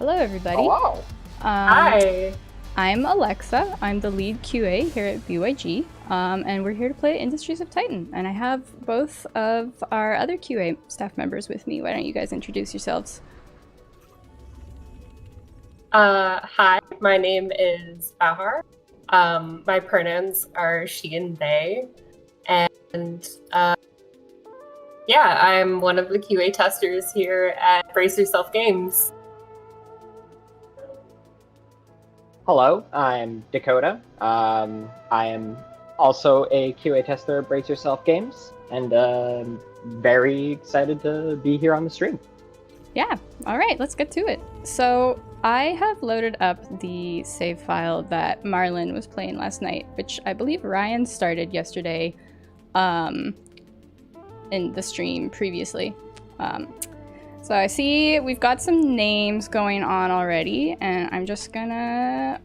Hello, everybody. Hello. Hi. I'm Alexa. I'm the lead QA here at BYG, and we're here to play Industries of Titan. And I have both of our other QA staff members with me. Why don't you guys introduce yourselves? Hi, my name is Bahar. My pronouns are she and they. And yeah, I'm one of the QA testers here at Brace Yourself Games. Hello, I'm Dakota. I am also a QA tester at Brace Yourself Games, and very excited to be here on the stream. Yeah, all right, let's get to it. So I have loaded up the save file that Marlon was playing last night, which I believe Ryan started yesterday in the stream previously. So I see we've got some names going on already, and I'm just gonna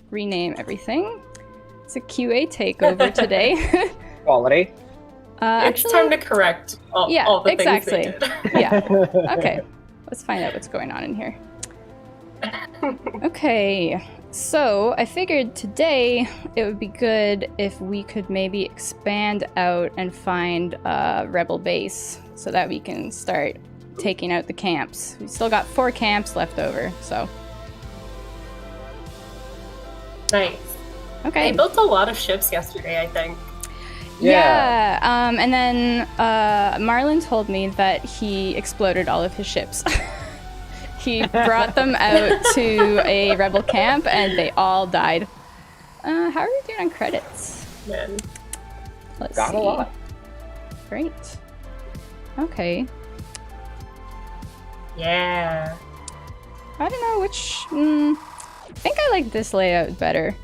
rename everything. It's a QA takeover today. Quality. It's time to correct all the things they did. Yeah, okay. Let's find out what's going on in here. Okay, so I figured today it would be good if we could maybe expand out and find a rebel base so that we can start taking out the camps. We still got 4 camps left over, so. Nice. Okay. They built a lot of ships yesterday, I think. Yeah, and then Marlon told me that he exploded all of his ships. He brought them out to a rebel camp, and they all died. How are we doing on credits? Man. Let's Got see. a lot. Great. Okay. Yeah. I don't know which... I think I like this layout better.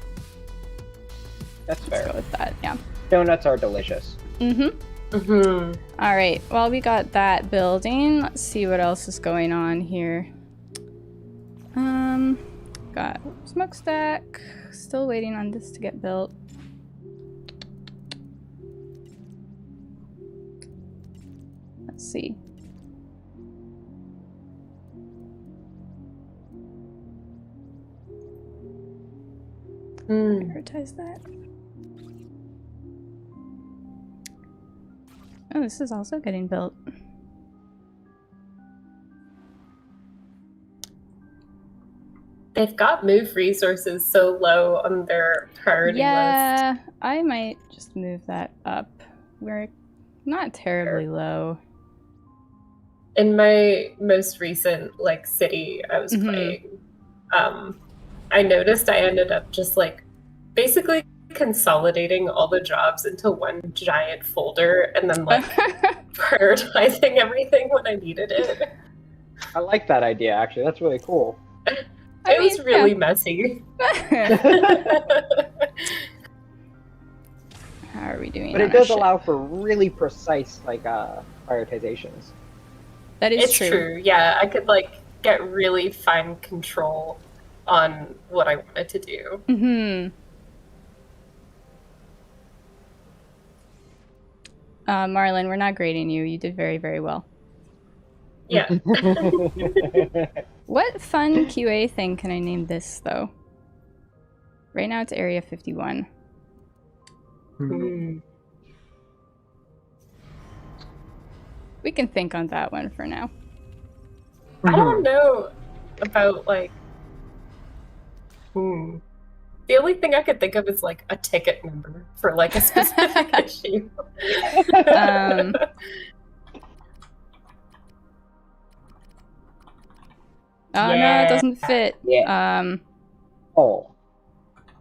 That's Let's fair. go with that, yeah. Donuts are delicious. Mm-hmm. All right, well, we got that building. Let's see what else is going on here. Got smokestack. Still waiting on this to get built. Let's see. Prioritize that. Oh, this is also getting built. They've got move resources so low on their priority list. Yeah, I might just move that up. We're not terribly low. In my most recent city I was playing, I noticed I ended up just basically consolidating all the jobs into one giant folder and then prioritizing everything when I needed it. I like that idea, actually. That's really cool. It was really messy. How are we doing? But it does allow for really precise prioritizations. That is it's true. Yeah, I could get really fine control on what I wanted to do. Marlon, we're not grading you. You did very, very well. Yeah. What fun QA thing can I name this, though? Right now it's Area 51. We can think on that one for now. I don't know about the only thing I could think of is a ticket number for a specific issue. Oh no, it doesn't fit. Yeah.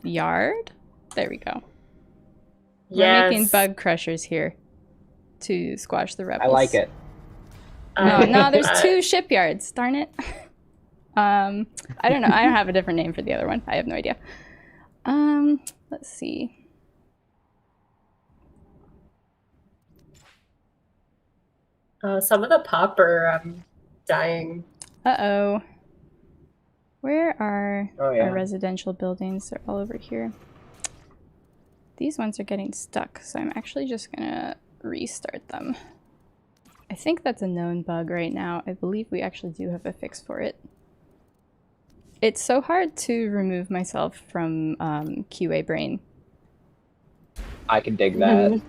Yard? There we go. Yes. We're making bug crushers here to squash the rebels. I like it. No, there's 2 shipyards. Darn it. I don't know. I don't have a different name for the other one. I have no idea. Let's see. Some of the pop are dying. Uh-oh. Where are our residential buildings? They're all over here. These ones are getting stuck, so I'm actually just gonna restart them. I think that's a known bug right now. I believe we actually do have a fix for it. It's so hard to remove myself from QA brain. I can dig that.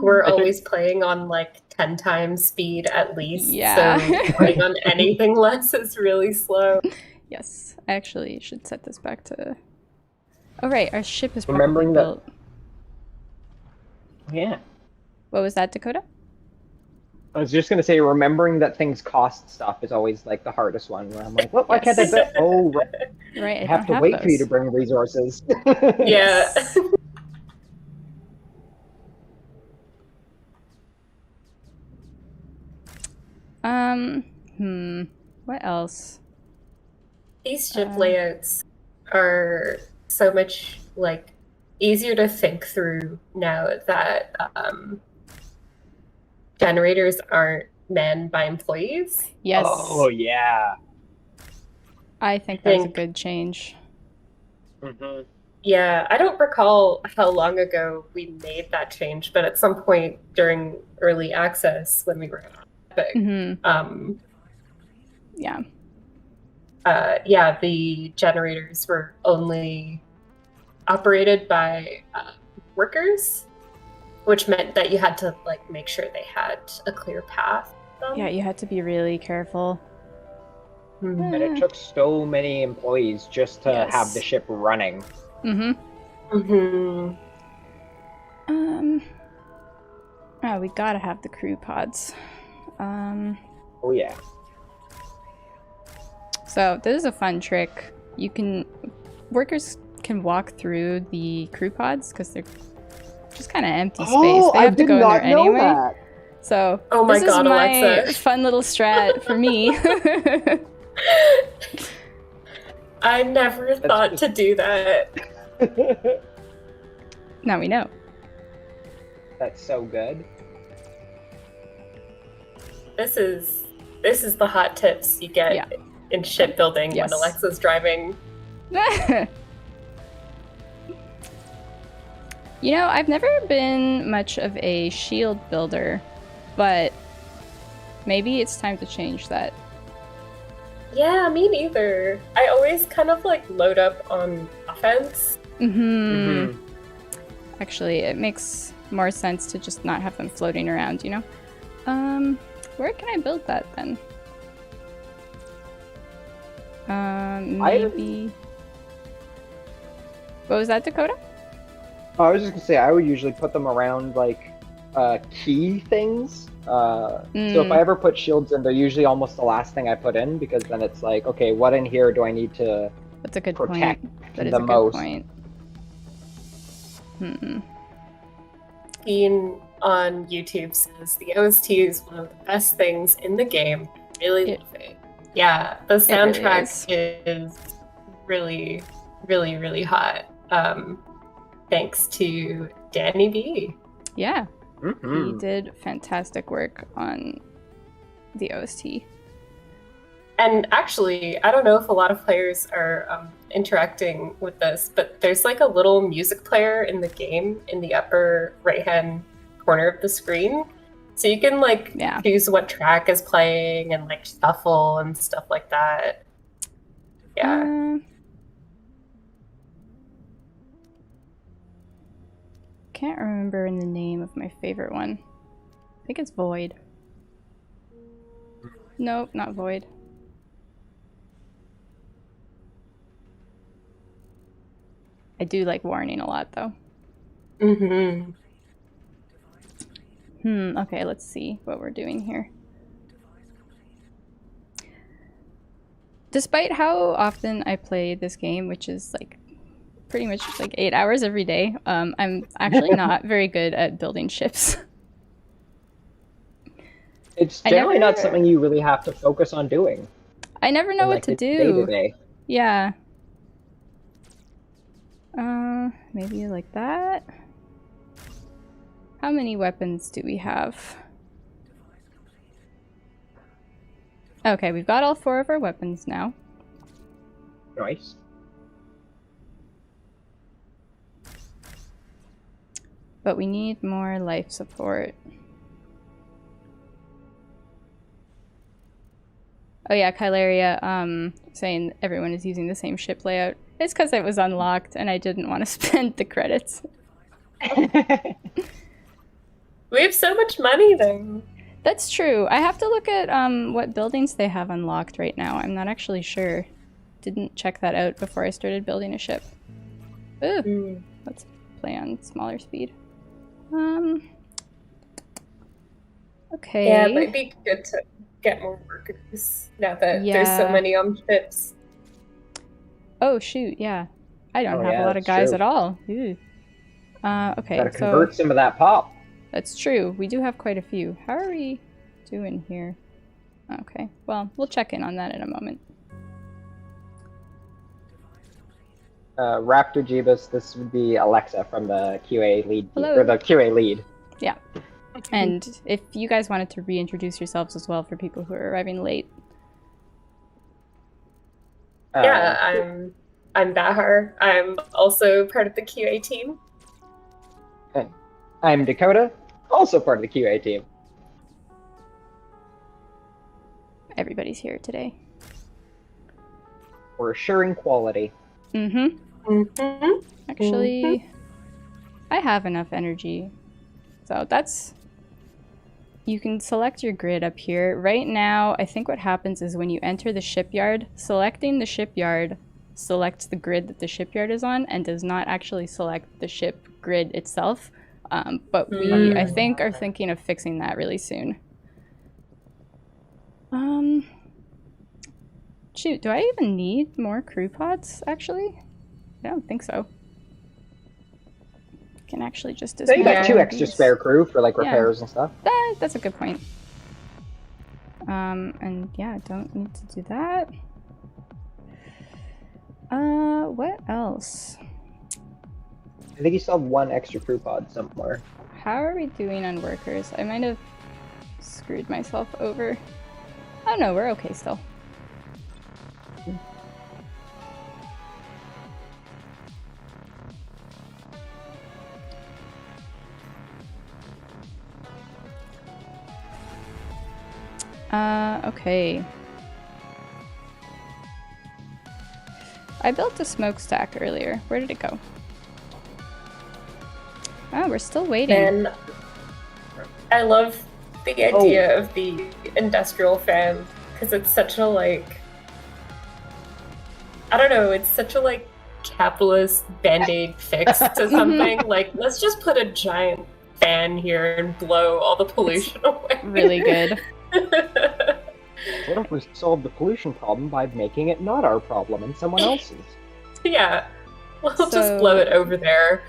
We're always playing on 10 times speed at least. Yeah. So playing on anything less is really slow. Yes, I actually should set this back to... Oh right, our ship is Remembering probably built. Yeah. What was that, Dakota? I was just going to say, remembering that things cost stuff is always the hardest one, where I'm well, why can't I bet? Oh, right. I have to wait for you to bring resources. Yeah. What else? These ship layouts are so much easier to think through now that generators aren't manned by employees. Yes. Oh yeah. I think that's a good change. Yeah, I don't recall how long ago we made that change, but at some point during early access when we were on Epic, the generators were only operated by workers, which meant that you had to make sure they had a clear path. Yeah, you had to be really careful. And it took so many employees just to have the ship running. Oh, we gotta have the crew pods. Oh yeah. So this is a fun trick. Workers can walk through the crew pods because they're just kind of empty space. They have to go in there anyway. That. So this is my Alexa. fun little strat for me. I never thought to do that. Now we know. That's so good. This is the hot tips you get in shipbuilding when Alexa's driving. You know, I've never been much of a shield builder, but maybe it's time to change that. Yeah, me neither. I always kind of load up on offense. Actually, it makes more sense to just not have them floating around, you know? Where can I build that then? Maybe. What was that, Dakota? I was just gonna say I would usually put them around like key things. So if I ever put shields in, they're usually almost the last thing I put in because then it's like, okay, what in here do I need to That's a good protect point. That is the a good most? point. Being on YouTube says the OST is one of the best things in the game. Really love it. Yeah, the soundtrack is really, really, really hot. Thanks to Danny B. Yeah, he did fantastic work on the OST. And actually, I don't know if a lot of players are interacting with this, but there's like a little music player in the game in the upper right-hand corner of the screen. So you can like choose what track is playing and like shuffle and stuff like that. Yeah. Can't remember the name of my favorite one. I think it's Void. Nope, not Void. I do like Warning a lot, though. Okay, let's see what we're doing here. Despite how often I play this game, which is like pretty much like 8 hours every day, I'm actually not very good at building ships. It's generally not something you really have to focus on doing. I never know what to do. Day-to-day. Yeah. Maybe like that. How many weapons do we have? Okay, we've got all 4 of our weapons now. Nice. But we need more life support. Oh yeah, Kyleria, saying everyone is using the same ship layout. It's because it was unlocked and I didn't want to spend the credits. We have so much money though. That's true. I have to look at what buildings they have unlocked right now. I'm not actually sure. Didn't check that out before I started building a ship. Ooh. Let's play on smaller speed. Okay. Yeah, it might be good to get more workers now that there's so many on ships. Oh shoot, yeah. I don't have a lot of guys at all. Ooh. Okay, gotta convert some of that pop. That's true. We do have quite a few. How are we doing here? Okay, well, we'll check in on that in a moment. Raptor Jeebus, this would be Alexa from the QA lead. Hello. Or the QA lead. Yeah. And if you guys wanted to reintroduce yourselves as well for people who are arriving late. Yeah, I'm Bahar. I'm also part of the QA team. And I'm Dakota, also part of the QA team. Everybody's here today. We're assuring quality. Actually, I have enough energy. So that's... You can select your grid up here. Right now, I think what happens is when you enter the shipyard, selecting the shipyard selects the grid that the shipyard is on and does not actually select the ship grid itself. But we, I think, are thinking of fixing that really soon. Shoot, do I even need more crew pods, actually? I don't think so. Can actually just So you got 2 extra spare crew for like repairs and stuff. That's a good point. And yeah, don't need to do that. What else? I think you still have 1 extra crew pod somewhere. How are we doing on workers? I might have screwed myself over. Oh no, we're okay still. Okay. I built a smokestack earlier. Where did it go? Oh, we're still waiting. And I love the idea of the industrial fan, because it's such a, like, I don't know, it's such a, like, capitalist band-aid fix to something. Like, let's just put a giant fan here and blow all the pollution away. Really good. What if we solve the pollution problem by making it not our problem and someone else's? Yeah, we'll just blow it over there.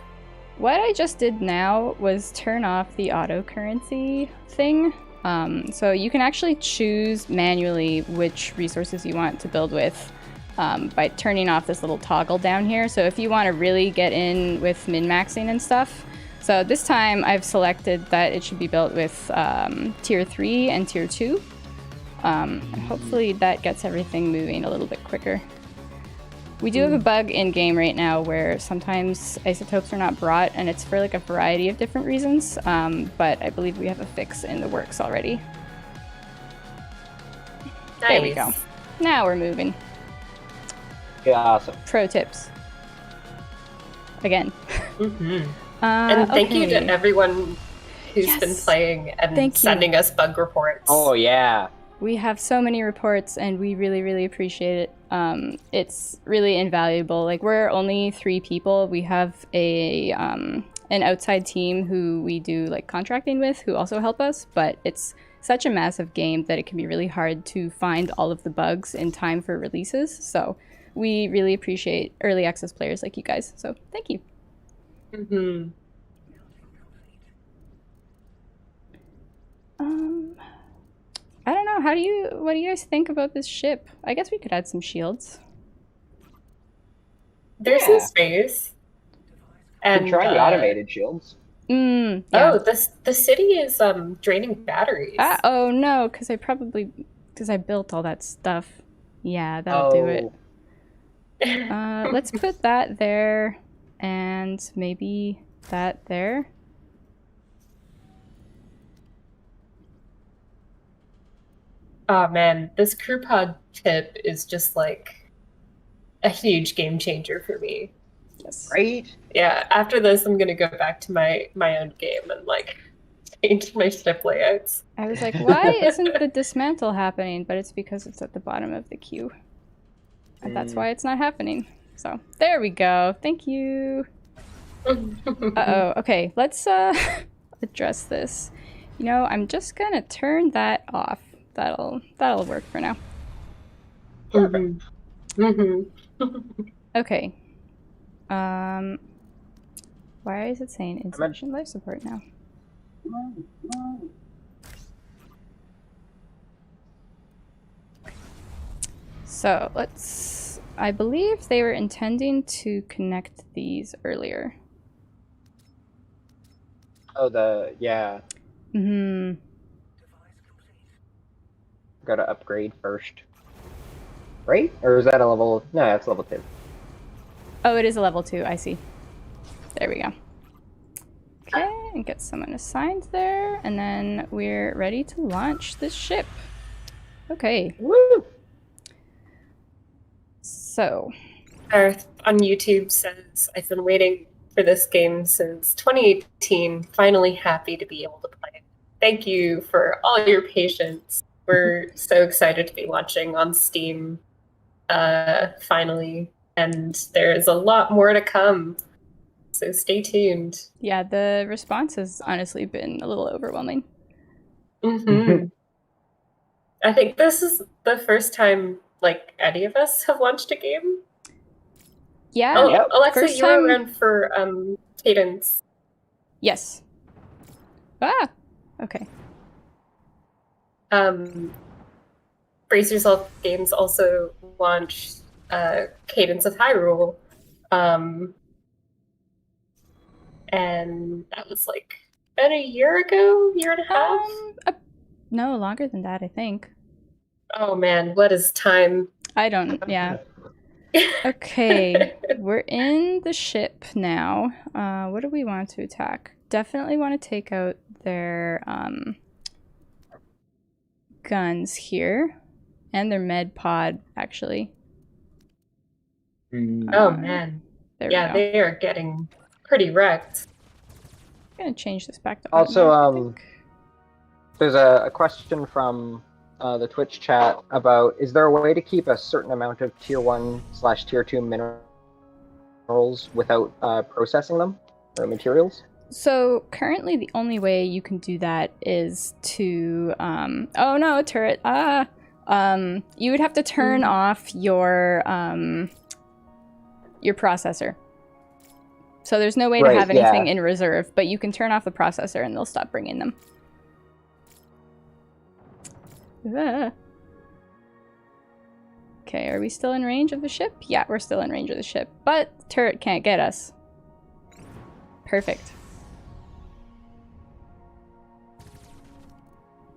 What I just did now was turn off the auto currency thing. So you can actually choose manually which resources you want to build with by turning off this little toggle down here. So if you want to really get in with min-maxing and stuff. So this time I've selected that it should be built with tier 3 and tier 2. And hopefully that gets everything moving a little bit quicker. We do have a bug in game right now where sometimes isotopes are not brought, and it's for like a variety of different reasons, but I believe we have a fix in the works already. Nice. There we go. Now we're moving. Yeah, awesome. Pro tips. Again. And thank you to everyone who's been playing and sending us bug reports. Oh, yeah. We have so many reports, and we really, really appreciate it. It's really invaluable. Like, we're only 3 people. We have an outside team who we do like contracting with, who also help us. But it's such a massive game that it can be really hard to find all of the bugs in time for releases. So we really appreciate early access players like you guys. So thank you. I don't know. What do you guys think about this ship? I guess we could add some shields. There's some space. And try the automated shields. Yeah. Oh, the city is draining batteries. Oh no, because I built all that stuff. Yeah, that'll do it. Let's put that there, and maybe that there. Oh man, this crew pod tip is just like a huge game changer for me. Yes. Right? Yeah, after this I'm gonna go back to my own game and like change my ship layouts. I was like, why isn't the dismantle happening? But it's because it's at the bottom of the queue. And that's why it's not happening. So there we go. Thank you. Uh-oh. Okay, let's address this. You know, I'm just gonna turn that off. That'll work for now. Okay. Why is it saying insufficient life support now? So let's. I believe they were intending to connect these earlier. Oh, yeah. Gotta upgrade first. Right? Or is that a level? No, that's level 2. Oh, it is a level 2. I see. There we go. Okay, and get someone assigned there, and then we're ready to launch this ship. Okay. Woo! So. Earth on YouTube says, I've been waiting for this game since 2018. Finally happy to be able to play it. Thank you for all your patience. We're so excited to be launching on Steam finally, and there's a lot more to come, so stay tuned. Yeah, the response has honestly been a little overwhelming. I think this is the first time like any of us have launched a game. Yeah. Oh, Alexa, you were around for Cadence. Yes. Okay. Brace Yourself Games also launched Cadence of Hyrule, and that was like about a year ago, year and a half. No, longer than that, I think. Oh man, what is time? I don't. Yeah. Okay, we're in the ship now. What do we want to attack? Definitely want to take out their guns here, and their med pod actually. Oh man, yeah, they are getting pretty wrecked. I'm gonna change this back to also There's a question from the Twitch chat about, is there a way to keep a certain amount of tier 1/tier 2 minerals without processing them, or materials? So currently the only way you can do that is to, oh no, turret, you would have to turn off your processor. So there's no way to have anything in reserve, but you can turn off the processor and they'll stop bringing them. Okay, are we still in range of the ship? Yeah, we're still in range of the ship, but the turret can't get us. Perfect.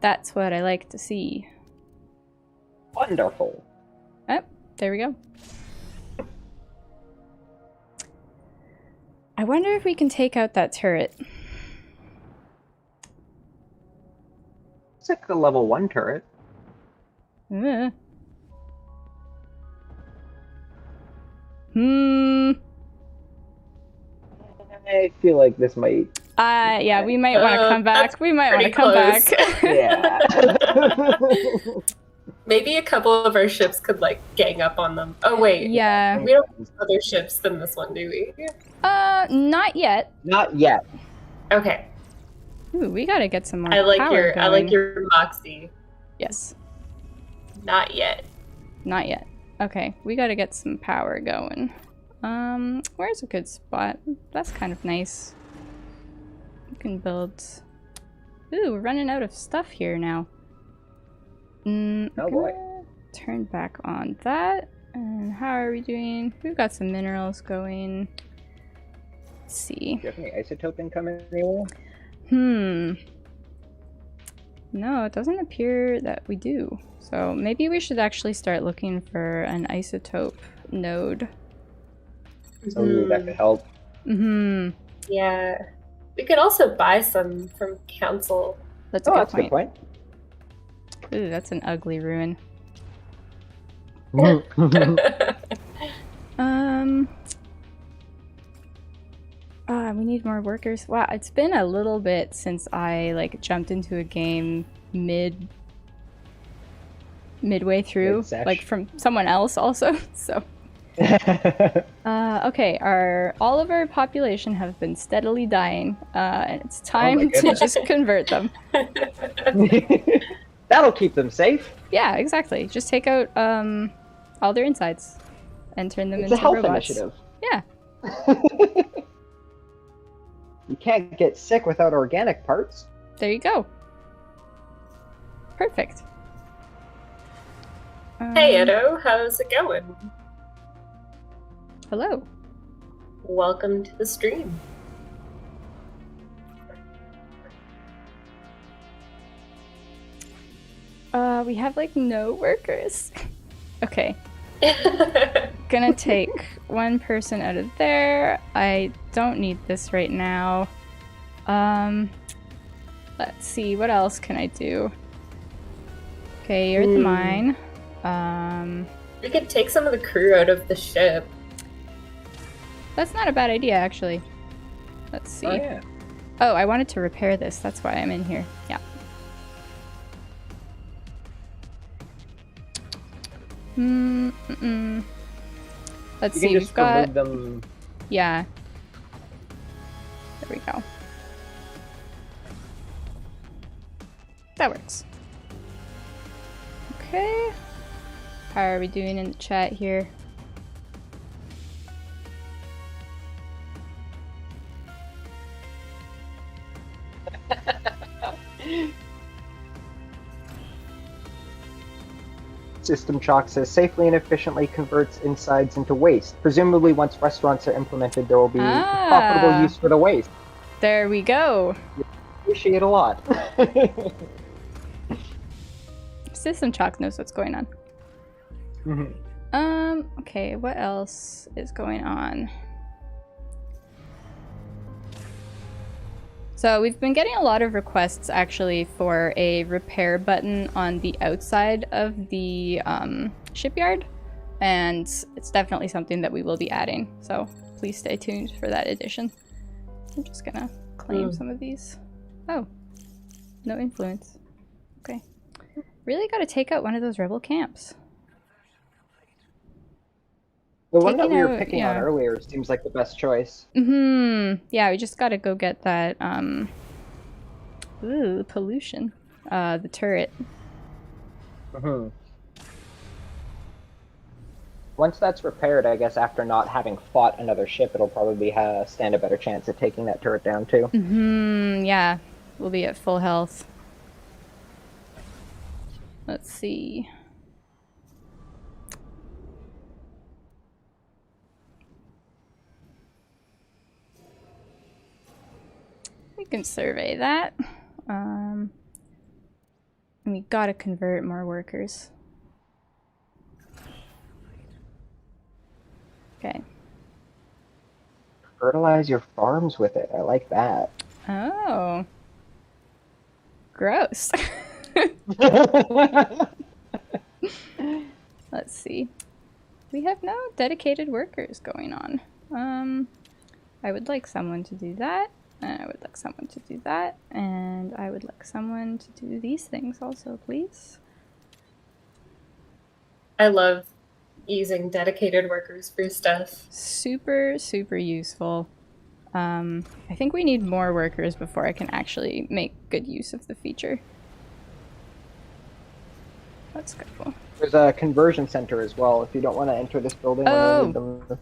That's what I like to see. Wonderful. Oh, there we go. I wonder if we can take out that turret. It's like the level 1 turret. I feel like this might... yeah, we might want to come back. We might want to come back. Yeah. Maybe a couple of our ships could, like, gang up on them. Oh, wait. Yeah. We don't have other ships than this one, do we? Not yet. Not yet. Okay. Ooh, we gotta get some more I like power going. your moxie. Yes. Not yet. Not yet. Okay, we gotta get some power going. Where's a good spot? That's kind of nice. We can build... Ooh, we're running out of stuff here now. Oh boy. Turn back on that. And how are we doing? We've got some minerals going. Let's see. Do you have any isotope income anywhere? No, it doesn't appear that we do. So maybe we should actually start looking for an isotope node. Oh, that could help. Yeah. We could also buy some from council. That's a That's a good point. Ooh, that's an ugly ruin. We need more workers. Wow, it's been a little bit since I like jumped into a game midway through, like from someone else also. So okay, all of our population have been steadily dying, and it's time to just convert them. That'll keep them safe. Yeah, exactly. Just take out all their insides and turn them into robots. It's a health initiative. Yeah. You can't get sick without organic parts. There you go. Perfect. Hey, Edo, how's it going? Hello. Welcome to the stream. We have like no workers. Okay. Gonna take one person out of there. I don't need this right now. Let's see, what else can I do? Okay, you're at the mine. We could take some of the crew out of the ship. That's not a bad idea, actually. Let's see. Oh, yeah. Oh, I wanted to repair this. That's why I'm in here. Yeah. Let's see, we've got... them... Yeah. There we go. That works. Okay. How are we doing in the chat here? System Chalk says safely and efficiently converts insides into waste. Presumably once restaurants are implemented, there will be profitable use for the waste. There we go. Appreciate a lot. System Chalk knows what's going on. Okay, what else is going on? So we've been getting a lot of requests actually for a repair button on the outside of the shipyard, and it's definitely something that we will be adding. So please stay tuned for that addition. I'm just gonna claim some of these. Oh, no influence. Okay. Really got to take out one of those rebel camps. The one that Taking we were out- picking yeah. on earlier seems like the best choice. Yeah, we just got to go get that, ooh, pollution. The turret. Once that's repaired, I guess after not having fought another ship, it'll probably stand a better chance at taking that turret down too. Yeah. We'll be at full health. Let's see. We can survey that. And we gotta convert more workers. Okay. Fertilize your farms with it. I like that. Oh. Gross. Let's see. We have no dedicated workers going on. I would like someone to do that. And I would like someone to do that. And I would like someone to do these things also, please. I love using dedicated workers for stuff. Super, super useful. I think we need more workers before I can actually make good use of the feature. That's cool. There's a conversion center as well. If you don't want to enter this building, Oh. when you need them,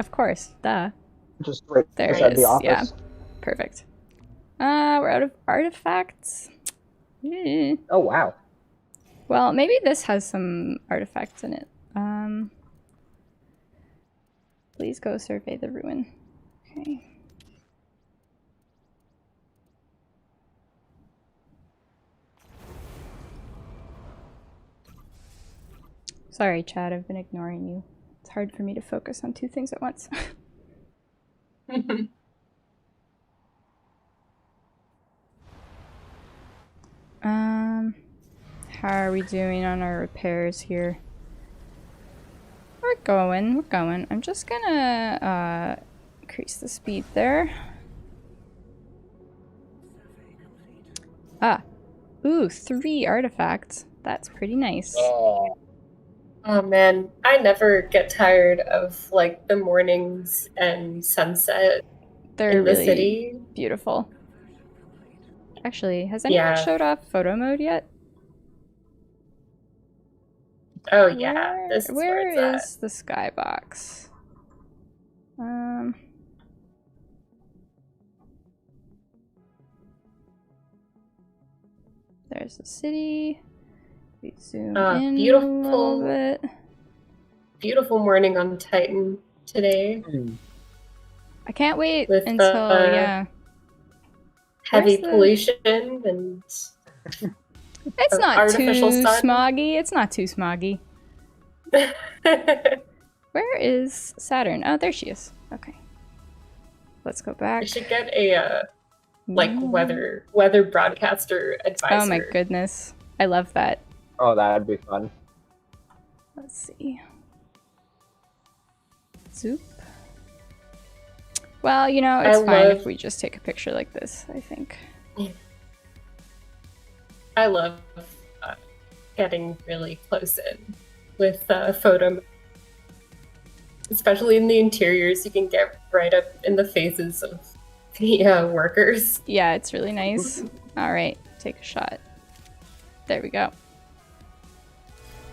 Of course, duh. just right There beside it the is, office. yeah. Perfect. We're out of artifacts. Oh wow. Well, maybe this has some artifacts in it. Please go survey the ruin. Okay. Sorry, Chad, I've been ignoring you. It's hard for me to focus on two things at once. How are we doing on our repairs here? We're going. I'm just gonna increase the speed there. Ah. Ooh, 3 artifacts. That's pretty nice. Oh. Oh man, I never get tired of like the mornings and sunset They're in the really city. beautiful. Actually, has anyone showed off photo mode yet? Oh yeah, this is where where it's is the skybox? There's the city. We zoom in beautiful, a little bit. Beautiful morning on Titan today. I can't wait With until yeah. Heavy Where's the- pollution and It's not too artificial sun. smoggy. It's not too smoggy. Where is Saturn? Oh, there she is. Okay. Let's go back. We should get a weather broadcaster advisor. Oh my goodness. I love that. Oh, that'd be fun. Let's see. Zoop. Well, you know, it's fine if we just take a picture like this, I think. I love getting really close in with photo. Especially in the interiors, you can get right up in the faces of the workers. Yeah, it's really nice. All right, take a shot. There we go.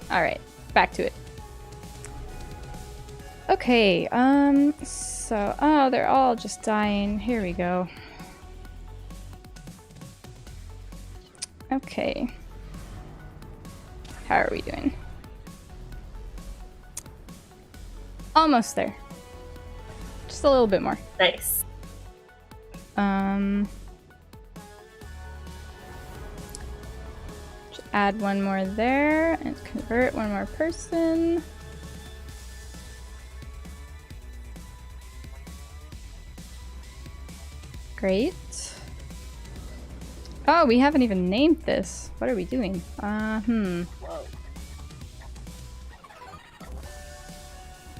All right, back to it. Okay, so, oh, they're all just dying. Here we go. Okay. How are we doing? Almost there. Just a little bit more. Nice. Just add one more there and convert one more person. Great. Oh, we haven't even named this. What are we doing?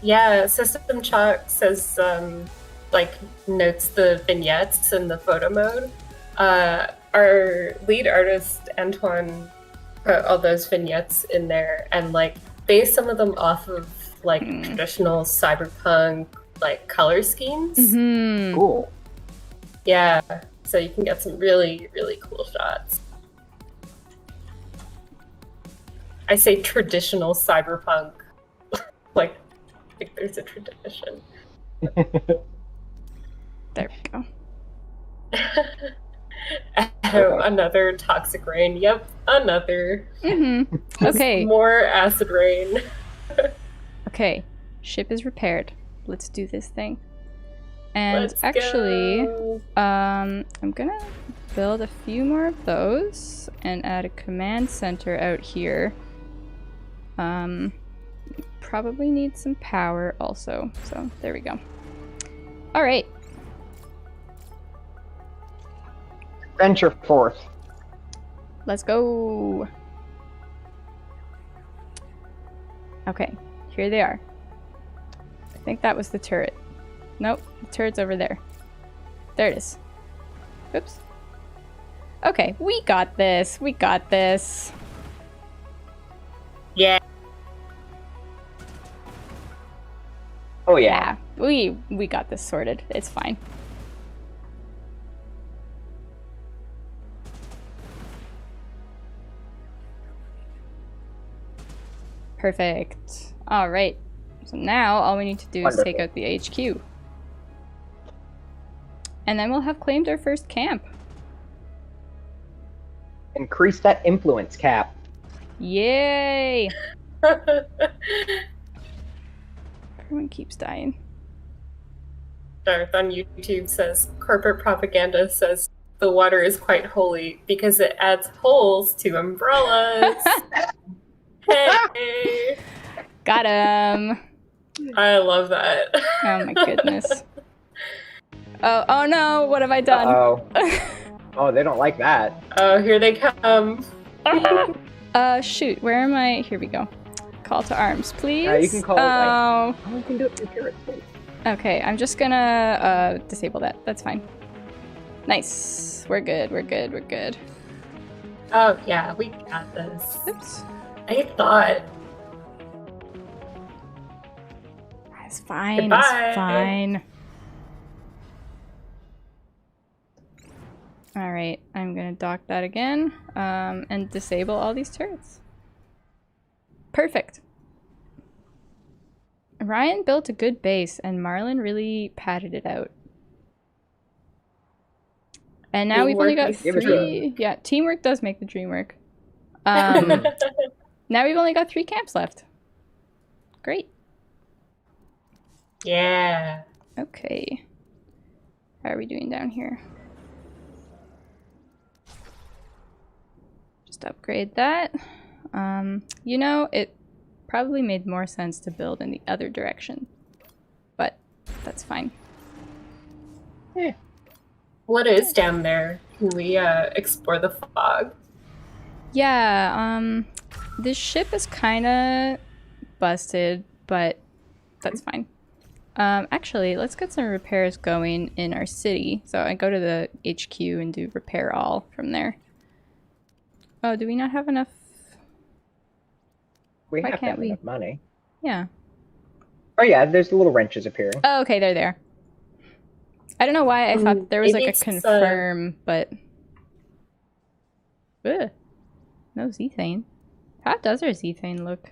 Yeah, System Chalk says, like, notes the vignettes in the photo mode. our lead artist Antoine put all those vignettes in there and like based some of them off of like traditional cyberpunk like color schemes. Mm-hmm. Cool. Yeah, so you can get some really, really cool shots. I say traditional cyberpunk, like there's a tradition. There we go. Oh, another toxic rain. Yep, another. Mm-hmm. Okay. More acid rain. Okay, ship is repaired. Let's do this thing. And Let's actually, go. I'm gonna build a few more of those and add a command center out here. Probably need some power also. So there we go. All right. Venture forth. Let's go. Okay, here they are. I think that was the turret. Nope, the turret's over there. There it is. Oops. Okay, we got this. We got this. Yeah. Oh yeah. Yeah, we got this sorted. It's fine. Perfect. All right. So now all we need to do is take out the HQ. And then we'll have claimed our first camp. Increase that influence cap. Yay! Everyone keeps dying. Darth on YouTube says, corporate propaganda says the water is quite holy because it adds holes to umbrellas. Hey! Got him! I love that. Oh my goodness. Oh no, what have I done? Oh, they don't like that. Oh, here they come. Shoot, where am I? Here we go. Call to arms, please. You can call Oh. You can do it through turrets, please. Okay, I'm just gonna disable that. That's fine. Nice. We're good, we're good, we're good. Oh, yeah, we got this. Oops. I thought. It's fine, Goodbye. it's fine. Alright, I'm gonna dock that again, and disable all these turrets. Perfect. Ryan built a good base, and Marlon really padded it out. And now we've only got three... Yeah, teamwork does make the dream work. Now we've only got 3 camps left. Great. Yeah. Okay. How are we doing down here? Just upgrade that. You know, it probably made more sense to build in the other direction. But that's fine. Yeah. What is down there? Can we explore the fog? Yeah, this ship is kinda busted, but that's fine. Actually, let's get some repairs going in our city. So I go to the HQ and do repair all from there. Oh, do we not have enough? We Why have to can't have we? enough money. Yeah. Oh yeah, there's the little wrenches appearing. Oh, okay, they're there. I don't know why I thought there was like a Maybe it's, confirm, but... Ugh. No zethane. How does our zethane look?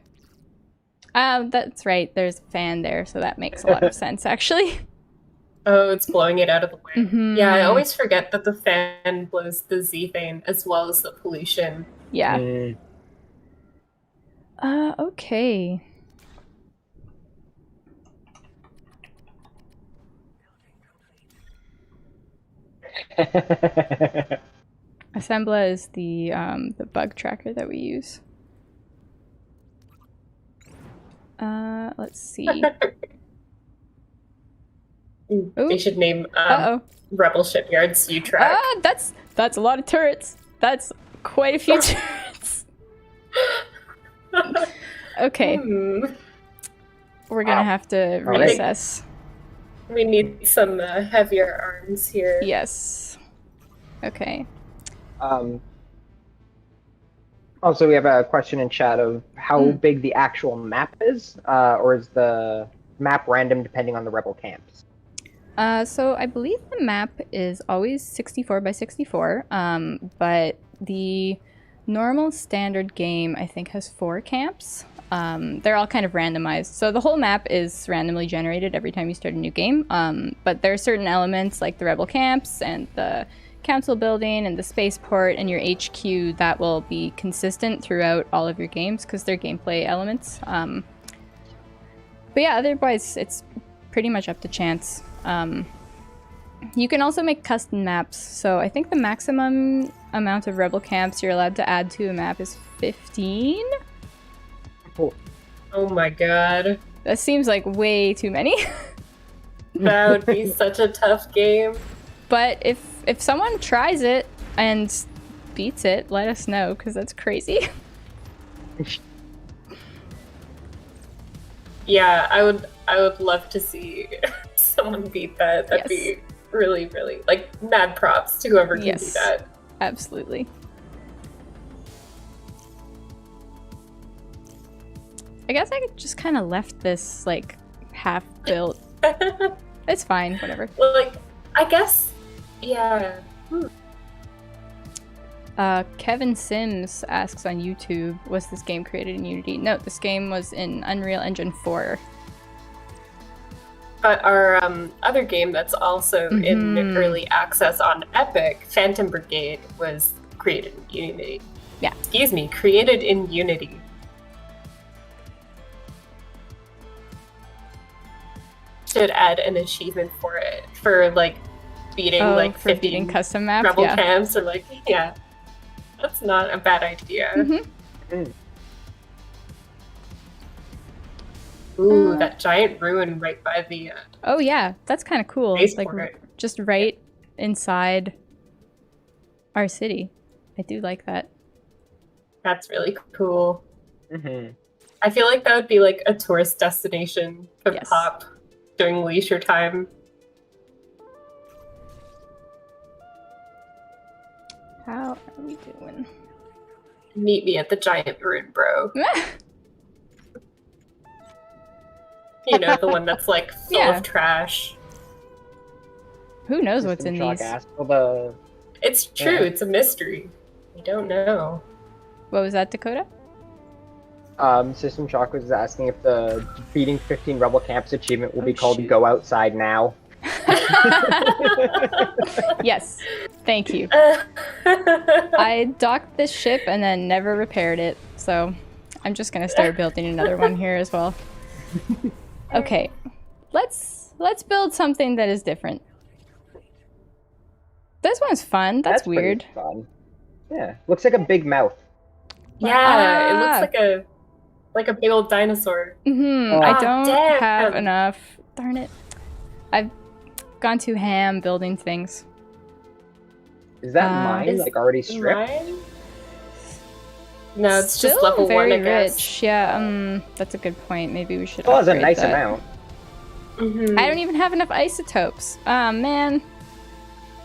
That's right, there's a fan there, so that makes a lot of sense, actually. Oh, it's blowing it out of the way. Mm-hmm. Yeah, I always forget that the fan blows the zethane as well as the pollution. Yeah. Mm. Okay. Assembla is the bug tracker that we use. Let's see. Ooh, Ooh. they should name Uh-oh. Rebel Shipyards U-Track. Ah, that's a lot of turrets. That's quite a few turrets. Okay. We're gonna have to reassess. We need some heavier arms here. Yes. Okay. Um, Also, we have a question in chat of how big the actual map is, or is the map random depending on the rebel camps? So I believe the map is always 64 by 64, but the normal standard game, I think, has 4 camps. They're all kind of randomized. So the whole map is randomly generated every time you start a new game, but there are certain elements like the rebel camps and the council building and the spaceport and your HQ that will be consistent throughout all of your games because they're gameplay elements. But yeah, otherwise it's pretty much up to chance. You can also make custom maps, so I think the maximum amount of rebel camps you're allowed to add to a map is 15? Oh my god. That seems like way too many. That would be such a tough game. But if someone tries it and beats it, let us know, because that's crazy. Yeah, I would love to see someone beat that. That'd be really, really, like, mad props to whoever can do that. Absolutely. I guess I could just kind of left this, like, half-built. It's fine, whatever. Well, like, I guess, yeah. Kevin Sims asks on YouTube, was this game created in Unity? No, this game was in Unreal Engine 4. But our other game that's also in early access on Epic, Phantom Brigade, was created in Unity. Yeah. Excuse me, created in Unity. Should add an achievement for it, for like beating like 50 beating custom maps, rebel camps, or like, yeah. That's not a bad idea. Ooh, that giant ruin right by the oh yeah, that's kind of cool. Like just right inside our city. I do like that. That's really cool. I feel like that would be like a tourist destination for Pop during leisure time. How are we doing? Meet me at the giant ruin, bro. You know, the one that's like full of trash. Who knows what's in these? It's true, it's a mystery. We don't know. What was that, Dakota? System Shock was asking if the beating 15 rebel camps achievement will be called Go Outside Now. Yes, thank you. I docked this ship and then never repaired it, so I'm just gonna start building another one here as well. Okay, let's build something that is different. This one's fun. That's weird. Fun. Yeah, looks like a big mouth. Yeah, it looks like a big old dinosaur. I don't have enough. Darn it. I've gone too ham building things. Is that mine, like, already stripped? Mine? No, it's just level 1, I guess. Rich. Yeah, that's a good point. Maybe we should upgrade that. Well, it's a nice that. amount. I don't even have enough isotopes. Man.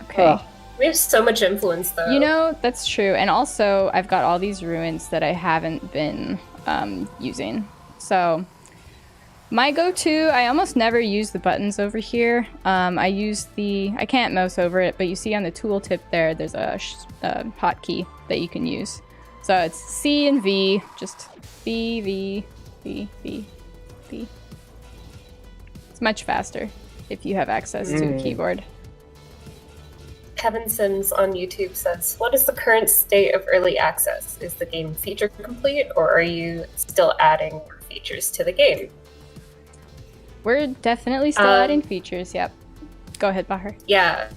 Okay. We have so much influence, though. You know, that's true. And also, I've got all these ruins that I haven't been using. So, my go-to, I almost never use the buttons over here. I use I can't mouse over it, but you see on the tooltip there, there's a hotkey that you can use. So it's C and V, just V, V, V, V, V. It's much faster if you have access to a keyboard. Kevin Sims on YouTube says, what is the current state of early access? Is the game feature complete, or are you still adding more features to the game? We're definitely still adding features, yep. Go ahead, Bahar. Yeah.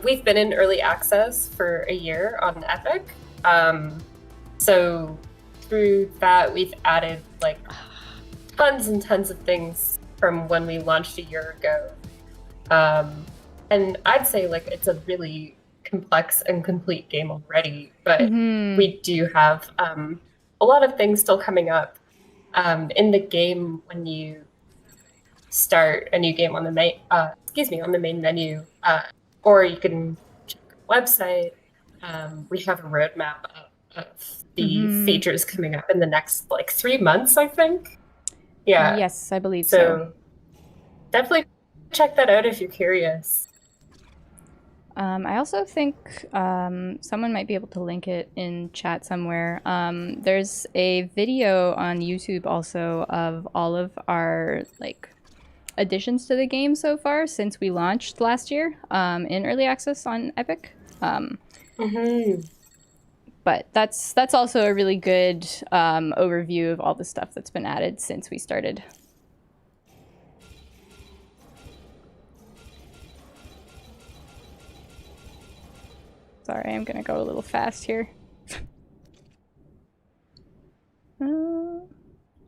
We've been in early access for a year on Epic. So through that, we've added like tons and tons of things from when we launched a year ago. And I'd say like it's a really complex and complete game already, but we do have a lot of things still coming up. In the game, when you start a new game on the main, on the main menu, or you can check our website. We have a roadmap of the features coming up in the next like 3 months, I think. Yeah. Yes, I believe so. Definitely check that out if you're curious. I also think someone might be able to link it in chat somewhere. There's a video on YouTube also of all of our like additions to the game so far since we launched last year in early access on Epic. But that's also a really good overview of all the stuff that's been added since we started. Sorry, I'm gonna go a little fast here.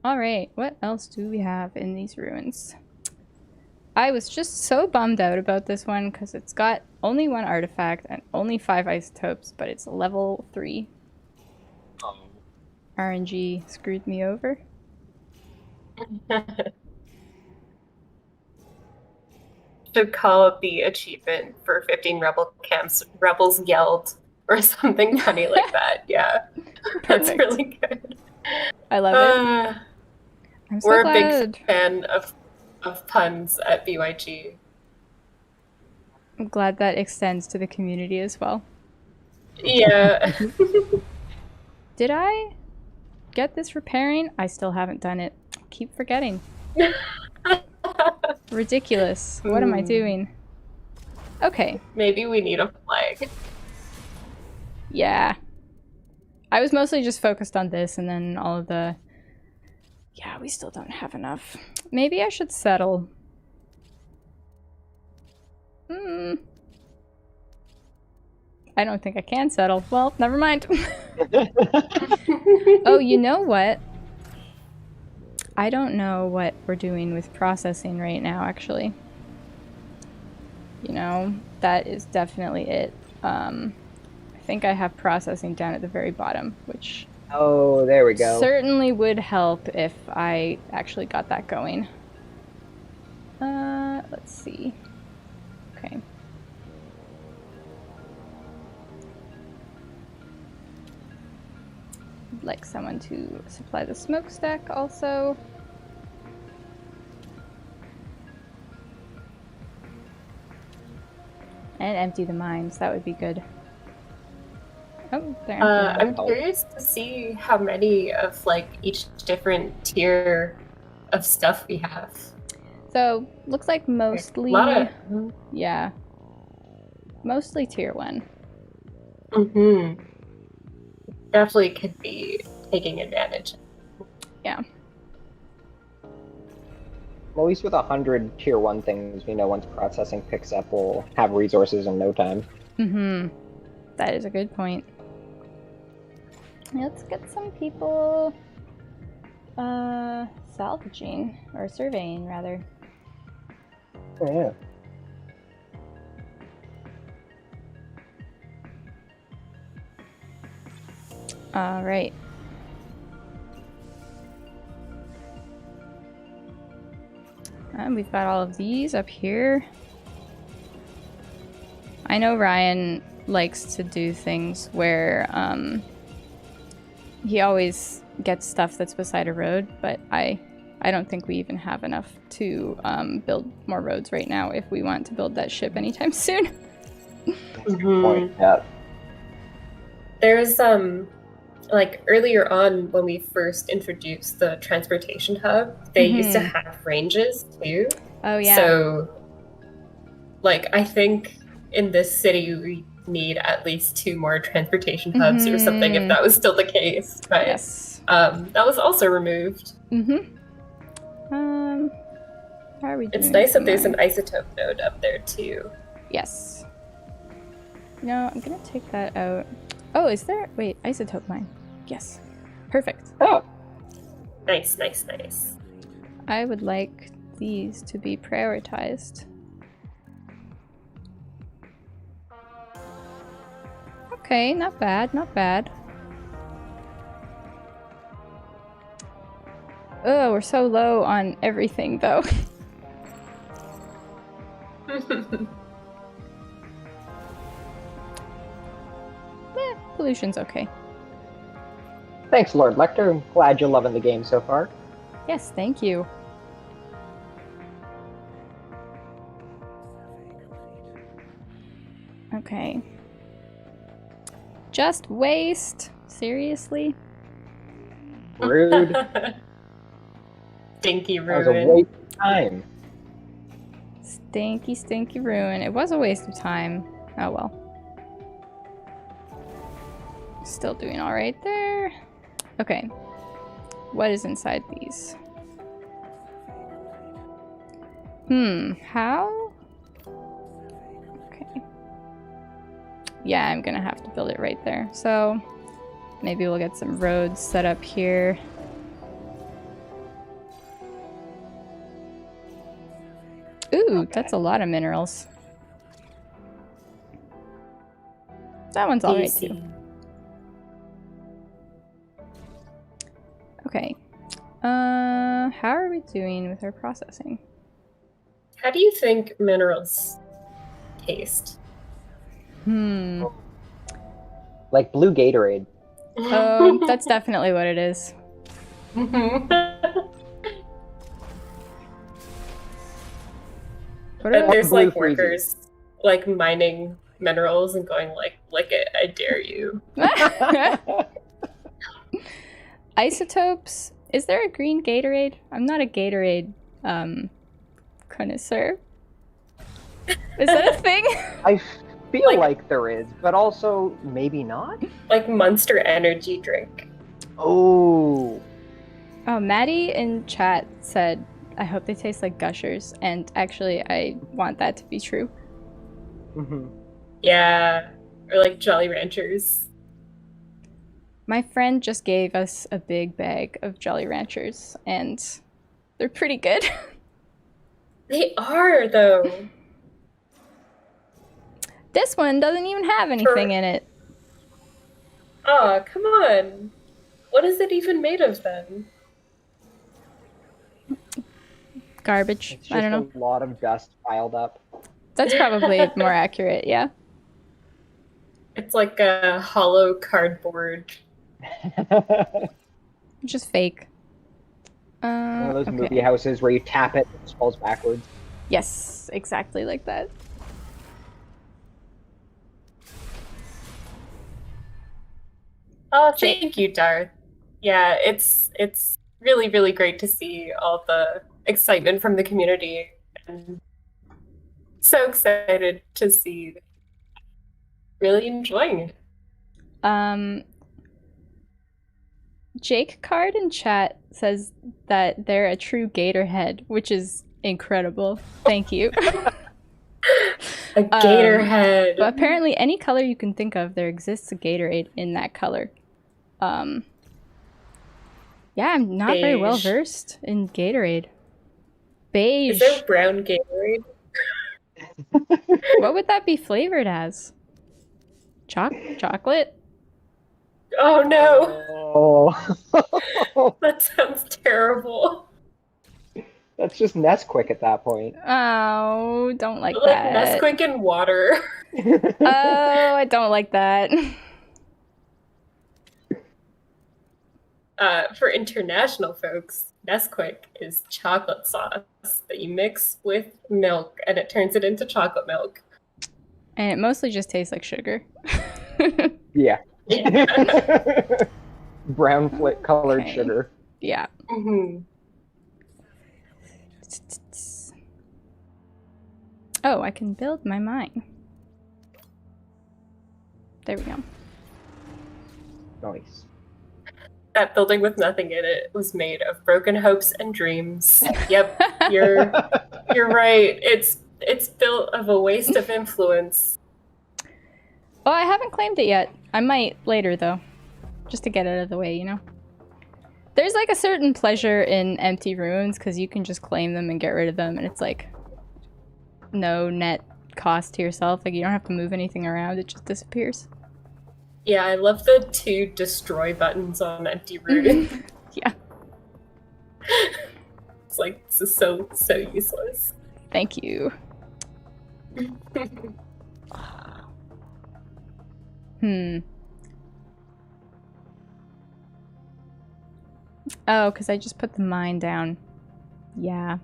Alright, what else do we have in these ruins? I was just so bummed out about this one because it's got only 1 artifact and only 5 isotopes, but it's level 3. RNG screwed me over. Should call it the achievement for 15 rebel camps. Rebels yelled, or something funny like that. Yeah, that's really good. I love it. I'm so glad. We're a big fan of puns at BYG. I'm glad that extends to the community as well. Yeah. Did I get this repairing? I still haven't done it. I keep forgetting. Ridiculous. What am I doing? Okay. Maybe we need a flag. Yeah. I was mostly just focused on this and then all of the... Yeah, we still don't have enough. Maybe I should settle. I don't think I can settle. Well, never mind. Oh, you know what? I don't know what we're doing with processing right now, actually. You know, that is definitely it. I think I have processing down at the very bottom, which... Oh, there we go. Certainly would help if I actually got that going. Let's see. Okay. I'd like someone to supply the smokestack also. And empty the mines, that would be good. Oh, they're empty. I'm curious to see how many of like each different tier of stuff we have. So, looks like mostly... Yeah. Mostly tier 1. Definitely could be taking advantage. Yeah. Well, at least with 100 tier 1 things, we know once processing picks up, we'll have resources in no time. That is a good point. Let's get some people salvaging, or surveying rather. Oh, yeah. All right. And we've got all of these up here. I know Ryan likes to do things where he always gets stuff that's beside a road, but I don't think we even have enough to build more roads right now if we want to build that ship anytime soon. That's a good point. Yeah. There's like earlier on when we first introduced the transportation hub, they used to have ranges too. Oh yeah. So like I think in this city we need at least 2 more transportation hubs or something if that was still the case. But yes. That was also removed. How are we doing? It's nice that there's an isotope node up there too. Yes. No, I'm gonna take that out. Oh, is there? Wait, isotope mine. Yes. Perfect. Oh. Nice, nice, nice. I would like these to be prioritized. Okay, not bad, not bad. Oh, we're so low on everything, though. pollution's okay. Thanks, Lord Lecter. I'm glad you're loving the game so far. Yes, thank you. Okay. Just waste? Seriously? Rude. Stinky That was a ruin. waste of time. Stinky, stinky ruin. It was a waste of time. Oh well. Still doing alright there. Okay. What is inside these? How? Okay. Yeah, I'm gonna have to build it right there. So, maybe we'll get some roads set up here. Ooh, Okay. that's a lot of minerals. That one's alright too. Easy. Okay. How are we doing with our processing? How do you think minerals taste? Like blue Gatorade. Oh, that's definitely what it is. What And are there's Blue like freezes. workers like mining minerals and going like, lick it, I dare you. Isotopes? Is there a green Gatorade? I'm not a Gatorade connoisseur. Is that a thing? I feel Like- like there is, but also maybe not. Like Monster Energy drink. Oh, Oh, Maddie in chat said, I hope they taste like Gushers, and actually I want that to be true. mhm. Yeah. Or like Jolly Ranchers. My friend just gave us a big bag of Jolly Ranchers, and they're pretty good. They are though. This one doesn't even have anything in it. Oh, come on. What is it even made of then? Garbage. It's I don't know. just a lot of dust piled up. That's probably more accurate, yeah. It's like a hollow cardboard. Just fake. One of those okay. movie houses where you tap it and it falls backwards. Yes, exactly like that. Oh, thank you, Darth. Yeah, it's really, really great to see all the excitement from the community. And so excited to see really enjoying it. Jake Card in chat says that they're a true Gatorhead, which is incredible. Thank you. A gator head. But apparently any color you can think of, there exists a Gatorade in that color. Yeah, I'm not very well Beige. versed in Gatorade. Is Beige. there brown Gatorade? What would that be flavored as? Chocolate? Oh no, Oh, that sounds terrible. that's just Nesquik at that point. Oh, don't like Like that. Nesquik and water. Oh, I don't like that. For international folks, Nesquik is chocolate sauce that you mix with milk and it turns it into chocolate milk. And it mostly just tastes like sugar. Yeah. Yeah. Brown colored Okay. sugar. Yeah. Mhm. Oh, I can build my mine. There we go. Nice. That building with nothing in it was made of broken hopes and dreams. Yep, you're right. It's built of a waste of influence. Oh, I haven't claimed it yet. I might later, though. Just to get it out of the way, you know? There's like a certain pleasure in empty ruins because you can just claim them and get rid of them, and it's like no net cost to yourself. Like you don't have to move anything around, it just disappears. Yeah, I love the 2 destroy buttons on empty ruin. Yeah. It's like, this is so useless. Thank you. Oh, because I just put the mine down. Yeah.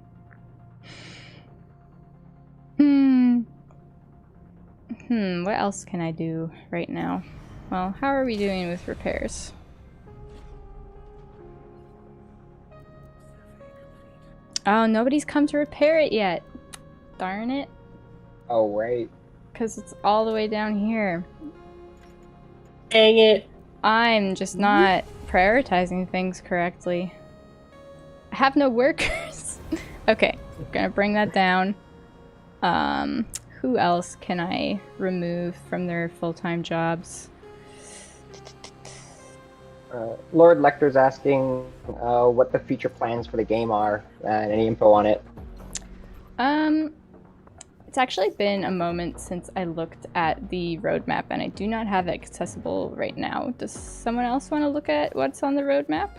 What else can I do right now? Well, how are we doing with repairs? Oh, nobody's come to repair it yet. Darn it. Oh, right. Because it's all the way down here. Dang it. I'm just not prioritizing things correctly. I have no workers. Okay, gonna bring that down. Who else can I remove from their full-time jobs? Lord Lecter's asking what the future plans for the game are, and any info on it. It's actually been a moment since I looked at the roadmap, and I do not have it accessible right now. Does someone else want to look at what's on the roadmap?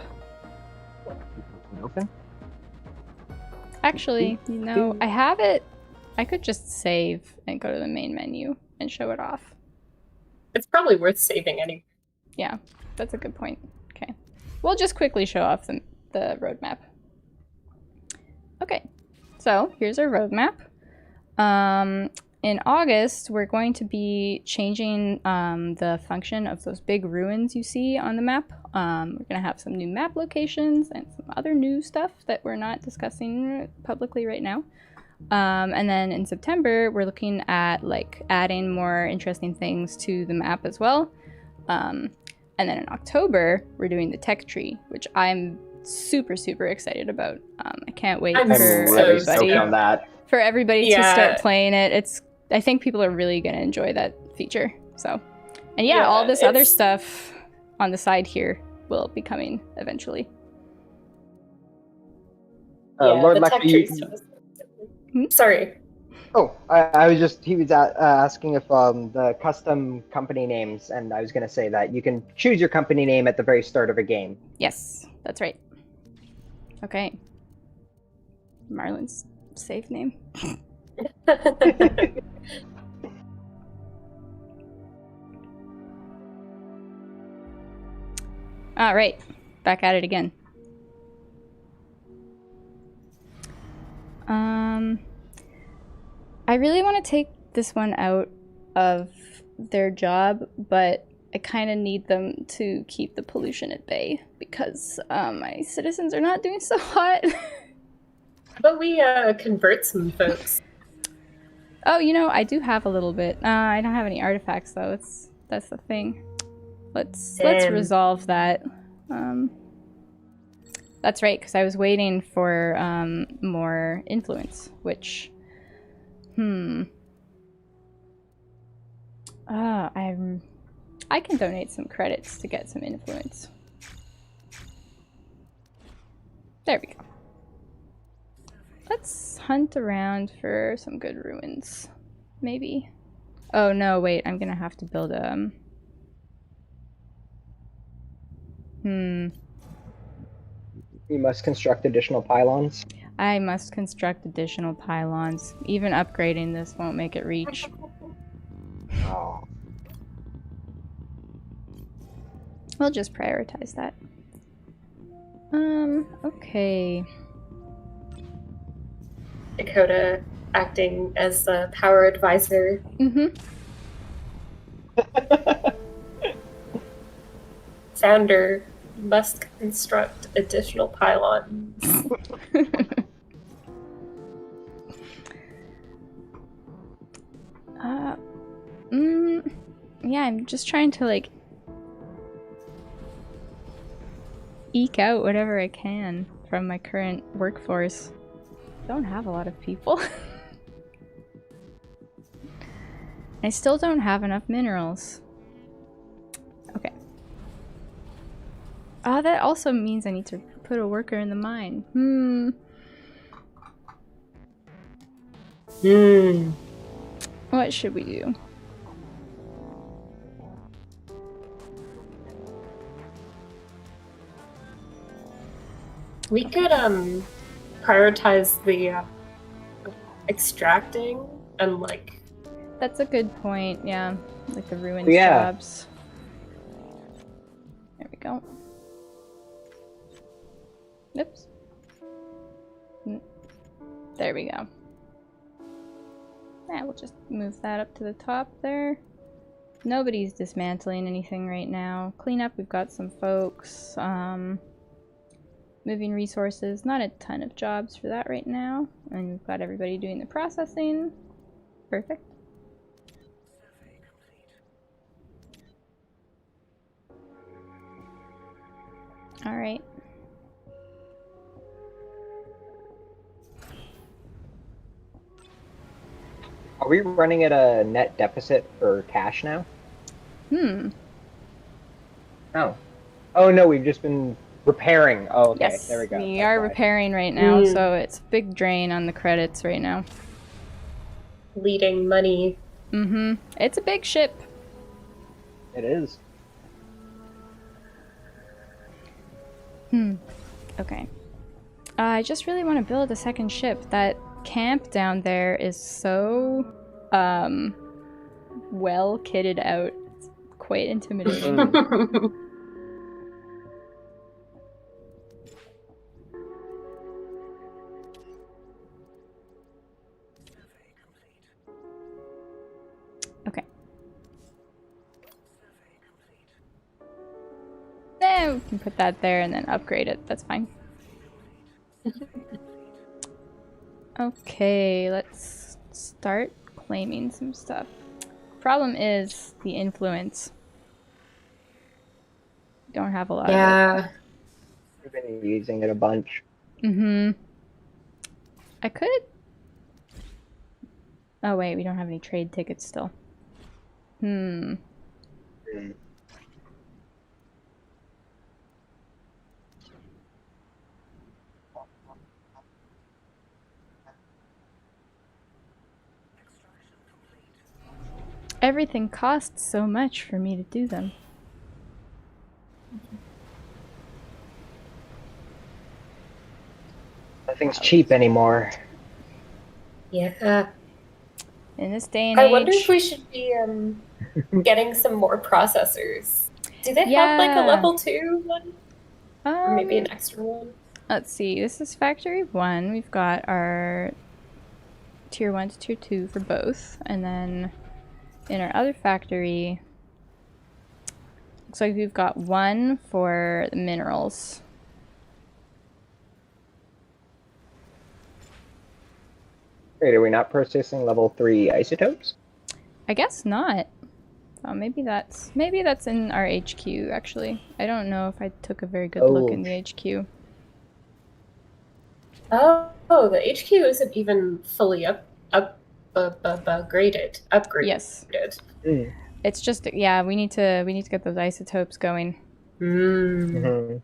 Open? Actually, you know, I have it. I could just save and go to the main menu and show it off. It's probably worth saving anyway. Yeah, that's a good point. Okay. We'll just quickly show off the roadmap. Okay, so here's our roadmap. In August, we're going to be changing the function of those big ruins you see on the map. We're going to have some new map locations and some other new stuff that we're not discussing publicly right now. And then in September, we're looking at like adding more interesting things to the map as well. And then in October, we're doing the tech tree, which I'm super, super excited about. I can't wait I'm for so everybody. stoked on that. For everybody to Yeah. start playing it. I think people are really going to enjoy that feature. So, and yeah, Yeah, all this other it's- stuff on the side here will be coming eventually. Lord the tech Lecter, tree stuff is- Sorry. Oh, I was just, he was asking if the custom company names, and I was going to say that you can choose your company name at the very start of a game. Yes, that's right. Okay. Marlin's safe name. All right, back at it again. I really want to take this one out of their job, but I kind of need them to keep the pollution at bay because my citizens are not doing so hot. But we convert some folks. Oh, you know, I do have a little bit. I don't have any artifacts though. That's the thing. Let's resolve that. That's right, because I was waiting for more influence, which I can donate some credits to get some influence. There we go. Let's hunt around for some good ruins. Maybe. Oh no, wait, I'm gonna have to build a... You must construct additional pylons. I must construct additional pylons. Even upgrading this won't make it reach. Oh. We'll just prioritize that. Okay. Dakota acting as a power advisor. Founder must construct additional pylons. Yeah, I'm just trying to like eke out whatever I can from my current workforce. Don't have a lot of people. I still don't have enough minerals. Okay. Oh, that also means I need to put a worker in the mine. What should we do? We could prioritize the extracting and like. That's a good point, yeah. Like the ruins jobs. There we go. Oops. There we go. Yeah, we'll just move that up to the top there. Nobody's dismantling anything right now. Cleanup, we've got some folks. Moving resources, not a ton of jobs for that right now. And we've got everybody doing the processing. Perfect. Alright. Are we running at a net deficit for cash now? Oh. Oh no, we've just been repairing. Oh, okay. Yes, There we go. we That's are why. repairing right now, so it's a big drain on the credits right now. Bleeding money. It's a big ship. It is. Okay. I just really want to build a second ship. That camp down there is so, well kitted out. It's quite intimidating. Okay. Then we can put that there and then upgrade it. That's fine. Okay, let's start claiming some stuff. Problem is the influence. Don't have a lot of it. We've been using it a bunch. I could... Oh wait, we don't have any trade tickets still. Everything costs so much for me to do them. Nothing's cheap anymore. Yeah. In this day and I age... wonder if we should be getting some more processors. Do they have like a level 2 one? Or maybe an extra one? Let's see, this is Factory 1. We've got our Tier 1 to Tier 2 for both. And then in our other factory, looks like we've got one for the minerals. Wait, are we not processing level 3 isotopes? I guess not. Oh, maybe that's in our HQ actually. I don't know if I took a very good look in the HQ. Oh, the HQ isn't even fully upgraded. Yes. It's just, yeah, we need to get those isotopes going. Yeah.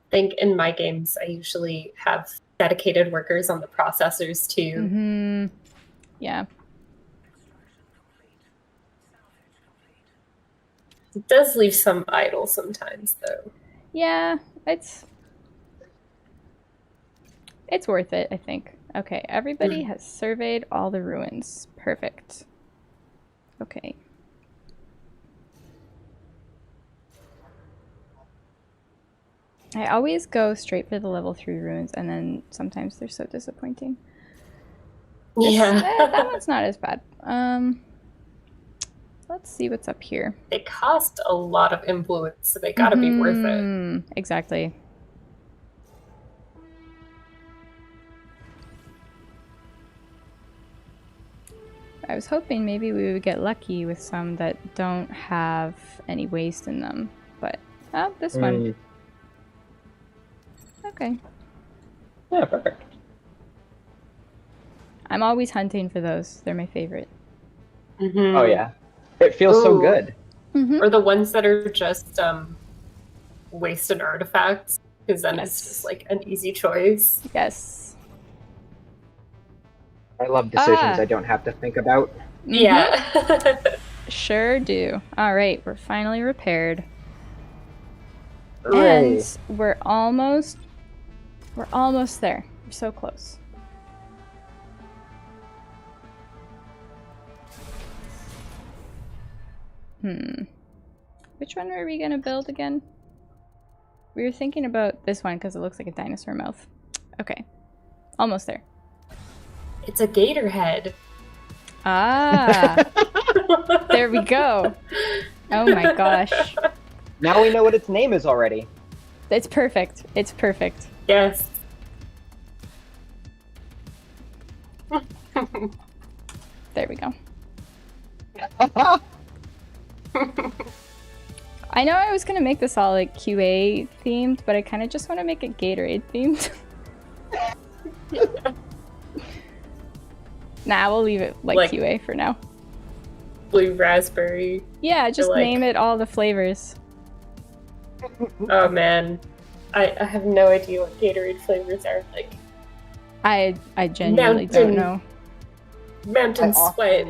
I think in my games I usually have dedicated workers on the processors too. Yeah. It does leave some idle sometimes though. Yeah, it's worth it, I think. Okay, everybody has surveyed all the ruins. Perfect. Okay. I always go straight for the level 3 ruins, and then sometimes they're so disappointing. That one's not as bad. Let's see what's up here. They cost a lot of influence, so they gotta be worth it. Exactly. I was hoping maybe we would get lucky with some that don't have any waste in them, but this one. Okay. Yeah, perfect. I'm always hunting for those. They're my favorite. Oh yeah, it feels so good. Or the ones that are just wasted artifacts, because then it's just like an easy choice. Yes. I love decisions I don't have to think about. Yeah. Sure do. All right, we're finally repaired. Hooray. And we're almost there. We're so close. Which one were we gonna build again? We were thinking about this one because it looks like a dinosaur mouth. Okay. Almost there. It's a gator head. Ah! There we go. Oh my gosh. Now we know what its name is already. It's perfect. It's perfect. Yes. There we go. I know I was gonna make this all like QA themed, but I kind of just want to make it Gatorade themed. Nah, we'll leave it like QA for now. Blue raspberry. Yeah, just name it all the flavors. Oh man, I have no idea what Gatorade flavors are like. I genuinely don't know. Mountain sweat.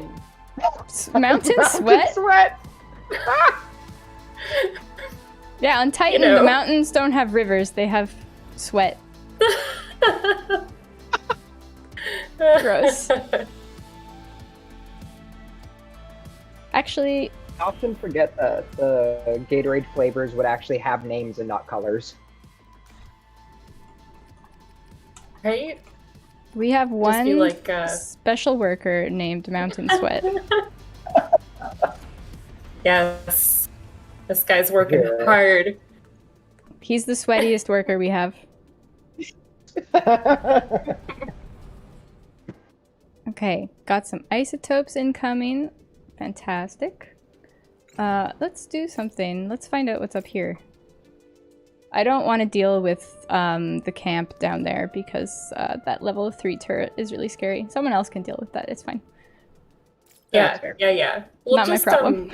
Mountain sweat? Sweat. Yeah, on Titan, the mountains don't have rivers; they have sweat. Gross. Actually, I often forget that the Gatorade flavors would actually have names and not colors. Right? we have one like, special worker named Mountain Sweat. Yes. This guy's working hard. He's the sweatiest worker we have. Okay, got some isotopes incoming. Fantastic. Let's do something. Let's find out what's up here. I don't want to deal with the camp down there because that level 3 turret is really scary. Someone else can deal with that. It's fine. Yeah. We'll Not my problem.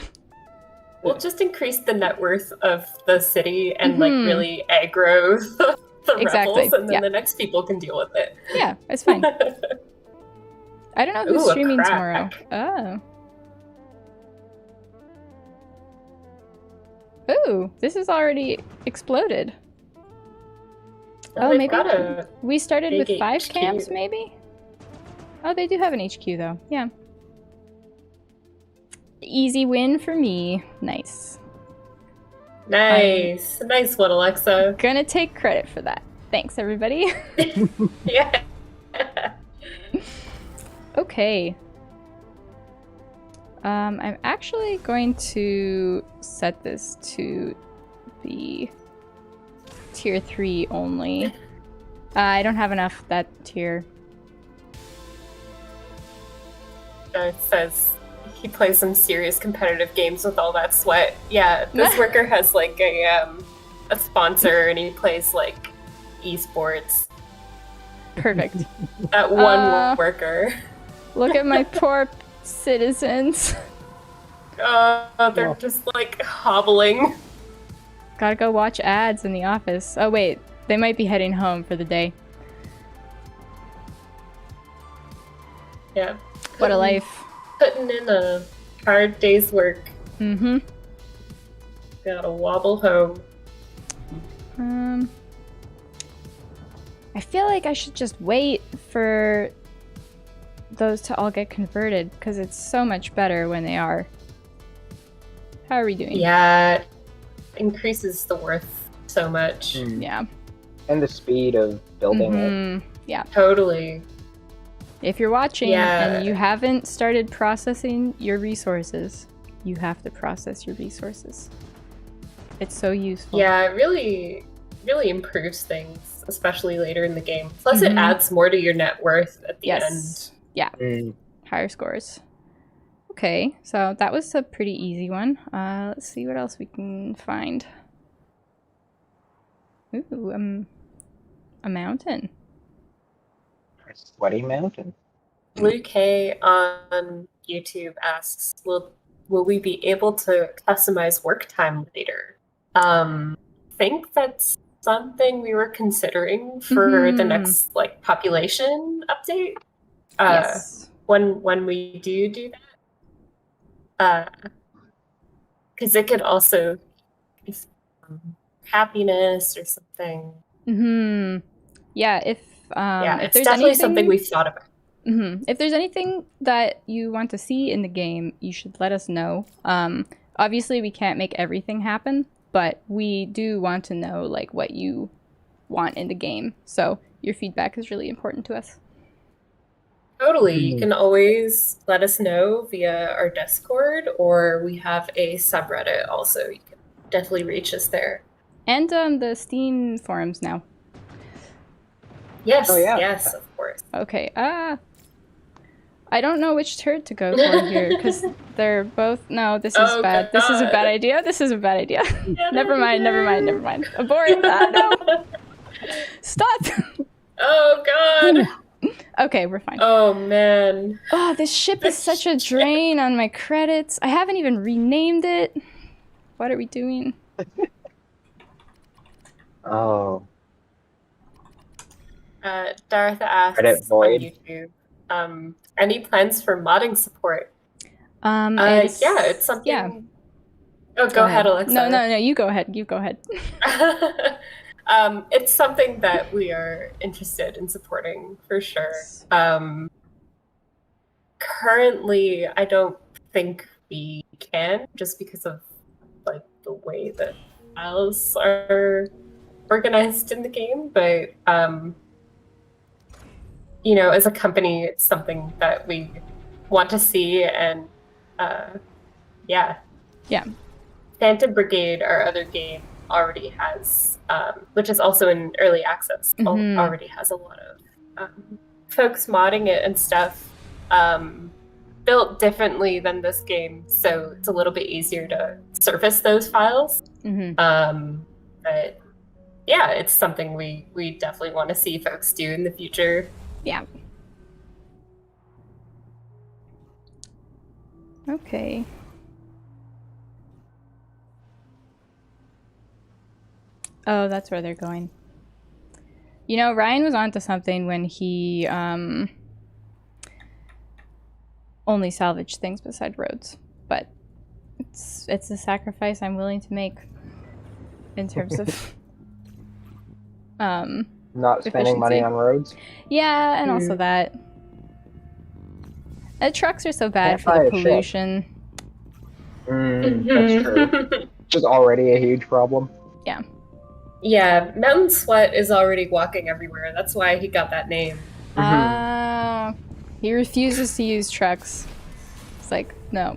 We'll just increase the net worth of the city and like really aggro the rebels, and then the next people can deal with it. Yeah, it's fine. I don't know who's streaming tomorrow. Oh. Ooh, this is already exploded. Oh, maybe we started with 5 camps, maybe? Oh, they do have an HQ, though. Yeah. Easy win for me. Nice. Nice. Nice one, Alexa. Gonna take credit for that. Thanks, everybody. Yeah. Okay. I'm actually going to set this to the tier 3 only. I don't have enough that tier. It says he plays some serious competitive games with all that sweat. Yeah, this worker has like a sponsor and he plays like esports. Perfect. That one worker. Look at my poor citizens. They're just like hobbling. Gotta go watch ads in the office. Oh wait, they might be heading home for the day. Yeah. What a life. Putting in a hard day's work. Mm-hmm. Gotta wobble home. I feel like I should just wait for those to all get converted because it's so much better when they are. How are we doing? Yeah, it increases the worth so much. Yeah. And the speed of building it. Yeah. Totally. If you're watching and you haven't started processing your resources, you have to process your resources. It's so useful. Yeah, it really improves things, especially later in the game. Plus it adds more to your net worth at the end. Yeah. Higher scores. Okay, so that was a pretty easy one. Let's see what else we can find. Ooh, a mountain. A sweaty mountain. Blue K on YouTube asks, will we be able to customize work time later? Think that's something we were considering for the next like population update. Yes. When we do that. Because it could also be happiness or something. Yeah, if it's there's definitely something we've thought about. If there's anything that you want to see in the game, you should let us know. Obviously, we can't make everything happen, but we do want to know like what you want in the game. So your feedback is really important to us. Totally. You can always let us know via our Discord, or we have a subreddit also. You can definitely reach us there. And the Steam forums now. Yes, Oh, yeah. yes, of course. Okay, I don't know which turret to go for here, because they're both... No, this is bad. God. This is a bad idea. This is a bad idea. Never mind. Abort. No. Stop. Oh, God. Okay, we're fine. Oh, man. Oh, this ship is such a drain on my credits. I haven't even renamed it. What are we doing? Oh. Dartha asks Reddit on void. YouTube, any plans for modding support? Yeah, it's something... Yeah. Oh, go ahead, Alexa. No, you go ahead. It's something that we are interested in supporting for sure. Currently, I don't think we can, just because of like the way that files are organized in the game. But as a company, it's something that we want to see, and yeah. Phantom Brigade, our other game, already has, which is also in early access, already has a lot of folks modding it and stuff, built differently than this game, so it's a little bit easier to surface those files. But yeah, it's something we definitely want to see folks do in the future. Yeah. Okay. Oh, that's where they're going. You know, Ryan was onto something when he only salvaged things beside roads, but it's a sacrifice I'm willing to make in terms of Not spending money efficiency. on roads. Yeah, and also that trucks are so bad Can't for buy the a ship. pollution. That's true. Which is already a huge problem. Yeah. Yeah, Mountain Sweat is already walking everywhere. That's why he got that name. He refuses to use trucks. It's like, no.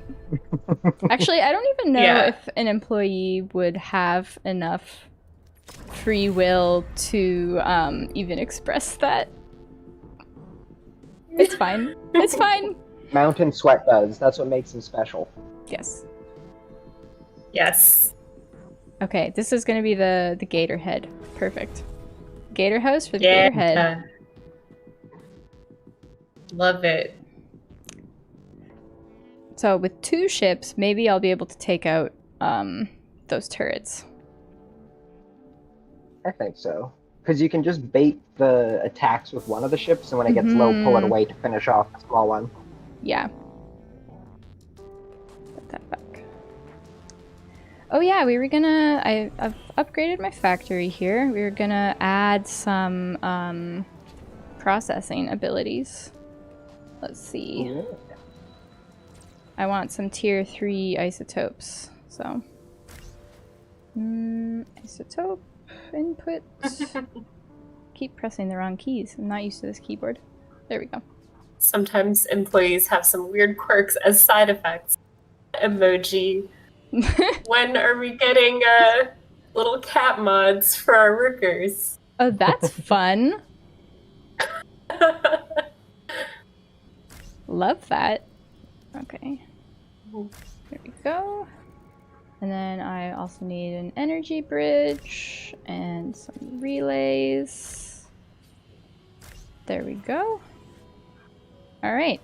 Actually, I don't even know if an employee would have enough free will to even express that. It's fine. It's fine. Mountain Sweat does. That's what makes him special. Yes. Yes. Okay, this is going to be the gator head. Perfect. Gator house for the gator head. Love it. So with 2 ships, maybe I'll be able to take out those turrets. I think so. Because you can just bait the attacks with one of the ships, and when it gets low, pull it away to finish off the small one. Yeah. Put that back. Oh yeah, we were gonna... I've upgraded my factory here. We were gonna add some processing abilities. Let's see. Yeah. I want some tier 3 isotopes. So... isotope input. Keep pressing the wrong keys. I'm not used to this keyboard. There we go. Sometimes employees have some weird quirks as side effects. Emoji. When are we getting little cat mods for our workers? Oh, that's fun. Love that. Okay. There we go. And then I also need an energy bridge and some relays. There we go. All right.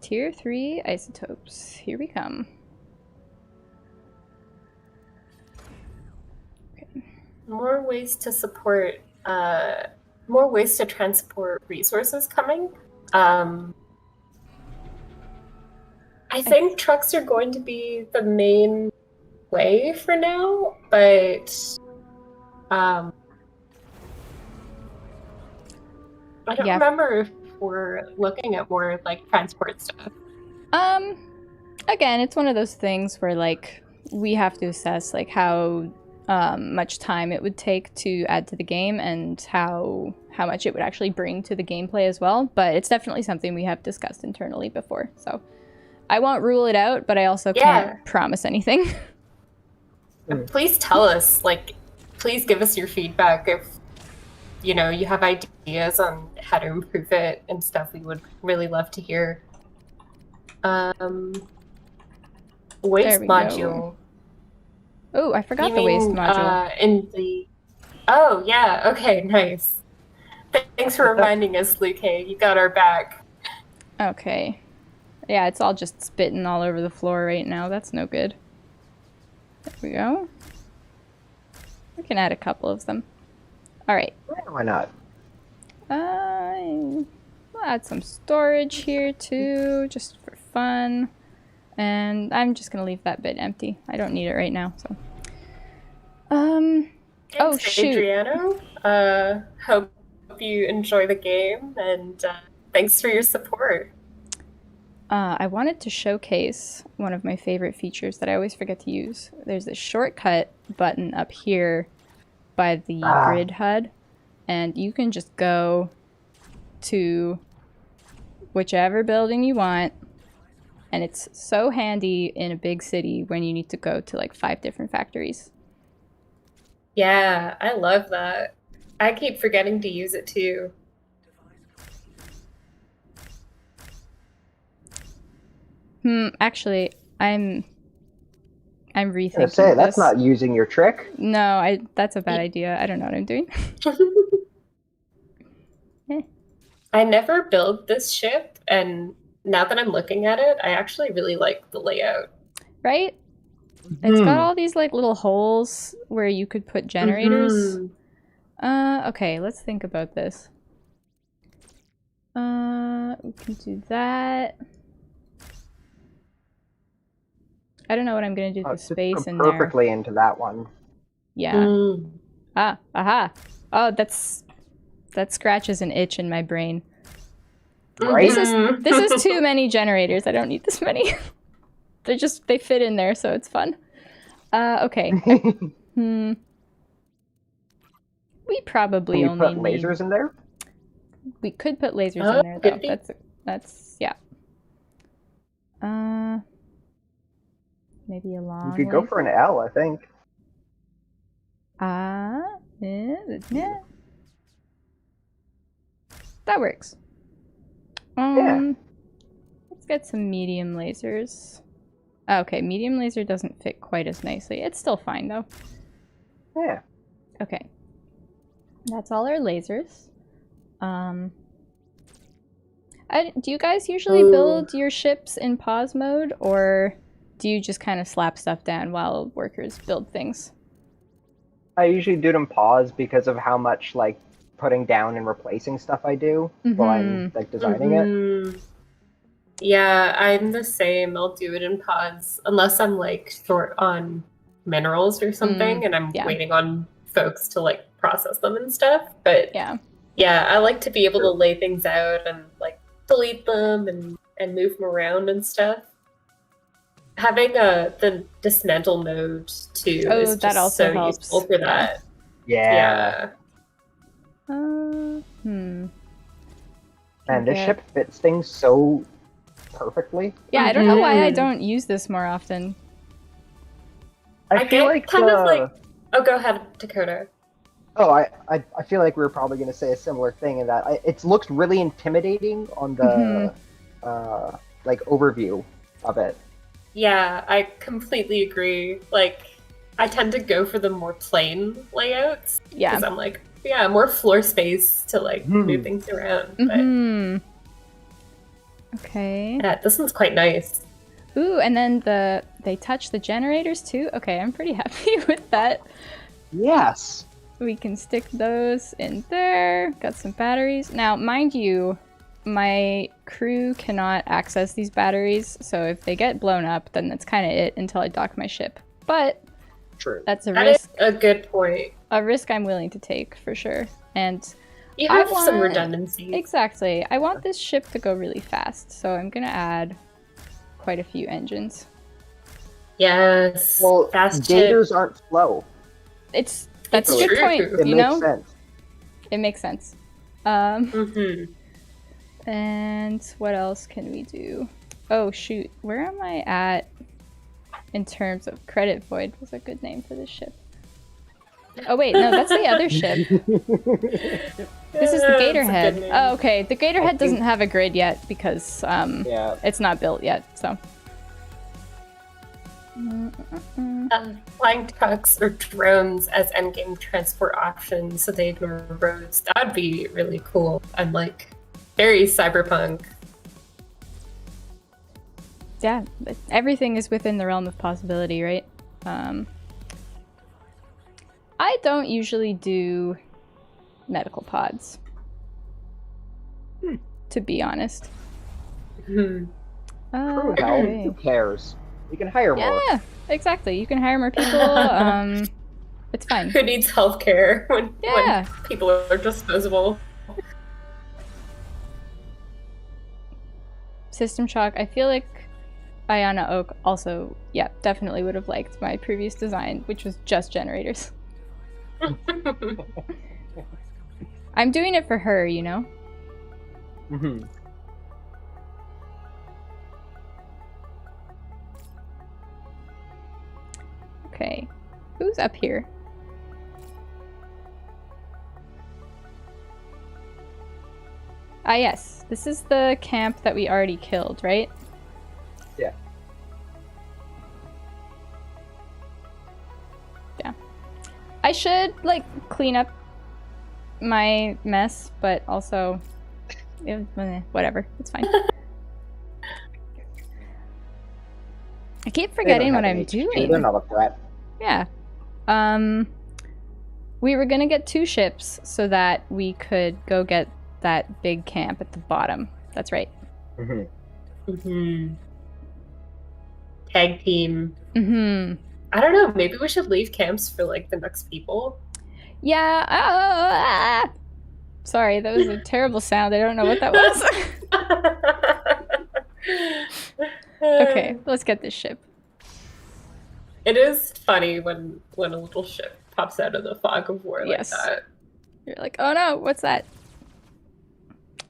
Tier 3 isotopes. Here we come. Okay. More ways to support, more ways to transport resources coming. I think trucks are going to be the main way for now, but I don't remember if we're looking at more like transport stuff. again, it's one of those things where like we have to assess like how much time it would take to add to the game and how much it would actually bring to the gameplay as well. But it's definitely something we have discussed internally before. So I won't rule it out, but I also can't promise anything. Please tell us, like, please give us your feedback if, you know, you have ideas on how to improve it and stuff. We would really love to hear. Waste module. Oh, I forgot the waste module. Oh, yeah, okay, nice. Thanks for reminding us, Luke. Hey, you got our back. Okay. Yeah, it's all just spitting all over the floor right now. That's no good. There we go. We can add a couple of them. Alright. Why not? I'll add some storage here too, just for fun. And I'm just gonna leave that bit empty. I don't need it right now, so. Oh shoot. Adriano, hope you enjoy the game, and thanks for your support. I wanted to showcase one of my favorite features that I always forget to use. There's a shortcut button up here by the grid HUD, and you can just go to whichever building you want, and it's so handy in a big city when you need to go to like 5 different factories. Yeah, I love that. I keep forgetting to use it too. Actually, I'm rethinking I was gonna say, that's not using your trick. No, that's a bad idea. I don't know what I'm doing. I never built this ship, and now that I'm looking at it, I actually really like the layout. Right? It's got all these like little holes where you could put generators. Okay, let's think about this. We can do that. I don't know what I'm gonna do with the space in there. Perfectly into that one. Yeah. Aha. Oh, that scratches an itch in my brain. Right? This is too many generators. I don't need this many. They fit in there, so it's fun. Okay. We probably only put lasers in there. We could put lasers in there, though. That's yeah. Maybe a long. You could go for an L, I think. Yeah. That works. Yeah. Let's get some medium lasers. Okay, medium laser doesn't fit quite as nicely. It's still fine, though. Yeah. Okay. That's all our lasers. Do you guys usually build your ships in pause mode, or do you just kind of slap stuff down while workers build things? I usually do it in pause because of how much like putting down and replacing stuff I do while I'm like designing it. Yeah, I'm the same. I'll do it in pause unless I'm like short on minerals or something, and I'm waiting on folks to like process them and stuff. But yeah, I like to be able to lay things out and like delete them and move them around and stuff. Having the dismantle mode too is just also so helps. Useful for that. Yeah. And this ship fits things so perfectly. Yeah, I don't know why I don't use this more often. I feel like kind of like. Oh, go ahead, Dakota. Oh, I feel like we were probably going to say a similar thing in that it looks really intimidating on the like overview of it. Yeah, I completely agree. Like, I tend to go for the more plain layouts. Yeah. Because I'm like, more floor space to like move things around. But... Okay. Yeah, this one's quite nice. Ooh, and then they touch the generators too? Okay, I'm pretty happy with that. Yes. We can stick those in there. Got some batteries. Now, mind you, my crew cannot access these batteries, so if they get blown up, then that's kind of it until I dock my ship. But true. That's a risk. Is a good point. A risk I'm willing to take, for sure. And you have some redundancy. Exactly. I want this ship to go really fast, so I'm going to add quite a few engines. Yes. Well, fast gators ship. aren't slow. That's It's a good true. point. It You makes know, sense. it makes sense. And what else can we do? Oh shoot, where am I at in terms of credit void? Was a good name for this ship. Oh wait, no, that's the other ship. This is the Gatorhead. Oh, okay. The Gatorhead doesn't have a grid yet because Yeah. it's not built yet. So. Flying trucks or drones as endgame transport options, so they ignore roads. That would be really cool. I'm like very cyberpunk. Yeah, everything is within the realm of possibility, right? I don't usually do medical pods, to be honest. Crew help. Okay. Who cares? You can hire more. Yeah, exactly. You can hire more people. It's fine. Who needs healthcare when Yeah. people are disposable? System Shock. I feel like Ayana Oak also, yeah, definitely would have liked my previous design, which was just generators. I'm doing it for her, you know? Mm-hmm. Okay. Who's up here? Ah, yes. This is the camp that we already killed, right? Yeah. Yeah. I should, like, clean up my mess, but also... whatever. It's fine. I keep forgetting what I'm doing. They're not a threat. Yeah. We were gonna get 2 ships so that we could go get that big camp at the bottom. That's right. Tag team. I don't know. Maybe we should leave camps for like the next people. Yeah. Sorry, that was a terrible sound. I don't know what that was. Okay, let's get this ship. It is funny when a little ship pops out of the fog of war like that. You're like, oh no, what's that?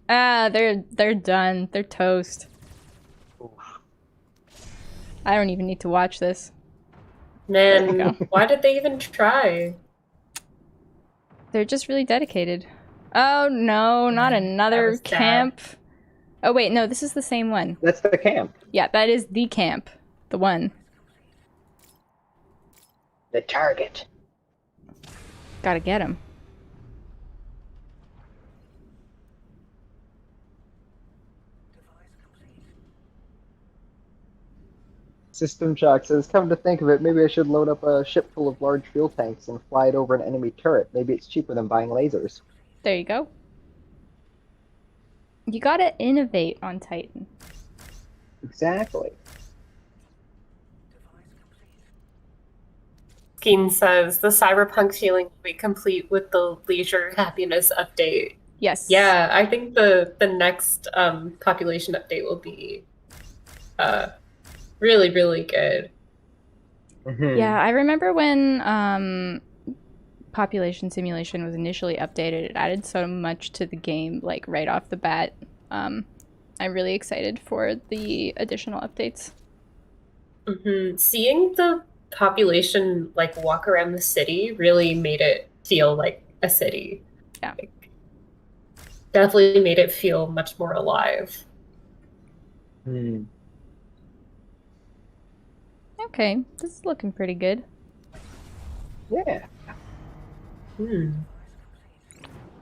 Ah, they're done. They're toast. I don't even need to watch this. Man, why did they even try? They're just really dedicated. Oh no, not another camp. Sad. Oh wait, no, this is the same one. That's the camp. Yeah, that is the camp. The one. The target. Gotta get him. System Shock says, come to think of it, maybe I should load up a ship full of large fuel tanks and fly it over an enemy turret. Maybe it's cheaper than buying lasers. There you go. You gotta innovate on Titan. Exactly. Keen says, the cyberpunk feeling will be complete with the leisure happiness update. Yes. Yeah, I think the next population update will be really, really good. Yeah, I remember when population simulation was initially updated, it added so much to the game, like right off the bat. I'm really excited for the additional updates. Seeing the population like walk around the city really made it feel like a city. Yeah. Like, definitely made it feel much more alive. Okay, this is looking pretty good. Yeah. You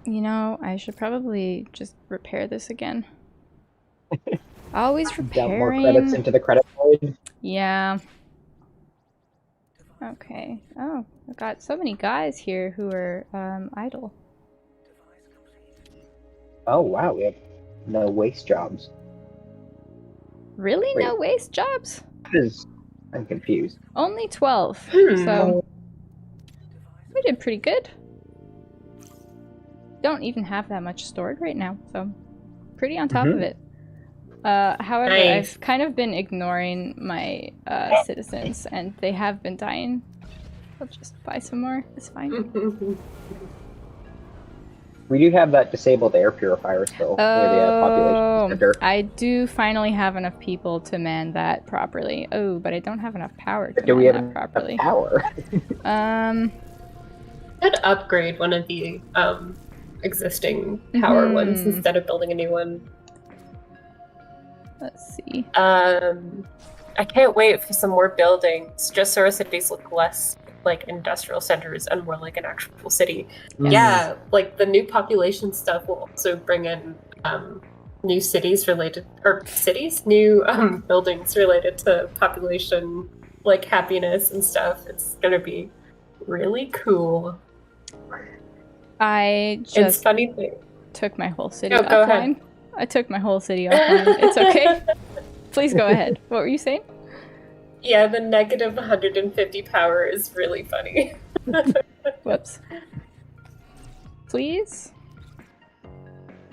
know, I should probably just repair this again. Always repairing. Dump more credits into the credit void. Yeah. Okay. Oh, I've got so many guys here who are idle. Oh wow, we have no waste jobs. Really? Wait. No waste jobs? I'm confused. Only 12. So we did pretty good. Don't even have that much stored right now, so pretty on top of it. However, Nice. I've kind of been ignoring my citizens, and they have been dying. I'll just buy some more. It's fine. We do have that disabled air purifier still near the population center. I do finally have enough people to man that properly. Oh, but I don't have enough power to Do we man have that properly. power? I'd upgrade one of the existing power ones instead of building a new one. Let's see. I can't wait for some more buildings, just so our cities look less like industrial centers and more like an actual city. Yeah, like the new population stuff will also bring in new cities related, or cities? New buildings related to population, like happiness and stuff. It's gonna be really cool. I It's just funny thing. took my whole city Go offline. ahead. I took my whole city offline. It's okay. Please go ahead. What were you saying? Yeah, the negative 150 power is really funny. Whoops. Please?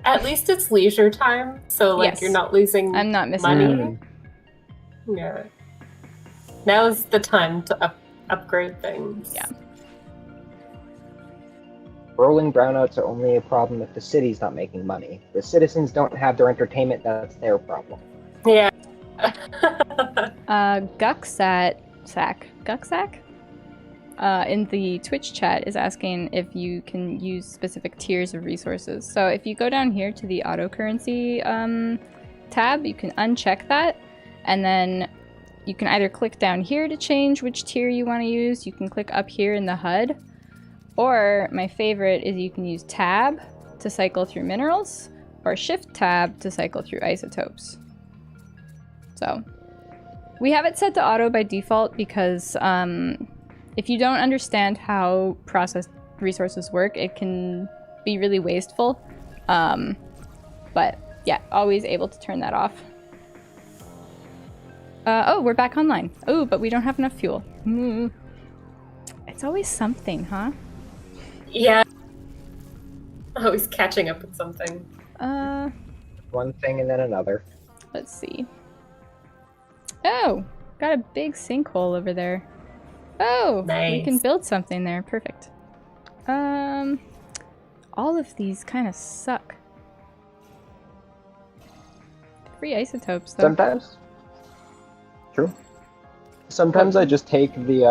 At least it's leisure time, so like Yes. you're not losing I'm not missing money. out. Yeah. Now's the time to upgrade things. Yeah. Rolling brownouts are only a problem if the city's not making money. The citizens don't have their entertainment, that's their problem. Yeah. Gucksack in the Twitch chat is asking if you can use specific tiers of resources. So if you go down here to the auto currency tab, you can uncheck that, and then you can either click down here to change which tier you want to use. You can click up here in the HUD, or my favorite is you can use tab to cycle through minerals, or shift tab to cycle through isotopes. So we have it set to auto by default because if you don't understand how processed resources work, it can be really wasteful. But yeah, always able to turn that off. Oh, we're back online. Oh, but we don't have enough fuel. It's always something, huh? Yeah. Always catching up with something. One thing and then another. Let's see. Oh, got a big sinkhole over there. Oh, Nice. we can build something there. Perfect. All of these kind of suck. Free isotopes, though. Sometimes. True. Sometimes I just take the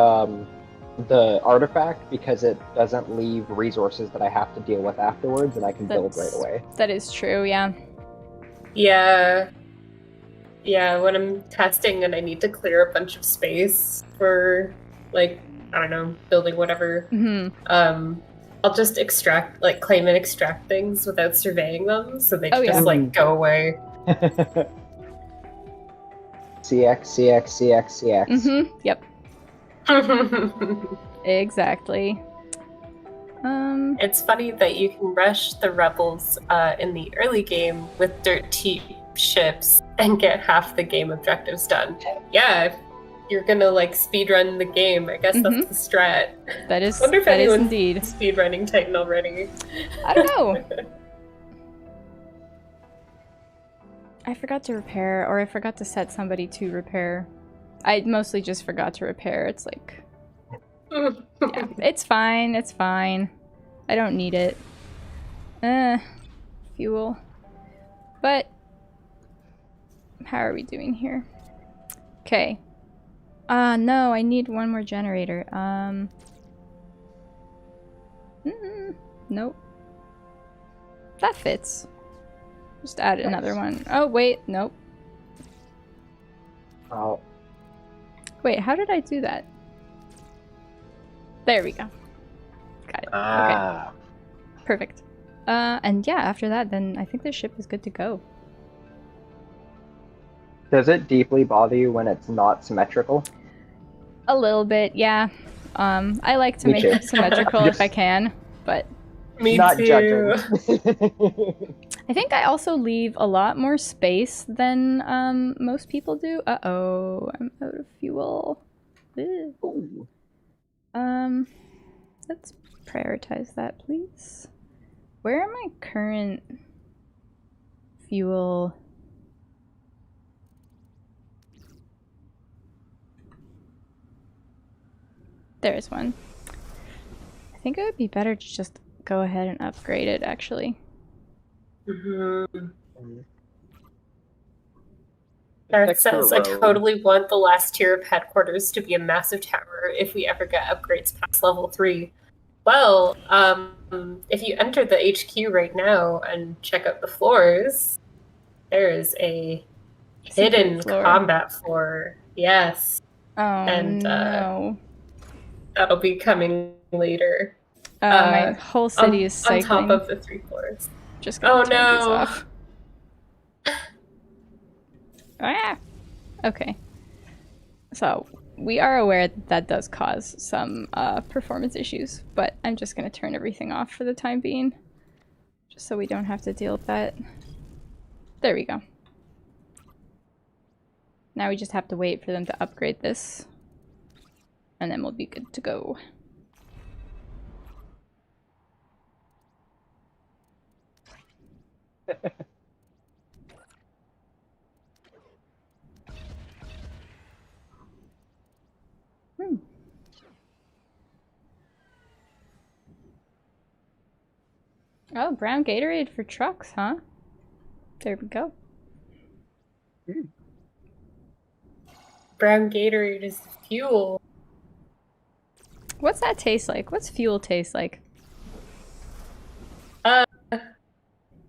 artifact because it doesn't leave resources that I have to deal with afterwards, and I can build right away. That is true, yeah. Yeah. Yeah, when I'm testing and I need to clear a bunch of space for, like, I don't know, building whatever, I'll just extract, like, claim and extract things without surveying them, so they can just, like, go away. CX. Yep. Exactly. It's funny that you can rush the rebels in the early game with dirt cheap ships and get half the game objectives done. Yeah, if you're gonna like speedrun the game, I guess that's the strat. That is, Wonder if that is anyone's indeed. speedrunning Titan already. I don't know. I forgot to repair, or I forgot to set somebody to repair. I mostly just forgot to repair. It's like, yeah, it's fine, it's fine. I don't need it. Fuel. But, how are we doing here? Okay. No, I need one more generator. Nope. That fits. Just add another one. Oh, wait, nope. Oh. Wait, how did I do that? There we go. Got it. Okay. Perfect. And yeah, after that, then I think the ship is good to go. Does it deeply bother you when it's not symmetrical? A little bit, yeah. I like to Me make too. it symmetrical if I can, but Me not too. judging. I think I also leave a lot more space than most people do. Uh-oh, I'm out of fuel. Ew. Let's prioritize that, please. Where are my current fuel There's one. I think it would be better to just go ahead and upgrade it, actually. Gareth says, I totally want the last tier of headquarters to be a massive tower if we ever get upgrades past level 3. Well, if you enter the HQ right now and check out the floors, there is a hidden combat floor. Yes. Oh, and no. That'll be coming later. My whole city is cycling. On top of the 3 floors. Just gonna turn these off. Ah! Okay. So, we are aware that does cause some performance issues, but I'm just going to turn everything off for the time being. Just so we don't have to deal with that. There we go. Now we just have to wait for them to upgrade this. And then we'll be good to go. Oh, brown Gatorade for trucks, huh? There we go. Brown Gatorade is the fuel. What's that taste like? What's fuel taste like?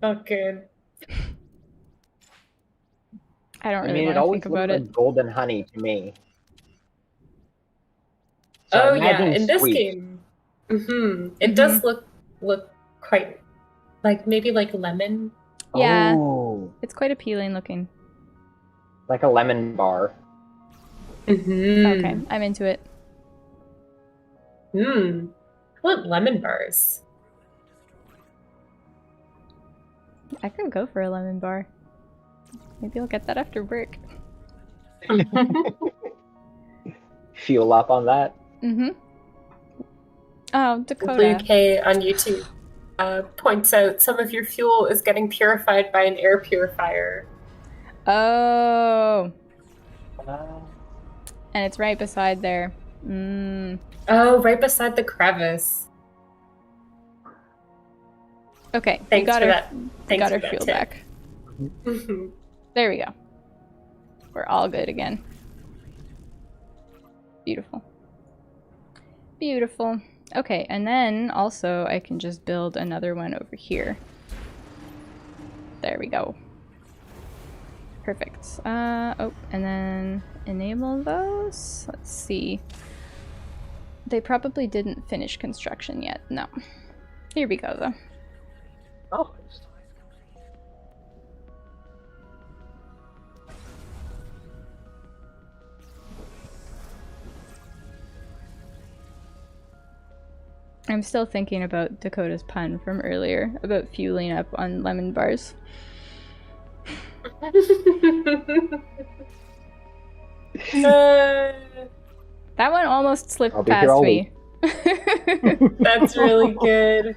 Not good. I don't really want to think about it. Like golden honey to me. So oh yeah, in this game, it does look quite like maybe like lemon. Yeah, it's quite appealing looking. Like a lemon bar. Okay, I'm into it. I want lemon bars. I could go for a lemon bar. Maybe I'll get that after work. Fuel up on that. Oh, Dakota. Blue K on YouTube points out some of your fuel is getting purified by an air purifier. Oh. And it's right beside there. Oh, right beside the crevice. Okay, Thanks we got for our, that. we got our fuel back. There we go. We're all good again. Beautiful. Beautiful. Okay, and then also I can just build another one over here. There we go. Perfect. Oh, and then enable those. Let's see. They probably didn't finish construction yet. No. Here we go, though. Oh. I'm still thinking about Dakota's pun from earlier about fueling up on lemon bars. That one almost slipped past me. That's really good.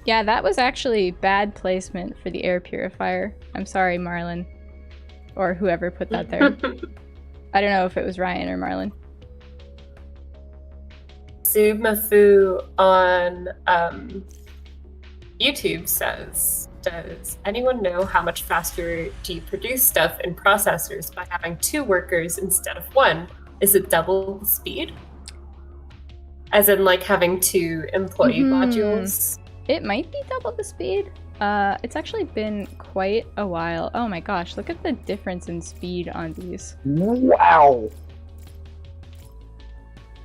Yeah, that was actually bad placement for the air purifier. I'm sorry, Marlon. Or whoever put that there. I don't know if it was Ryan or Marlon. Sumafu on YouTube says, does anyone know how much faster do you produce stuff in processors by having 2 workers instead of 1? Is it double the speed? As in like having 2 employee modules? It might be double the speed. It's actually been quite a while. Oh my gosh, look at the difference in speed on these. Wow!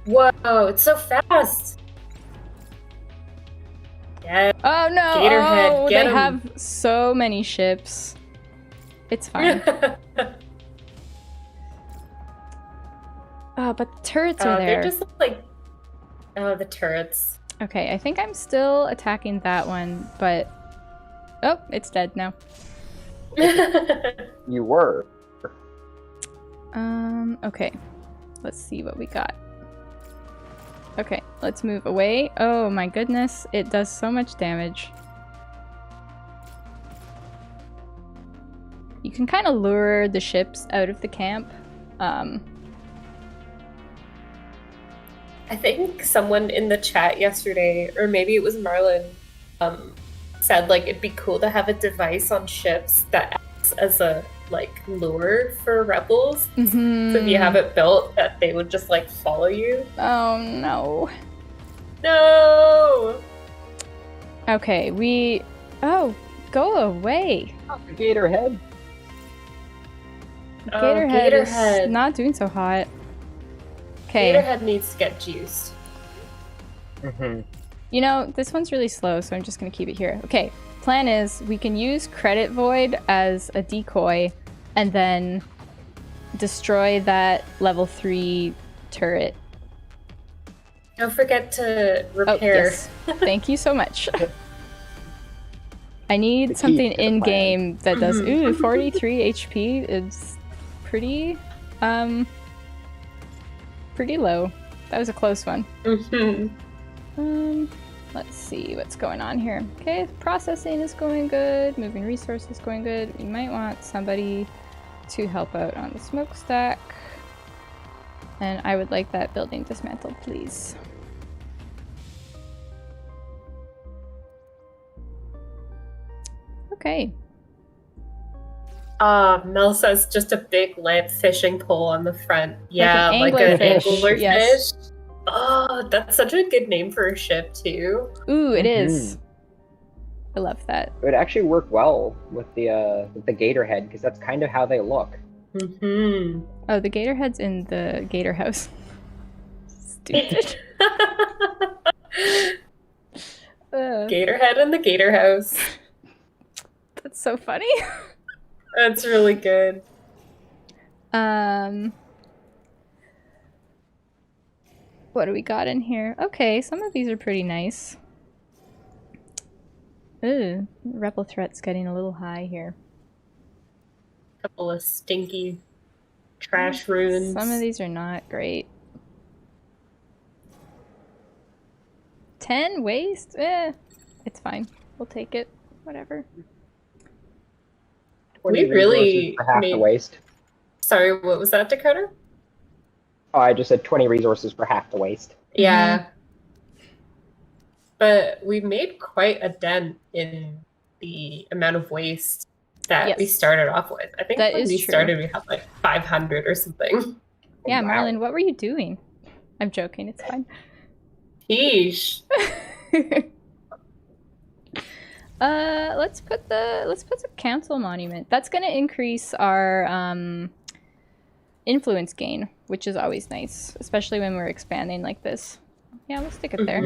Whoa, it's so fast! Yeah. Oh no! Gatorhead, they have so many ships. It's fine. Oh, but the turrets are there. They're just like... Oh, the turrets. Okay, I think I'm still attacking that one, but... Oh, it's dead now. You were. Okay. Let's see what we got. Okay, let's move away. Oh my goodness, it does so much damage. You can kind of lure the ships out of the camp. I think someone in the chat yesterday, or maybe it was Marlon, said like it'd be cool to have a device on ships that acts as a like lure for rebels. So if you have it built, that they would just like follow you. Oh no. No. Okay, oh, go away. Oh, the gator head. Gatorhead is Gatorhead. not doing so hot. Okay. Gatorhead needs to get juiced. You know, this one's really slow, so I'm just gonna keep it here. Okay, plan is we can use Credit Void as a decoy and then destroy that level 3 turret. Don't forget to repair. Oh, yes. Thank you so much. I need something in-game that does... Ooh, 43 HP is pretty low. That was a close one. Let's see what's going on here. Okay, processing is going good. Moving resources going good. We might want somebody to help out on the smokestack. And I would like that building dismantled, please. Okay. Mel says just a big lamp fishing pole on the front. Yeah, like an anglerfish. anglerfish. Yes. Oh, that's such a good name for a ship too. Ooh, it is. I love that. It would actually work well with the gator head because that's kind of how they look. Oh, the gator head's in the gator house. Stupid. Gator head in the gator house. That's so funny. That's really good. What do we got in here? Okay, some of these are pretty nice. Ooh, rebel threat's getting a little high here. Couple of stinky trash ruins. Some of these are not great. 10 waste? It's fine. We'll take it. Whatever. We really for half the waste. Sorry, what was that, Dakota? Oh, I just said 20 resources for half the waste. Yeah. But we made quite a dent in the amount of waste that we started off with. I think that when is we true. started, we had like 500 or something. Yeah, Wow. Marlon, what were you doing? I'm joking, it's fine. Yeesh. Let's put some council monument. That's gonna increase our influence gain, which is always nice, especially when we're expanding like this. Yeah, we'll stick it there.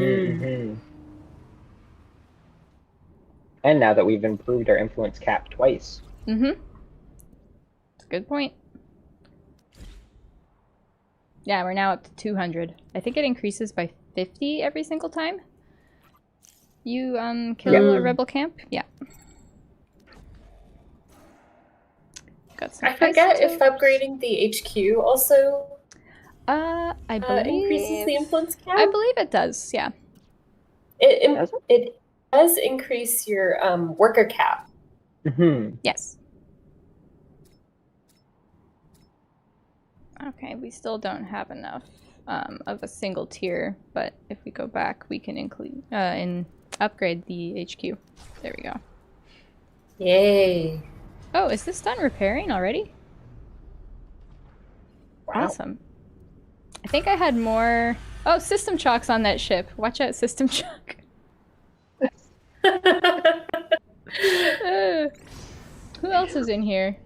And now that we've improved our influence cap twice. It's a good point. Yeah, we're now up to 200. I think it increases by 50 every single time you kill a rebel camp. Yeah. Got some I forget if isotopes. upgrading the HQ also I believe increases the influence cap. I believe it does. Yeah. It does increase your worker cap. Yes. Okay, we still don't have enough of a single tier, but if we go back, we can include upgrade the HQ. There we go. Yay! Oh, is this done repairing already? Wow. Awesome. I think I had more. Oh, system chalk's on that ship. Watch out, system chalk. Who else is in here?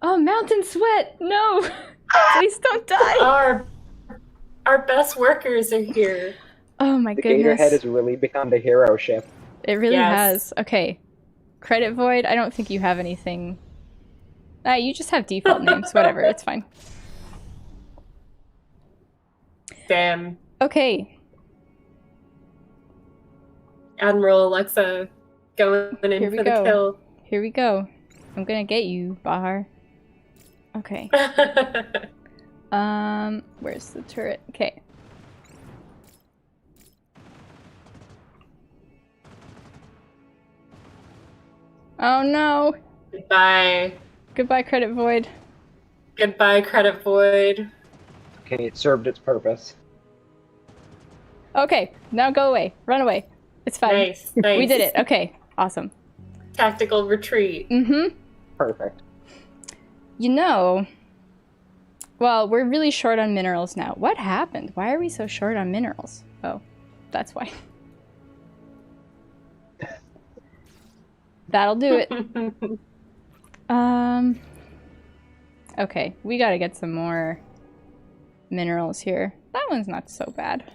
Oh, Mountain Sweat! No! Please don't die! Our best workers are here. Oh my The goodness. Gatorhead has really become the hero ship. It really Yes. has. Okay. Credit Void, I don't think you have anything. You just have default names. Whatever, it's fine. Damn. Okay. Admiral Alexa going in Here we for the go. kill. Here we go. I'm gonna get you, Bahar. Okay. Where's the turret? Okay. Oh no! Goodbye. Goodbye, Credit Void. Goodbye, Credit Void. Okay, it served its purpose. Okay, now go away. Run away. It's fine. Nice. We did it. Okay, awesome. Tactical retreat. Mm-hmm. Perfect. You know, well, we're really short on minerals now. What happened? Why are we so short on minerals? Oh, that's why. That'll do it. Okay, we gotta get some more minerals here. That one's not so bad.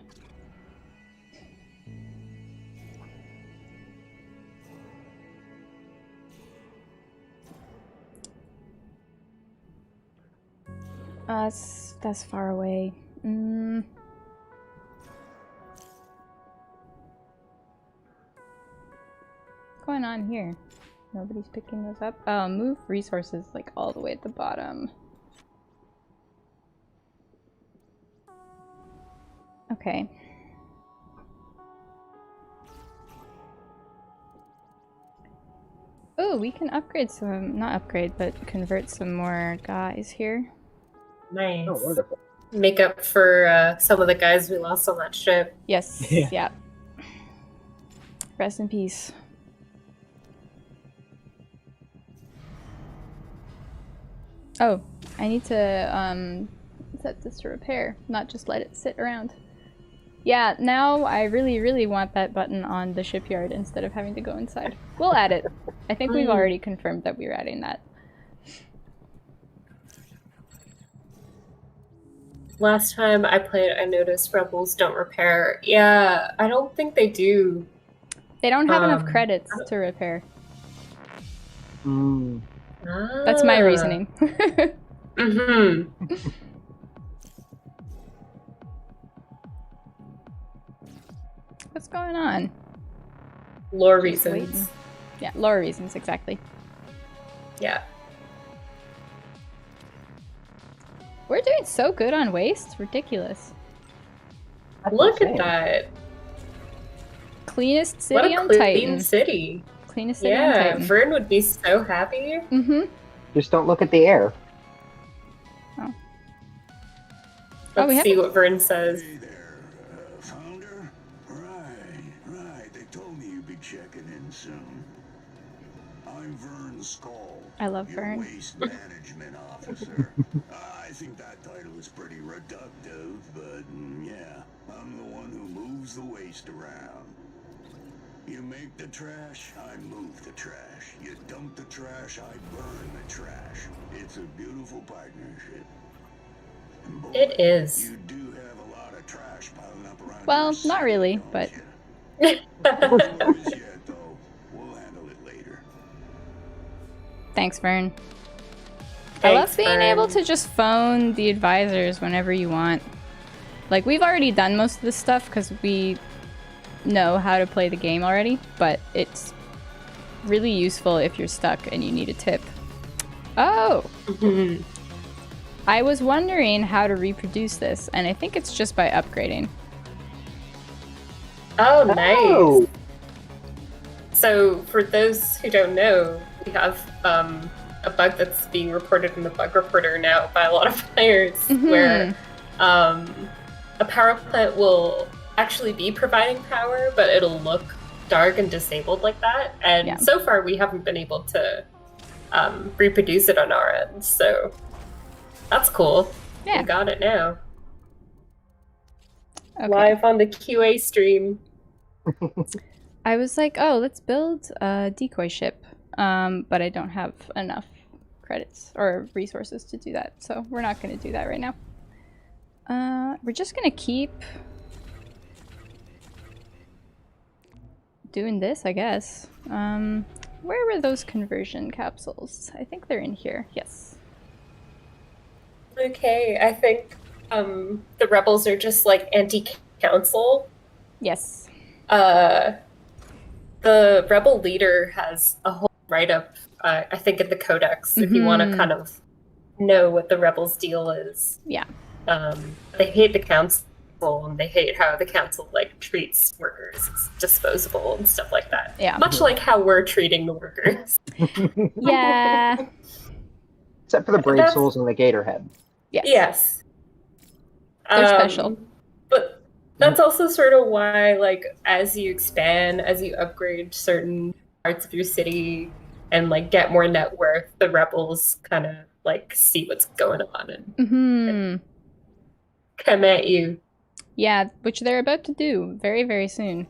That's far away. What's going on here? Nobody's picking those up. Oh, move resources like all the way at the bottom. Okay. Oh, we can upgrade some, not upgrade, but convert some more guys here. Nice. Oh, wonderful. Make up for some of the guys we lost on that ship. Yes, Yeah. yeah. Rest in peace. Oh, I need to set this to repair, not just let it sit around. Yeah, now I really, really want that button on the shipyard instead of having to go inside. We'll add it. I think we've already confirmed that we were adding that. Last time I played, I noticed Rebels don't repair. Yeah, I don't think they do. They don't have enough credits to repair. Mm. That's my reasoning. Mm-hmm. What's going on? Lore Just reasons. waiting. Yeah, lore reasons, exactly. Yeah. We're doing so good on waste. Ridiculous. Look at insane. that. Cleanest What city a on clean Titan. city. Cleanest city on Yeah, Titan. Vern would be so happy. Mm-hmm. Just don't look at the air. Oh, Let's we see haven't- what Vern says. Hey there, Founder? Right. They told me you'd be checking in soon. I'm Vern Skull. I love your Vern. Waste Management Officer. I think that title is pretty reductive, but yeah, I'm the one who moves the waste around. You make the trash, I move the trash. You dump the trash, I burn the trash. It's a beautiful partnership. And boy, It is. you do have a lot of trash piling up around Well, your not city, really, don't but- you? No worries yet, though. We'll handle it later. Thanks, Vern. I love Thanks, being Vern. able to just phone the advisors whenever you want. Like, we've already done most of this stuff because we know how to play the game already, but it's really useful if you're stuck and you need a tip. Oh! Mhm. I was wondering how to reproduce this, and I think it's just by upgrading. Oh, nice. Oh. So, for those who don't know, we have a bug that's being reported in the bug reporter now by a lot of players, where a power plant will actually be providing power, but it'll look dark and disabled like that. And Yeah. so far, we haven't been able to reproduce it on our end. So that's cool. Yeah. We got it now. Okay. Live on the QA stream. I was like, oh, let's build a decoy ship, but I don't have enough credits or resources to do that, so we're not going to do that right now. We're just going to keep doing this, I guess. Where were those conversion capsules? I think they're in here. Yes. Okay, I think the rebels are just like anti-council. Yes. The rebel leader has a whole write-up, I think, in the codex, if you want to kind of know what the rebels' deal is. Yeah. They hate the council, and they hate how the council like treats workers. It's disposable and stuff like that. Yeah. Much like how we're treating the workers. Yeah. Except for the brave souls and the Gatorhead. Yes. Yes. They're special. But that's also sort of why, like, as you expand, as you upgrade certain parts of your city and like get more net worth, the rebels kind of like see what's going on and come at you. Yeah, which they're about to do very, very soon.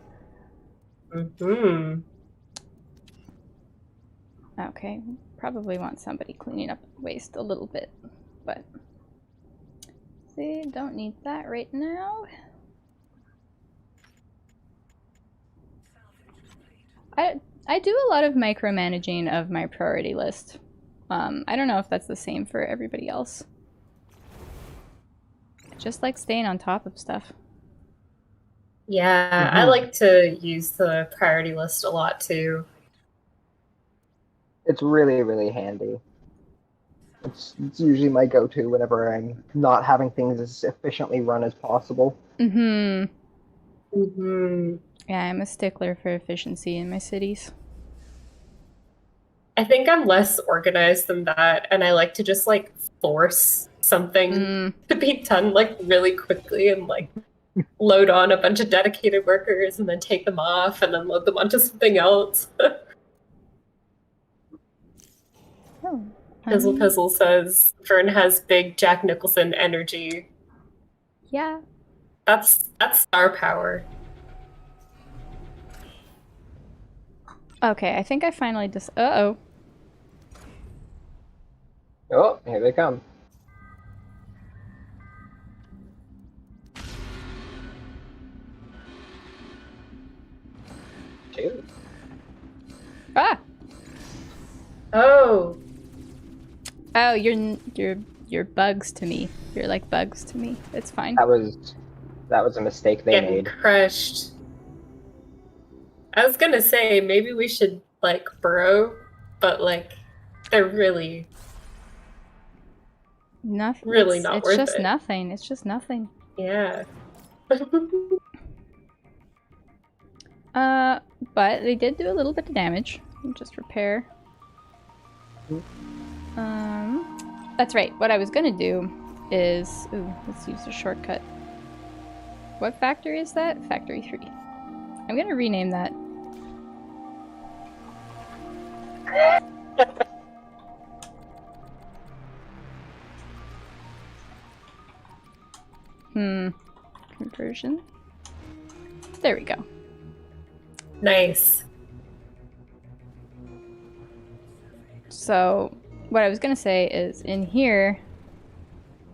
Okay, probably want somebody cleaning up waste a little bit, but see, don't need that right now. I do a lot of micromanaging of my priority list. I don't know if that's the same for everybody else. I just like staying on top of stuff. Yeah, I like to use the priority list a lot too. It's really, really handy. It's usually my go-to whenever I'm not having things as efficiently run as possible. Yeah, I'm a stickler for efficiency in my cities. I think I'm less organized than that, and I like to just like force something to be done like really quickly and like load on a bunch of dedicated workers and then take them off and then load them onto something else. Pizzle says Vern has big Jack Nicholson energy. Yeah. That's star power. Okay, I think I finally just. Uh-oh. Oh, here they come. Two. Ah! Oh, you're bugs to me. You're like bugs to me. It's fine. That was a mistake they getting made. crushed. I was gonna say maybe we should like burrow, but like they're really Nothing. really not it's worth just it. nothing. It's just nothing. Yeah. But they did do a little bit of damage. Just repair. That's right. What I was gonna do is, let's use a shortcut. What factory is that? Factory 3. I'm gonna rename that. Conversion. There we go. Nice. So, what I was gonna say is, in here,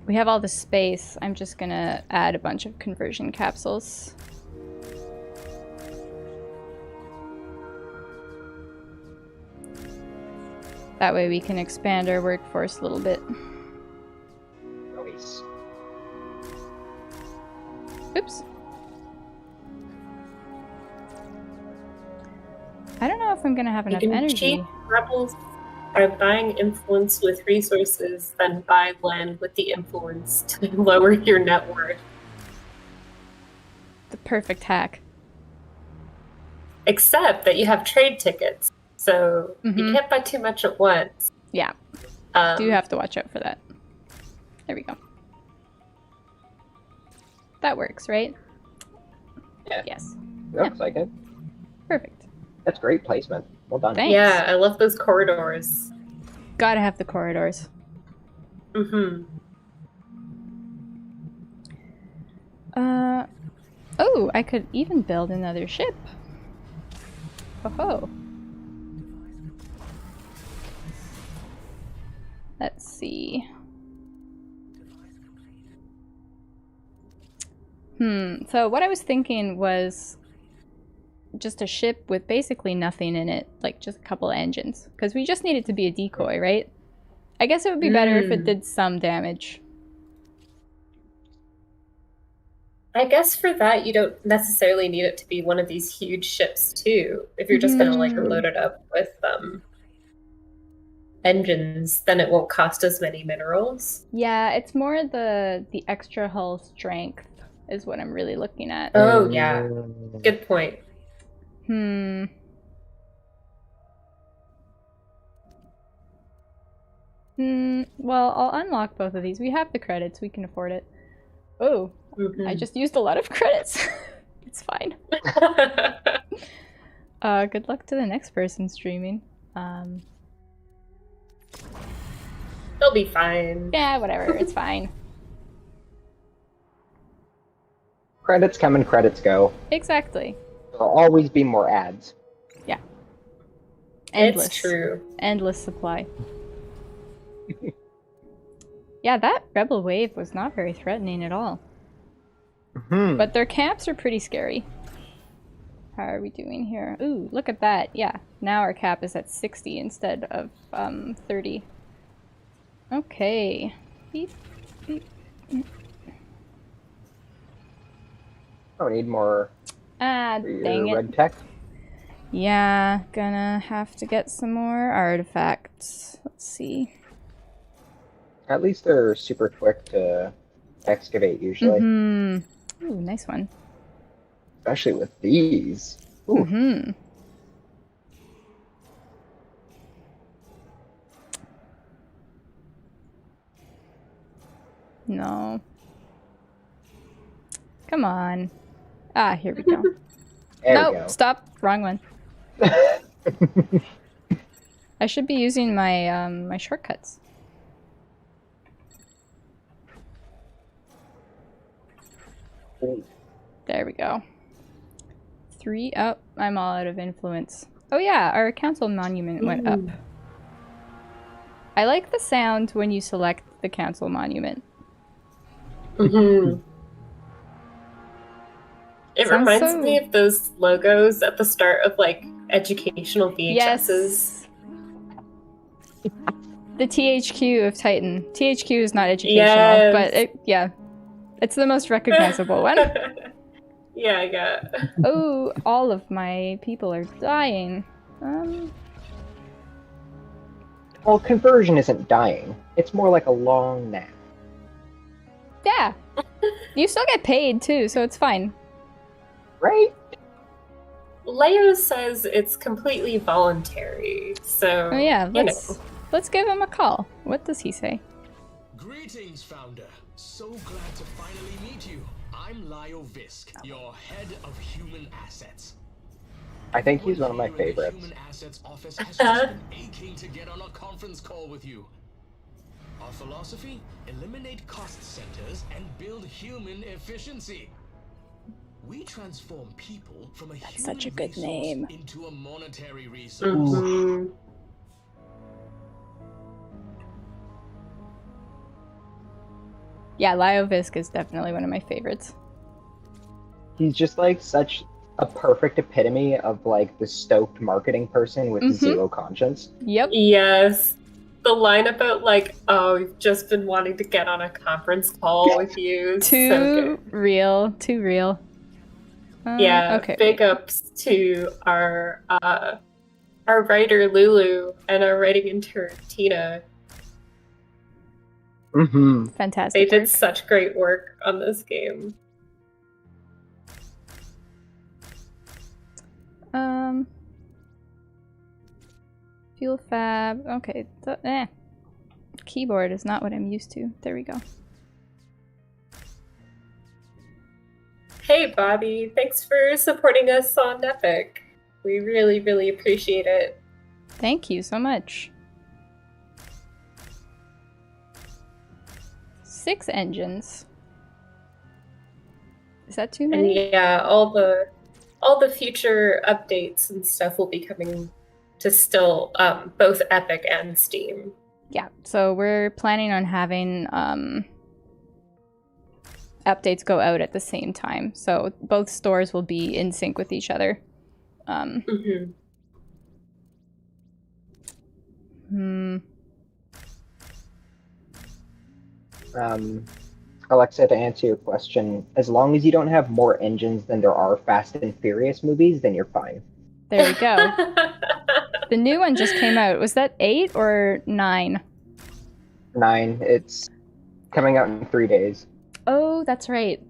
we have all this space. I'm just gonna add a bunch of conversion capsules. That way we can expand our workforce a little bit. Nice. Oops. I don't know if I'm gonna have enough You can energy. cheat rebels by buying influence with resources, then buy land with the influence to lower your net worth. The perfect hack. Except that you have trade tickets, so you can't buy too much at once. Yeah. Do have to watch out for that. There we go. That works, right? Yeah. Yes. Looks like it. Perfect. That's great placement. Well done. Thanks. Yeah, I love those corridors. Gotta have the corridors. Oh, I could even build another ship. Ho-ho. Let's see. So what I was thinking was just a ship with basically nothing in it, like just a couple of engines, because we just need it to be a decoy, right? I guess it would be better if it did some damage. I guess for that, you don't necessarily need it to be one of these huge ships, too. If you're just going to, like, load it up with engines, then it won't cost as many minerals. Yeah, it's more the extra hull strength is what I'm really looking at. Oh, yeah. Good point. Well, I'll unlock both of these. We have the credits. We can afford it. Oh, I just used a lot of credits. It's fine. Good luck to the next person streaming. They'll be fine. Yeah, whatever. It's fine. Credits come and credits go. Exactly. There'll always be more ads. Yeah. Endless. It's true. Endless supply. Yeah, that rebel wave was not very threatening at all. But their camps are pretty scary. How are we doing here? Ooh, look at that. Yeah, now our cap is at 60 instead of 30. Okay. Beep, beep. Oh, we need more Dang it. red tech. Yeah, gonna have to get some more artifacts. Let's see. At least they're super quick to excavate usually. Ooh, nice one. Especially with these. Ooh. No. Come on. Ah, here we go. There we go. Stop. Wrong one. I should be using my my shortcuts. There we go. 3 up. I'm all out of influence. Oh yeah, our council monument went up. I like the sound when you select the council monument. It Sounds reminds so- me of those logos at the start of like educational VHSs. Yes. The THQ of Titan. THQ is not educational, Yes. but yeah. It's the most recognizable one. Yeah. Oh, all of my people are dying. Well, conversion isn't dying. It's more like a long nap. Yeah. You still get paid too, so it's fine. Right? Leo says it's completely voluntary, so Oh yeah, you let's give him a call. What does he say? Greetings, Founder. So glad to finally meet you. I'm Lio Visk, your head of human assets. I think he's one of my Everyone here in the favorites. Human Assets office has just been aching to get on a conference call with you. Our philosophy? Eliminate cost centers and build human efficiency. We transform people from a human such a good resource name. into a monetary resource. Yeah, Lio Visk is definitely one of my favorites. He's just like such a perfect epitome of like the stoked marketing person with zero conscience. Yep. Yes. The line about like, oh, we've just been wanting to get on a conference call with you. Too real. Too real. Yeah. Okay. Big ups to our writer Lulu and our writing intern Tina. Fantastic. They did work. such great work on this game. Fuel fab. Okay. Keyboard is not what I'm used to. There we go. Hey, Bobby. Thanks for supporting us on Epic. We really, really appreciate it. Thank you so much. 6 engines. Is that too And many? yeah, all the future updates and stuff will be coming to still both Epic and Steam. Yeah, so we're planning on having updates go out at the same time. So both stores will be in sync with each other. Alexa, to answer your question, as long as you don't have more engines than there are Fast and Furious movies, then you're fine. There we go. The new one just came out. Was that 8 or 9? 9. It's coming out in 3 days. Oh, that's right.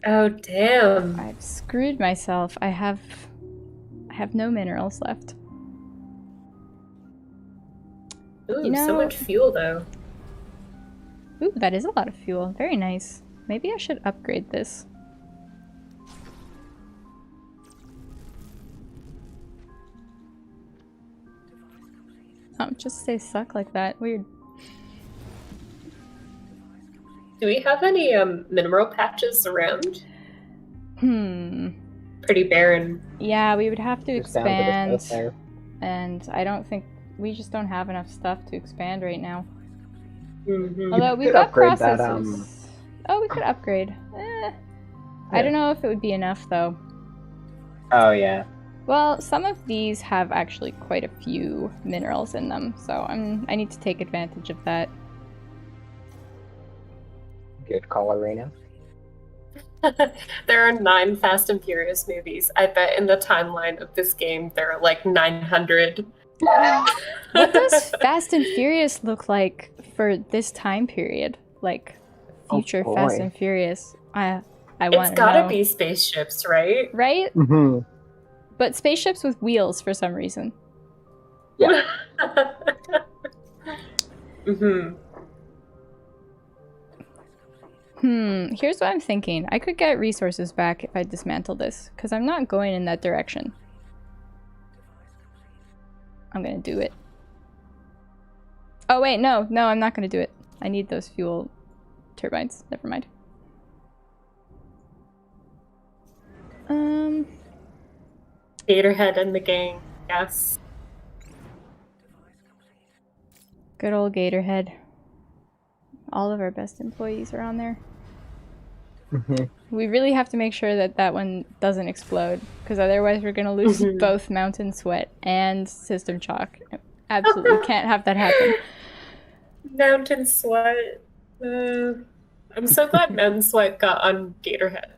Oh, damn. I've screwed myself. I have no minerals left. Ooh, You know- so much fuel, though. Ooh, that is a lot of fuel. Very nice. Maybe I should upgrade this. Oh, just say suck like that. Weird. Do we have any mineral patches around? Pretty barren. Yeah, we would have to Just down to the south expand. there. And I don't think we just don't have enough stuff to expand right now. Mm-hmm. Although we've could got upgrade that, processes. Oh, we could upgrade. I don't know if it would be enough though. Oh yeah. Well, some of these have actually quite a few minerals in them, so I need to take advantage of that. Good call, Arena. There are 9 Fast and Furious movies. I bet in the timeline of this game there are like 900. What does Fast and Furious look like for this time period? Like future Oh, Fast boy. and Furious. I It's want to gotta know. be spaceships, right? Right? Mm-hmm. But spaceships with wheels for some reason. Yeah. Mm-hmm. Here's what I'm thinking. I could get resources back if I dismantle this, because I'm not going in that direction. I'm gonna do it. Oh wait, no, I'm not gonna do it. I need those fuel turbines. Never mind. Gatorhead and the gang, yes. Good old Gatorhead. All of our best employees are on there. We really have to make sure that that one doesn't explode, because otherwise we're gonna lose both Mountain Sweat and System Chalk. Absolutely can't have that happen. Mountain Sweat. I'm so glad Mountain Sweat got on Gatorhead.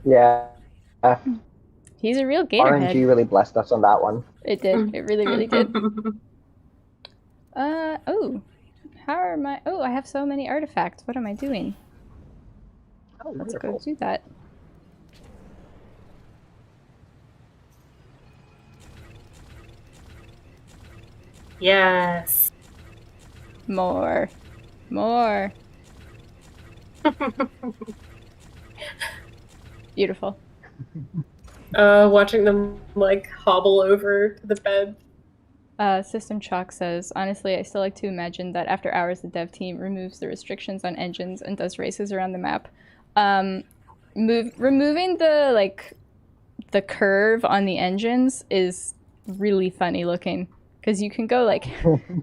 Yeah. He's a real Gatorhead. RNG really blessed us on that one. It did. It really, really did. Oh. How am I? Oh, I have so many artifacts. What am I doing? Oh, Let's go wonderful. do that. Yes. More. More. Beautiful. Watching them like hobble over to the bed. System Chalk says, honestly, I still like to imagine that after hours the dev team removes the restrictions on engines and does races around the map. Removing the curve on the engines is really funny looking, because you can go like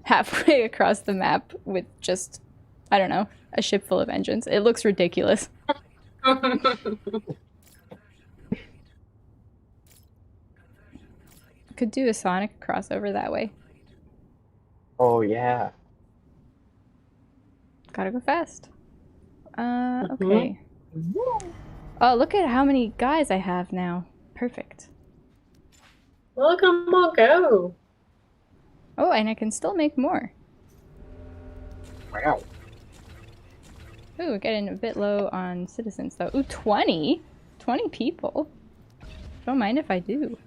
halfway across the map with just, I don't know, a ship full of engines. It looks ridiculous. Could do a Sonic crossover that way. Oh yeah. Gotta go fast. Okay. Oh, look at how many guys I have now. Perfect. Look at them all go. Oh, and I can still make more. Wow. Ooh, we're getting a bit low on citizens though. Ooh, 20? 20 people. Don't mind if I do.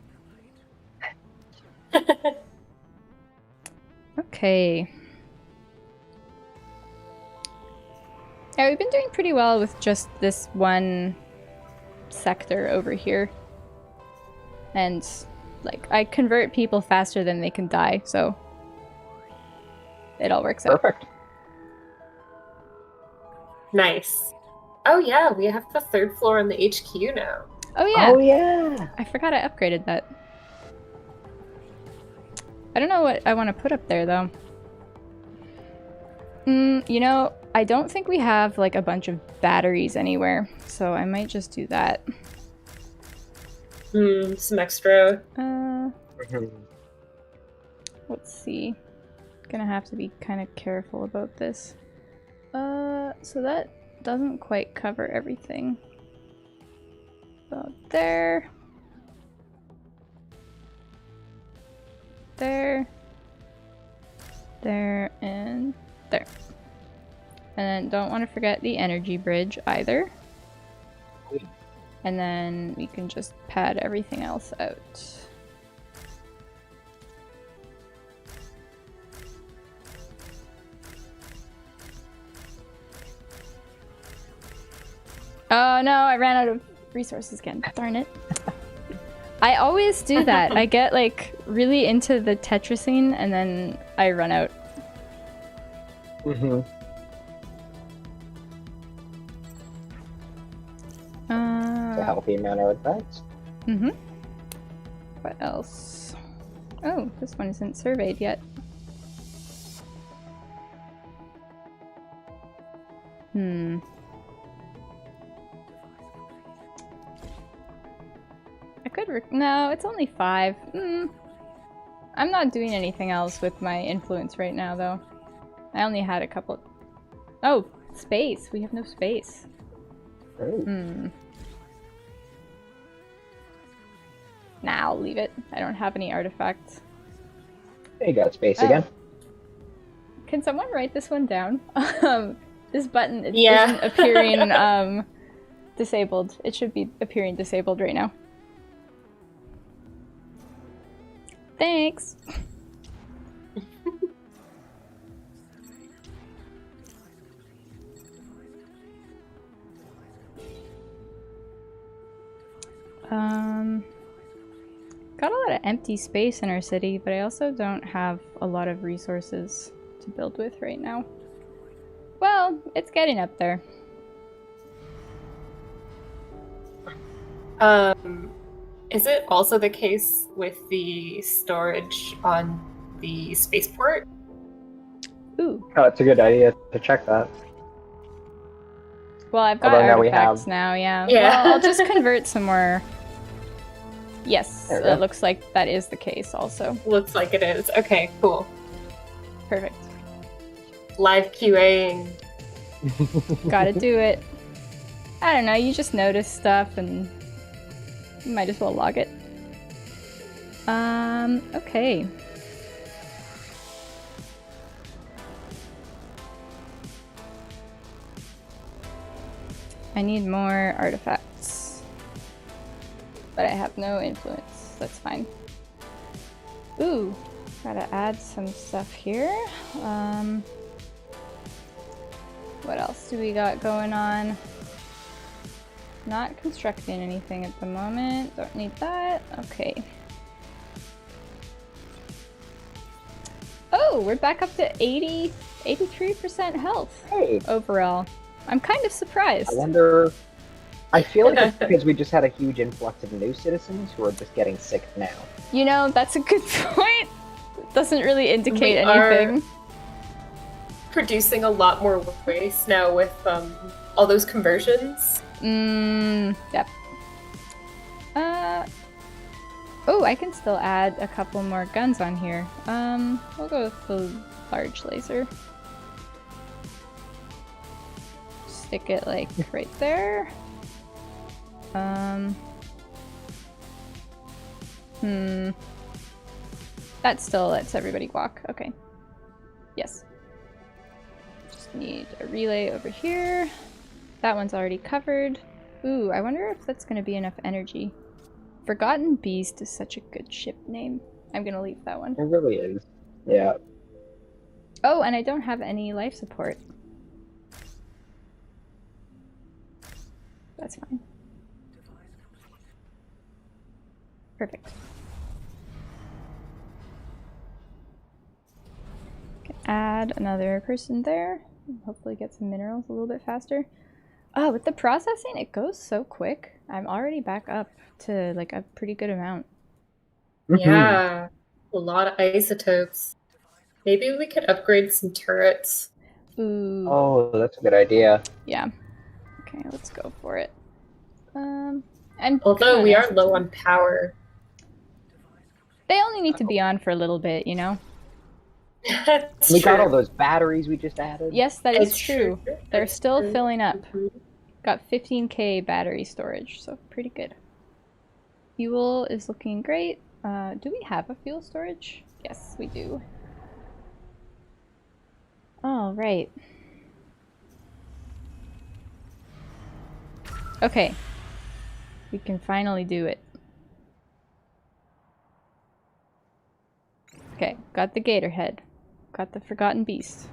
Okay. Yeah, we've been doing pretty well with just this one sector over here. And, like, I convert people faster than they can die, so it all works out. Perfect. Nice. Oh yeah, we have the 3rd floor on the HQ now. Oh yeah, Oh yeah. I forgot I upgraded that. I don't know what I want to put up there, though. You know, I don't think we have, like, a bunch of batteries anywhere, so I might just do that. Some extra. Let's see. Gonna have to be kind of careful about this. So that doesn't quite cover everything. About there. There. There, and there. And then don't want to forget the energy bridge either. And then we can just pad everything else out. Oh no, I ran out of resources again. Darn it. I always do that. I get like really into the Tetrising and then I run out. Mm-hmm. A healthy amount of effects. Mm-hmm. What else? Oh, this one isn't surveyed yet. I could no, it's only 5. I'm not doing anything else with my influence right now, though. I only had a couple. Oh, space. We have no space. Oh. Nah, I'll leave it. I don't have any artifacts. You got space again. Can someone write this one down? This button isn't appearing disabled. It should be appearing disabled right now. Thanks! Got a lot of empty space in our city, but I also don't have a lot of resources to build with right now. Well, it's getting up there. Is it also the case with the storage on the spaceport? Ooh. Oh, it's a good idea to check that. Well, I've got artifacts now, yeah. Well, I'll just convert some more. Yes, it looks like that is the case also. Looks like it is. Okay, cool. Perfect. Live QAing. Gotta do it. I don't know, you just notice stuff and you might as well log it. Okay. I need more artifacts. But I have no influence. That's fine. Ooh, gotta add some stuff here. What else do we got going on? Not constructing anything at the moment. Don't need that. Okay. Oh, we're back up to 83% health overall. I'm kind of surprised. I wonder... I feel like it's because we just had a huge influx of new citizens who are just getting sick now. You know, that's a good point. It doesn't really indicate anything. Producing a lot more waste now with all those conversions. Yep. Oh, I can still add a couple more guns on here. We'll go with the large laser. Stick it like right there. That still lets everybody walk. Okay. Yes. Just need a relay over here. That one's already covered. Ooh, I wonder if that's gonna be enough energy. Forgotten Beast is such a good ship name. I'm gonna leave that one. It really is. Yeah. Oh, and I don't have any life support. That's fine. Perfect. Can add another person there. Hopefully get some minerals a little bit faster. Oh, with the processing, it goes so quick. I'm already back up to like a pretty good amount. Yeah, a lot of isotopes. Maybe we could upgrade some turrets. Ooh. Oh, that's a good idea. Yeah. Okay, let's go for it. Although we are low on power. They only need to be on for a little bit, you know? We got all those batteries we just added. Yes, that is true. They're still filling up. Got 15k battery storage, so pretty good. Fuel is looking great. Do we have a fuel storage? Yes, we do. All right. Okay. We can finally do it. Okay, got the gator head. Got the forgotten beast.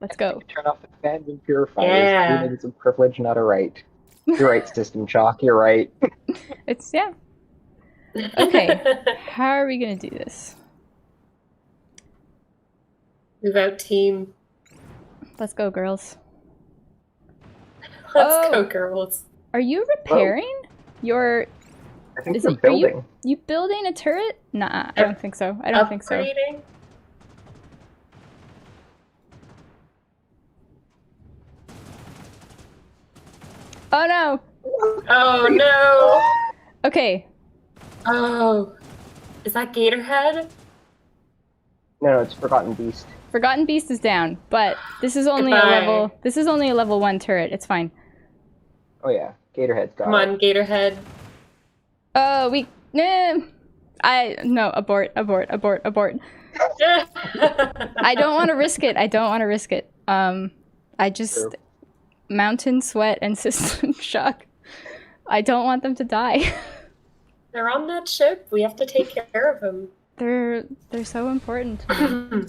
Let's go. Turn off the fans and purifiers. Yeah. Breathing is a privilege, not a right. You're right, System Shock. You're right. It's, yeah. Okay, how are we gonna do this? Move out, team. Let's go, girls. Let's go, girls. Are you repairing your... I think Is you're it, are building. you building a turret? Nah, I don't think so. I don't think so. Upgrading? Oh no! Oh no! Okay, Oh, is that Gatorhead? No, it's Forgotten Beast. Forgotten Beast is down, but this is only Goodbye. a level... This is only a level 1 turret. It's fine. Oh yeah, Gatorhead's got Come on, Gatorhead. Oh, we... Nah. No, abort, abort, abort, abort. I don't want to risk it. I don't want to risk it. I just... True. Mountain Sweat and System Shock. I don't want them to die. They're on that ship. We have to take care of them. They're so important to me.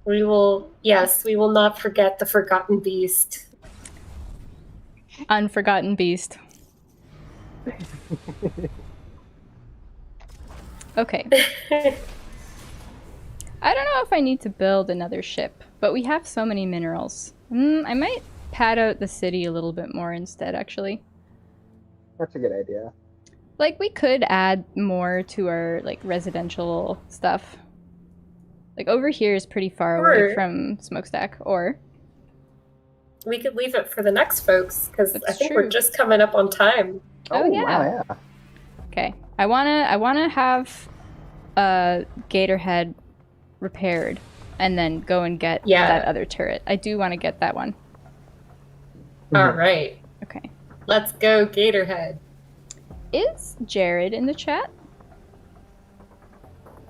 We will not forget the Forgotten Beast. Unforgotten Beast. Okay. I don't know if I need to build another ship, but we have so many minerals. I might pad out the city a little bit more instead, actually. That's a good idea. Like, we could add more to our, like, residential stuff. Like, over here is pretty far away Or- from Smokestack, or... We could leave it for the next folks, because I That's think true. we're just coming up on time. Oh, yeah. Wow, yeah. Okay. I wanna have Gatorhead repaired, and then go and get Yeah. that other turret. I do want to get that one. All right. Okay. Let's go, Gatorhead. Is Jared in the chat?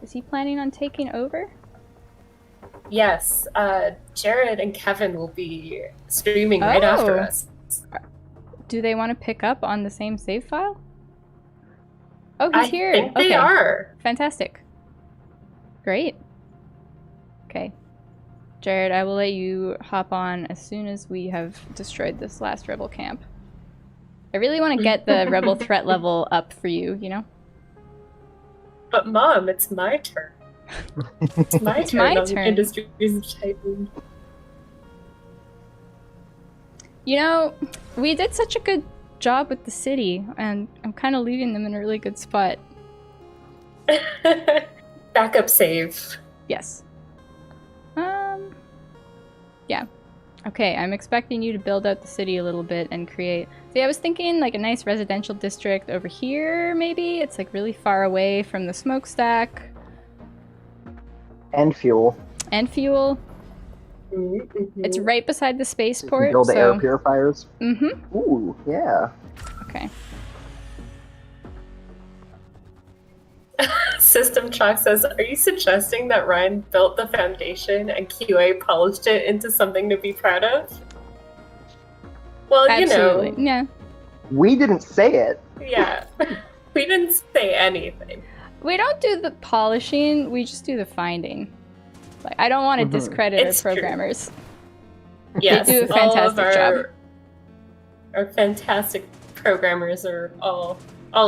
Is he planning on taking over? Yes, Jared and Kevin will be streaming right after Oh. us. Do they want to pick up on the same save file? Oh, he's I here. think Okay. they are. Fantastic. Great. Okay. Jared, I will let you hop on as soon as we have destroyed this last rebel camp. I really want to get the rebel threat level up for you, you know? But Mom, it's my turn. It's my It's turn my on turn. Industries of Titan. You know, we did such a good job with the city, and I'm kind of leaving them in a really good spot. Backup save. Yes. Yeah. Okay, I'm expecting you to build out the city a little bit and create... See, I was thinking like a nice residential district over here, maybe? It's like really far away from the smokestack. And fuel. And fuel. Mm-hmm. It's right beside the So you can spaceport, build the air so... purifiers. Mm-hmm. Ooh, yeah. Okay. System Chalk says, are you suggesting that Ryan built the foundation and QA polished it into something to be proud of? Well, Absolutely. you know, Yeah. We didn't say it. yeah. We didn't say anything. We don't do the polishing, we just do the finding. Like, I don't want to Mhm. discredit It's our true. programmers. Yes, do a all of fantastic job. Our fantastic programmers are all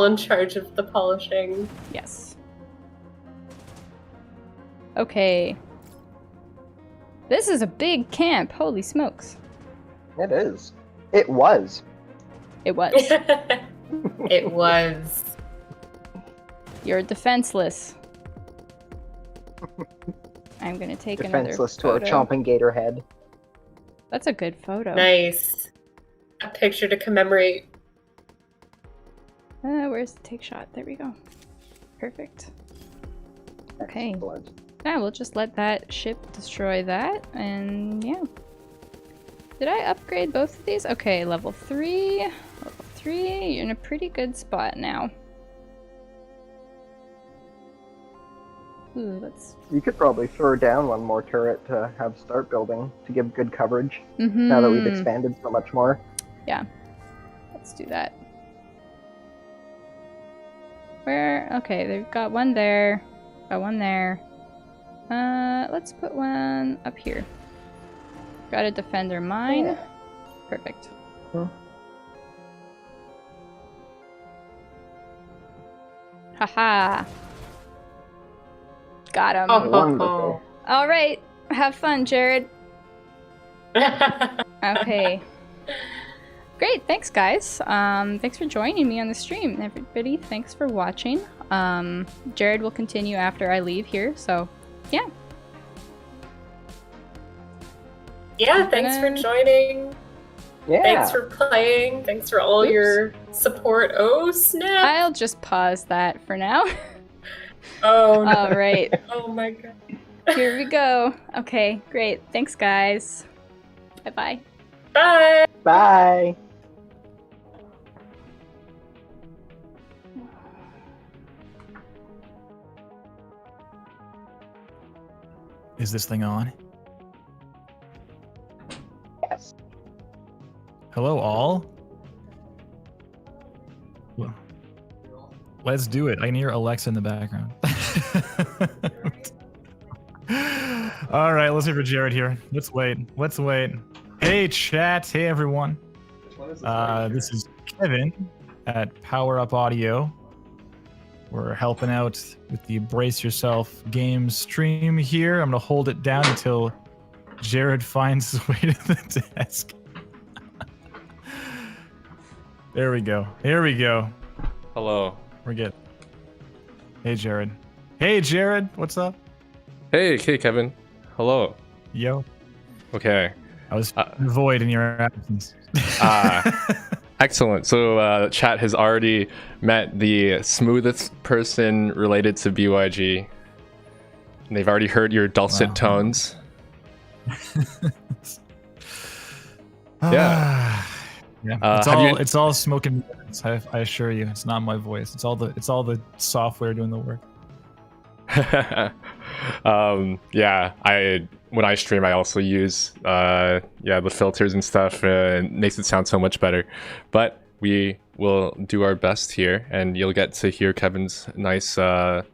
in charge of the polishing. Yes. Okay. This is a big camp. Holy smokes. It is. It was. It was. It was. You're defenseless. I'm gonna take Defenseless to another our photo. chomping gator head. That's a good photo. Nice. A picture to commemorate. Where's the take shot? There we go. Perfect. Okay. Excellent. Yeah, we'll just let that ship destroy that, and yeah. Did I upgrade both of these? Okay, level 3. Level 3, you're in a pretty good spot now. Ooh, let's... You could probably throw down one more turret to have start building to give good coverage. Now that we've expanded so much more. Yeah. Let's do that. Where? Okay, they've got one there. Got one there. Let's put one up here. Got a defender mine. Perfect. Haha. Got him. Wonderful. All right. Have fun, Jared. Okay. Great. Thanks, guys. Thanks for joining me on the stream. Everybody, thanks for watching. Jared will continue after I leave here, so yeah. Yeah, thanks for joining. Yeah. Thanks for playing. Thanks for all your support. Oh, snap. I'll just pause that for now. Oh, no. All right. Oh, my God. Here we go. Okay, great. Thanks, guys. Bye-bye. Bye. Bye. Is this thing on? Yes. Hello, all. Well, let's do it. I can hear Alexa in the background. All right, let's hear for Jared here. Let's wait. Let's wait. Hey, chat. Hey, everyone. This is Kevin at Power Up Audio. We're helping out with the Brace Yourself game stream here. I'm going to hold it down until Jared finds his way to the desk. There we go. Here we go. Hello. We're good. Hey, Jared. Hey, Jared. What's up? Hey, Kevin. Hello. Yo. Okay. I was void in your absence. Excellent. So chat has already met the smoothest person related to BYG. And they've already heard your dulcet tones. Yeah. Yeah. It's all smoke and mirrors, I assure you. It's not my voice. It's all the software doing the work. Yeah, when I stream I also use the filters and stuff. It makes it sound so much better, but we will do our best here and you'll get to hear Kevin's nice well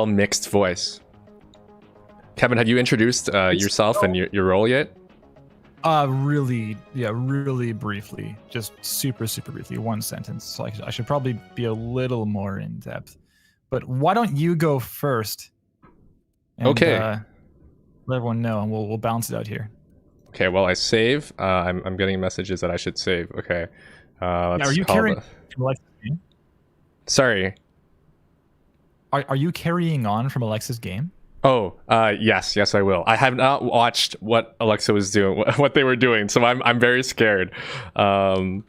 mixed voice. Kevin, have you introduced yourself and your role yet? Really briefly, just super briefly, one sentence. So I should probably be a little more in depth. But why don't you go first? And, okay. Let everyone know, and we'll balance it out here. Okay. Well, I save. I'm getting messages that I should save. Okay. Are you carrying? Sorry. Are you carrying on from Alexa's game? Oh, yes, I will. I have not watched what Alexa was doing, what they were doing, so I'm very scared. All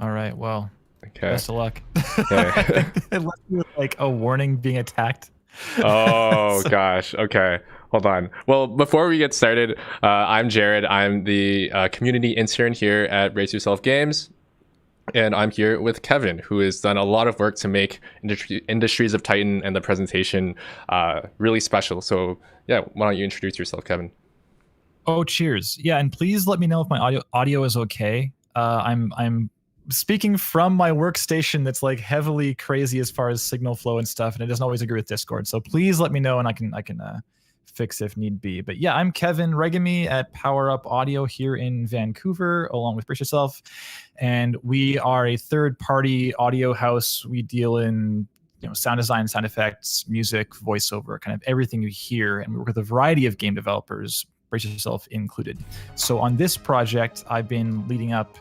right. Well. Okay. Best of luck. Okay. It left me with like a warning being attacked. Oh gosh. Okay. Hold on. Well, before we get started, I'm Jared. I'm the community intern here at Brace Yourself Games, and I'm here with Kevin, who has done a lot of work to make Industries of Titan and the presentation really special. So yeah, why don't you introduce yourself, Kevin? Oh, cheers. Yeah, and please let me know if my audio is okay. I'm speaking from my workstation that's like heavily crazy as far as signal flow and stuff, and it doesn't always agree with Discord. So please let me know, and I can fix if need be. But yeah, I'm Kevin Regami at Power Up Audio here in Vancouver, along with Brace Yourself, and we are a third-party audio house. We deal in sound design, sound effects, music, voiceover, kind of everything you hear, and we work with a variety of game developers, Brace Yourself included. So on this project, I've been leading up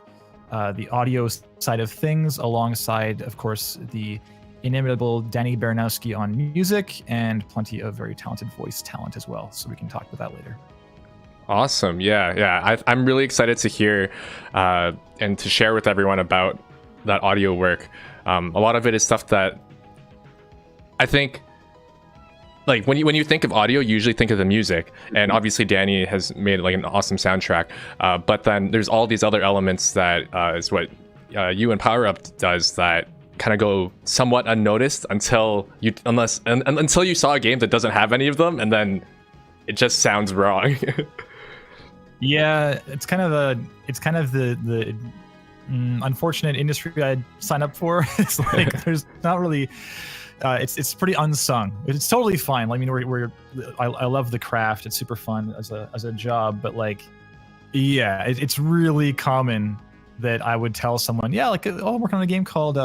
the audio side of things, alongside, of course, the inimitable Danny Baranowski on music, and plenty of very talented voice talent as well. So we can talk about that later. Awesome. Yeah. I'm really excited to hear and to share with everyone about that audio work. A lot of it is stuff that I think, like when you think of audio, you usually think of the music, and obviously Danny has made like an awesome soundtrack. But then there's all these other elements that is what you and Power Up does that kind of go somewhat unnoticed until you saw a game that doesn't have any of them, and then it just sounds wrong. Yeah, it's kind of the unfortunate industry I signed up for. It's like there's not really. It's pretty unsung. It's totally fine. I mean, I love the craft. It's super fun as a job, but like, yeah, it's really common that I would tell someone, yeah, like, oh, I'm working on a game called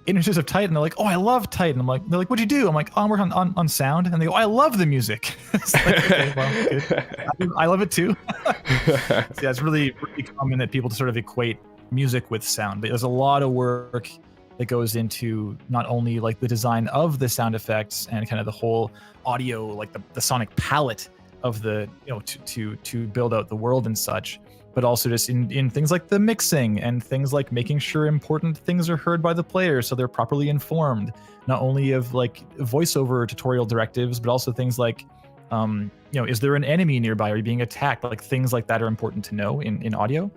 Images of Titan. They're like, oh, I love Titan. They're like, what'd you do? I'm like, oh, I'm working on sound. And they go, I love the music. It's like, okay, well, good. I love it too. So yeah, it's really, really common that people sort of equate music with sound, but there's a lot of work that goes into not only like the design of the sound effects and kind of the whole audio, like the sonic palette of the, to build out the world and such, but also just in things like the mixing and things like making sure important things are heard by the players so they're properly informed, not only of like voiceover tutorial directives, but also things like, is there an enemy nearby? Are you being attacked? Like things like that are important to know in audio.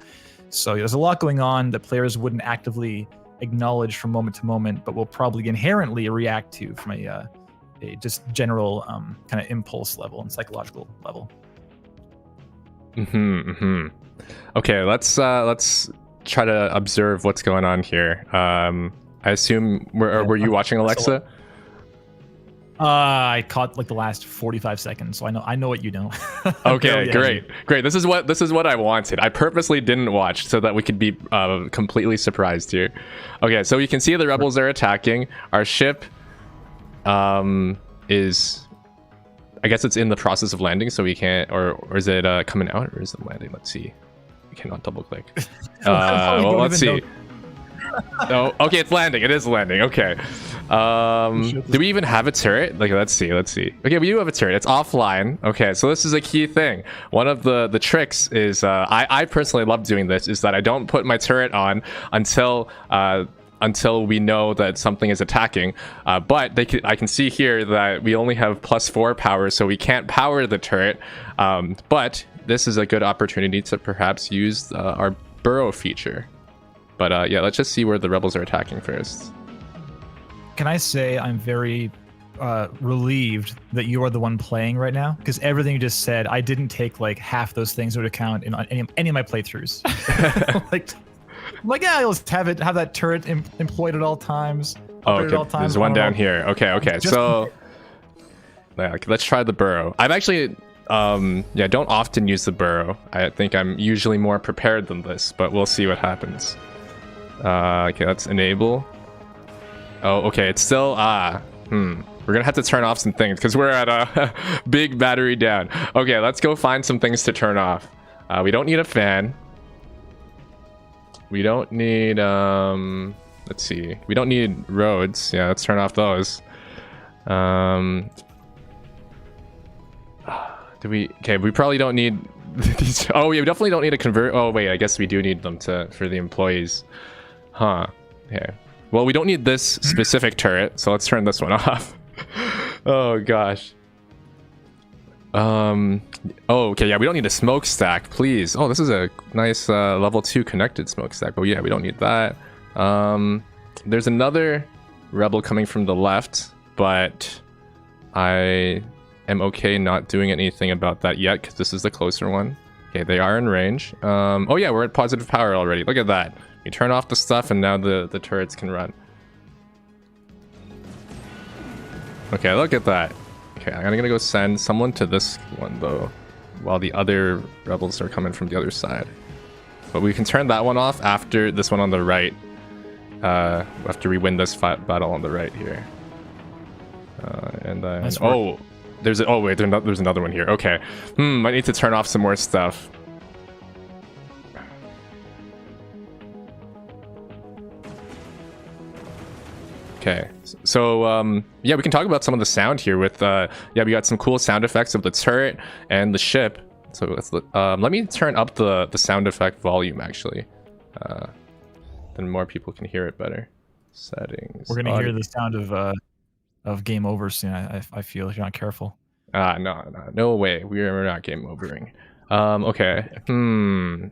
So there's a lot going on that players wouldn't actively acknowledge from moment to moment, but will probably inherently react to from a just general kind of impulse level and psychological level. Okay, let's try to observe what's going on here. I assume were you watching, Alexa? I caught like the last 45 seconds, so I know what you know. Okay, great. This is what I wanted. I purposely didn't watch so that we could be completely surprised here. Okay, so you can see the rebels are attacking. Our ship is, I guess it's in the process of landing, so we can't, or is it coming out, or is it landing? Let's see. We cannot double click. Well, let's see. Oh, okay, it's landing. It is landing. Okay. Do we even have a turret? Like, let's see. Okay, we do have a turret. It's offline. Okay, so this is a key thing. One of the tricks is, I personally love doing this, is that I don't put my turret on until we know that something is attacking. But I can see here that we only have +4 power, so we can't power the turret. But this is a good opportunity to perhaps use our burrow feature. But yeah, let's just see where the rebels are attacking first. Can I say I'm very relieved that you are the one playing right now? Because everything you just said, I didn't take like half those things into account in any of my playthroughs. like, yeah, I'll just have that turret employed at all times. Oh, okay. There's one down here. Okay. So yeah, let's try the burrow. I've actually don't often use the burrow. I think I'm usually more prepared than this, but we'll see what happens. Okay, let's enable. Oh, okay, it's still, we're gonna have to turn off some things because we're at a big battery down. Okay, let's go find some things to turn off. We don't need a fan. We don't need, let's see. We don't need roads. Yeah, let's turn off those. Okay, we probably don't need these. Oh, yeah, we definitely don't need a convert. Oh, wait, I guess we do need them for the employees. Huh, yeah. Well, we don't need this specific turret, so let's turn this one off. Oh, gosh. Oh, okay, yeah, we don't need a smokestack, please. Oh, this is a nice level 2 connected smokestack, but yeah, we don't need that. There's another rebel coming from the left, but I am okay not doing anything about that yet, because this is the closer one. Okay, they are in range. Oh yeah, we're at positive power already. Look at that. You turn off the stuff and now the turrets can run. Okay, look at that. Okay, I'm gonna go send someone to this one though, while the other rebels are coming from the other side. But we can turn that one off after this one on the right. After we win this battle on the right here. And then there's another one here. Okay, I need to turn off some more stuff. Okay, so yeah, we can talk about some of the sound here with yeah, we got some cool sound effects of the turret and the ship. So let's let me turn up the sound effect volume actually, then more people can hear it better. Settings. We're gonna hear the sound of game over soon. I feel if you're not careful. No way. We're not game overing. Okay. The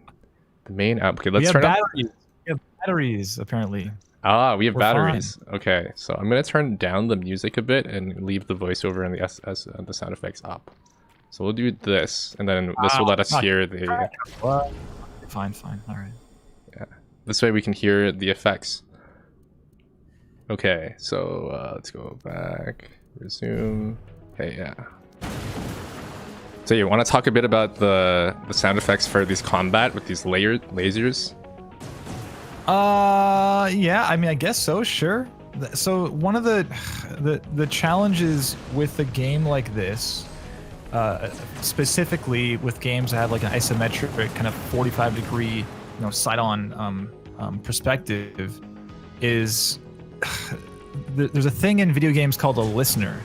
main app. Okay, let's turn batteries. We have batteries apparently. Ah, we have We're batteries. Okay, so I'm gonna turn down the music a bit and leave the voiceover and the sound effects up. So we'll do this, and then this will let us hear the. What? Fine, all right. Yeah, this way we can hear the effects. Okay, so let's go back, resume. Okay, yeah. So you want to talk a bit about the sound effects for these combat with these lasers? Yeah, I mean, I guess so, sure. So one of the challenges with a game like this, specifically with games that have like an isometric kind of 45-degree, side-on perspective, is there's a thing in video games called a listener.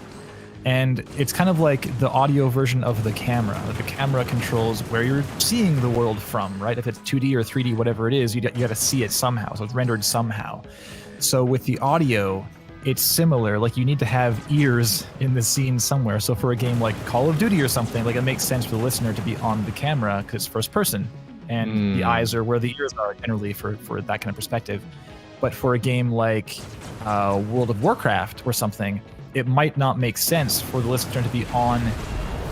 And it's kind of like the audio version of the camera. The camera controls where you're seeing the world from, right? If it's 2D or 3D, whatever it is, you got to see it somehow. So it's rendered somehow. So with the audio, it's similar. Like you need to have ears in the scene somewhere. So for a game like Call of Duty or something, like it makes sense for the listener to be on the camera because it's first person, and the eyes are where the ears are generally for that kind of perspective. But for a game like World of Warcraft or something, it might not make sense for the listener to be on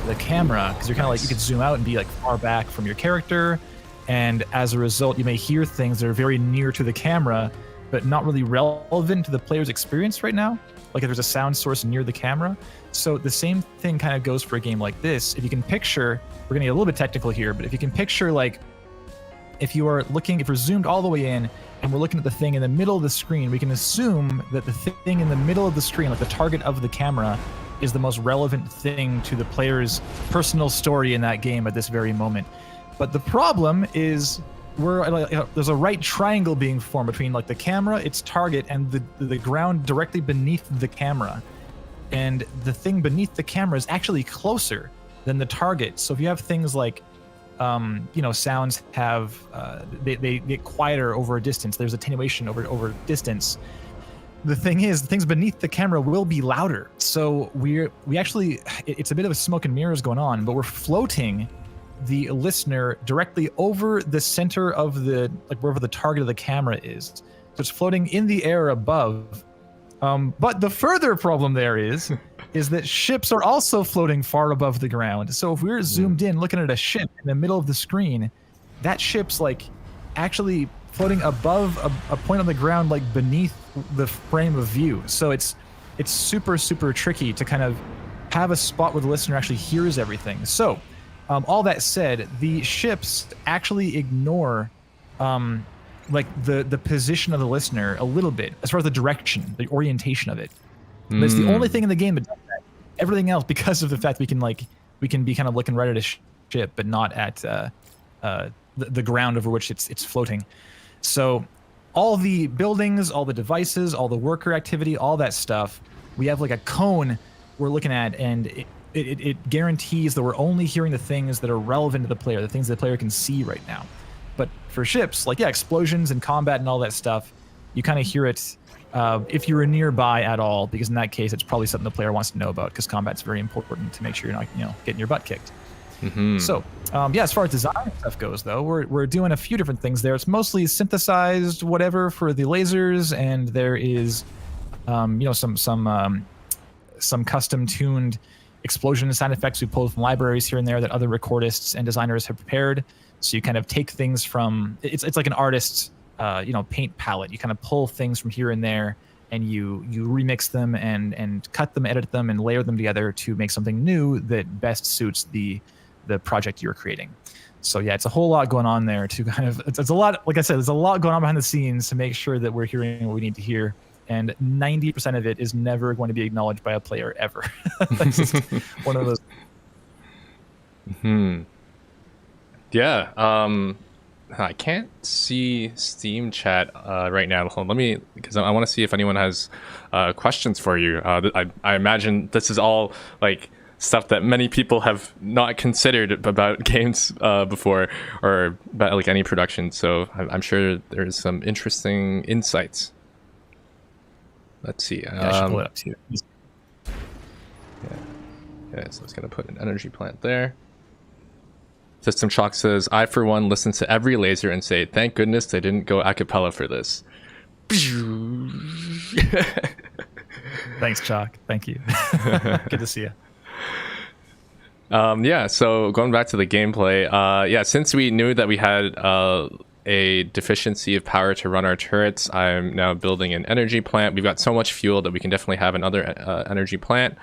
the camera because you're kind of like, you could zoom out and be like far back from your character, and as a result you may hear things that are very near to the camera but not really relevant to the player's experience right now, like if there's a sound source near the camera. So the same thing kind of goes for a game like this. If you can picture, we're gonna get a little bit technical here, but if you can picture, like if we're zoomed all the way in and we're looking at the thing in the middle of the screen, we can assume that the thing in the middle of the screen, like the target of the camera, is the most relevant thing to the player's personal story in that game at this very moment. But the problem is there's a right triangle being formed between like the camera, its target, and the ground directly beneath the camera. And the thing beneath the camera is actually closer than the target. So if you have things like sounds have they get quieter over a distance. There's attenuation over distance. The thing is, the things beneath the camera will be louder. So we actually, it's a bit of a smoke and mirrors going on, but we're floating the listener directly over the center of wherever the target of the camera is. So it's floating in the air above. But the further problem there is that ships are also floating far above the ground. So if we're zoomed in looking at a ship in the middle of the screen, that ship's like actually floating above a point on the ground, like beneath the frame of view. So it's super, super tricky to kind of have a spot where the listener actually hears everything. So all that said, the ships actually ignore like the position of the listener a little bit as far as the direction, the orientation of it. But it's the only thing in the game that does that. Everything else, because of the fact we can be kind of looking right at a ship, but not at the ground over which it's floating. So all the buildings, all the devices, all the worker activity, all that stuff, we have like a cone we're looking at, and it guarantees that we're only hearing the things that are relevant to the player, the things the player can see right now. But for ships, like explosions and combat and all that stuff, you kind of hear it if you're nearby at all, because in that case, it's probably something the player wants to know about, because combat's very important to make sure you're not, getting your butt kicked. So, as far as design stuff goes, though, we're doing a few different things there. It's mostly synthesized whatever for the lasers, and there is, some custom-tuned explosion sound effects we pulled from libraries here and there that other recordists and designers have prepared. So you kind of take things from it's like an artist's paint palette. You kind of pull things from here and there, and you remix them and cut them, edit them, and layer them together to make something new that best suits the project you're creating. So yeah, it's a whole lot going on there to kind of it's a lot. Like I said, there's a lot going on behind the scenes to make sure that we're hearing what we need to hear. And 90% of it is never going to be acknowledged by a player ever. That's just one of those. Yeah. I can't see Steam chat right now. Hold on, because I want to see if anyone has questions for you. I imagine this is all like stuff that many people have not considered about games before, or about like any production. So I'm sure there's some interesting insights. Let's see. I should pull it up too. Yeah, so it's going to put an energy plant there. System Shock says, I for one listen to every laser and say, thank goodness they didn't go a cappella for this. Thanks, Chalk. Thank you. Good to see you. Yeah, so going back to the gameplay, yeah, since we knew that we had a deficiency of power to run our turrets, I'm now building an energy plant. We've got so much fuel that we can definitely have another energy plant,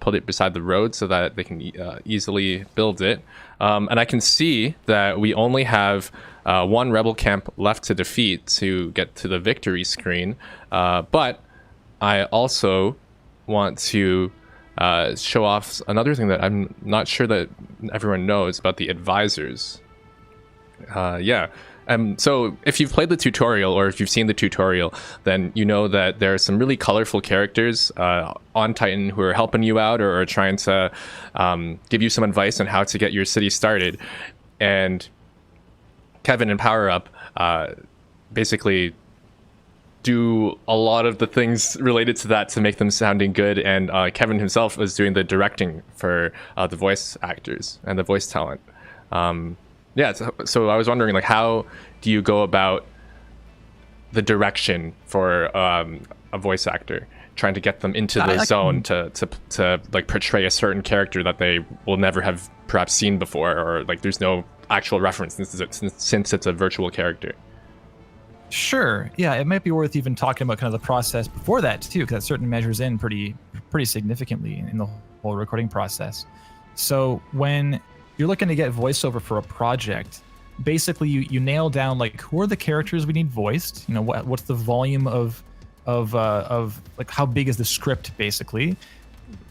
put it beside the road so that they can easily build it. And I can see that we only have one rebel camp left to defeat to get to the victory screen. But I also want to show off another thing that I'm not sure that everyone knows about the advisors. Yeah. So if you've played the tutorial or if you've seen the tutorial, then you know that there are some really colorful characters on Titan who are helping you out or are trying to give you some advice on how to get your city started. And Kevin and Power Up basically do a lot of the things related to that to make them sounding good. And Kevin himself was doing the directing for the voice actors and the voice talent. Yeah, so I was wondering, like, how do you go about the direction for a voice actor, trying to get them into the zone to like portray a certain character that they will never have perhaps seen before, or like there's no actual reference since it's a virtual character? Sure. Yeah, it might be worth even talking about kind of the process before that too, because that certainly measures in pretty significantly in the whole recording process. So when you're looking to get voiceover for a project, basically you nail down like who are the characters we need voiced. You know, what's the volume of like how big is the script basically,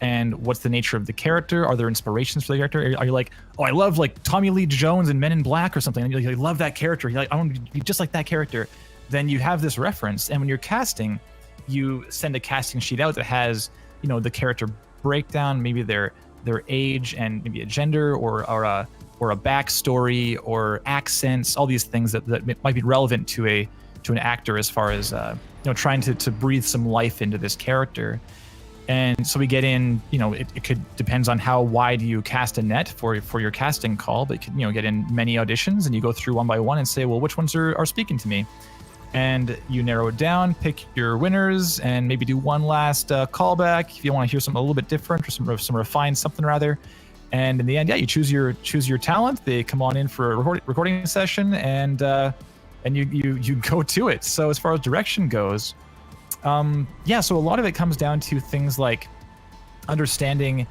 and what's the nature of the character? Are there inspirations for the character? Are you like, oh, I love like Tommy Lee Jones in Men in Black or something, and you love that character. You're like, I want to be just like that character. Then you have this reference, and when you're casting, you send a casting sheet out that has, you know, the character breakdown, maybe their age and maybe a gender or a backstory or accents, all these things that might be relevant to an actor as far as you know, trying to breathe some life into this character. And so we get in, you know, it could depends on how wide you cast a net for your casting call, but you could, you know, get in many auditions and you go through one by one and say, well, which ones are speaking to me? And you narrow it down, pick your winners, and maybe do one last callback if you want to hear something a little bit different or some refined something rather. And in the end, yeah, you choose your talent. They come on in for a recording session, and you go to it. So as far as direction goes, yeah, so a lot of it comes down to things like understanding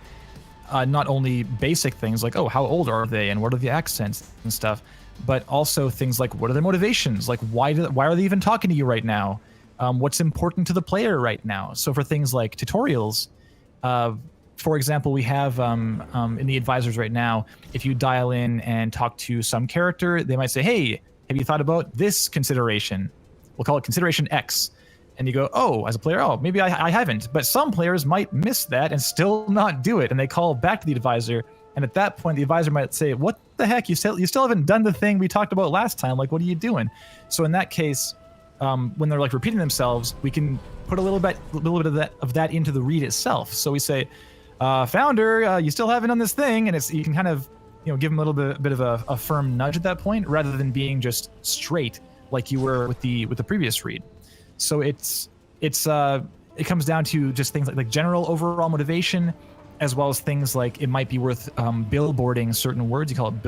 not only basic things like, oh, how old are they and what are the accents and stuff, but also things like what are their motivations? Like why are they even talking to you right now? What's important to the player right now? So for things like tutorials, for example, we have in the advisors right now, if you dial in and talk to some character, they might say, hey, have you thought about this consideration? We'll call it consideration X. And you go, oh, as a player, oh, maybe I haven't. But some players might miss that and still not do it. And they call back to the advisor. And at that point, the advisor might say, what the heck? You still haven't done the thing we talked about last time. Like, what are you doing? So in that case, when they're like repeating themselves, we can put a little bit of that into the read itself. So we say, founder, you still haven't done this thing. And you can kind of, you know, give them a little bit of a firm nudge at that point, rather than being just straight like you were with the previous read. So it comes down to just things like general overall motivation, as well as things like it might be worth billboarding certain words. You call it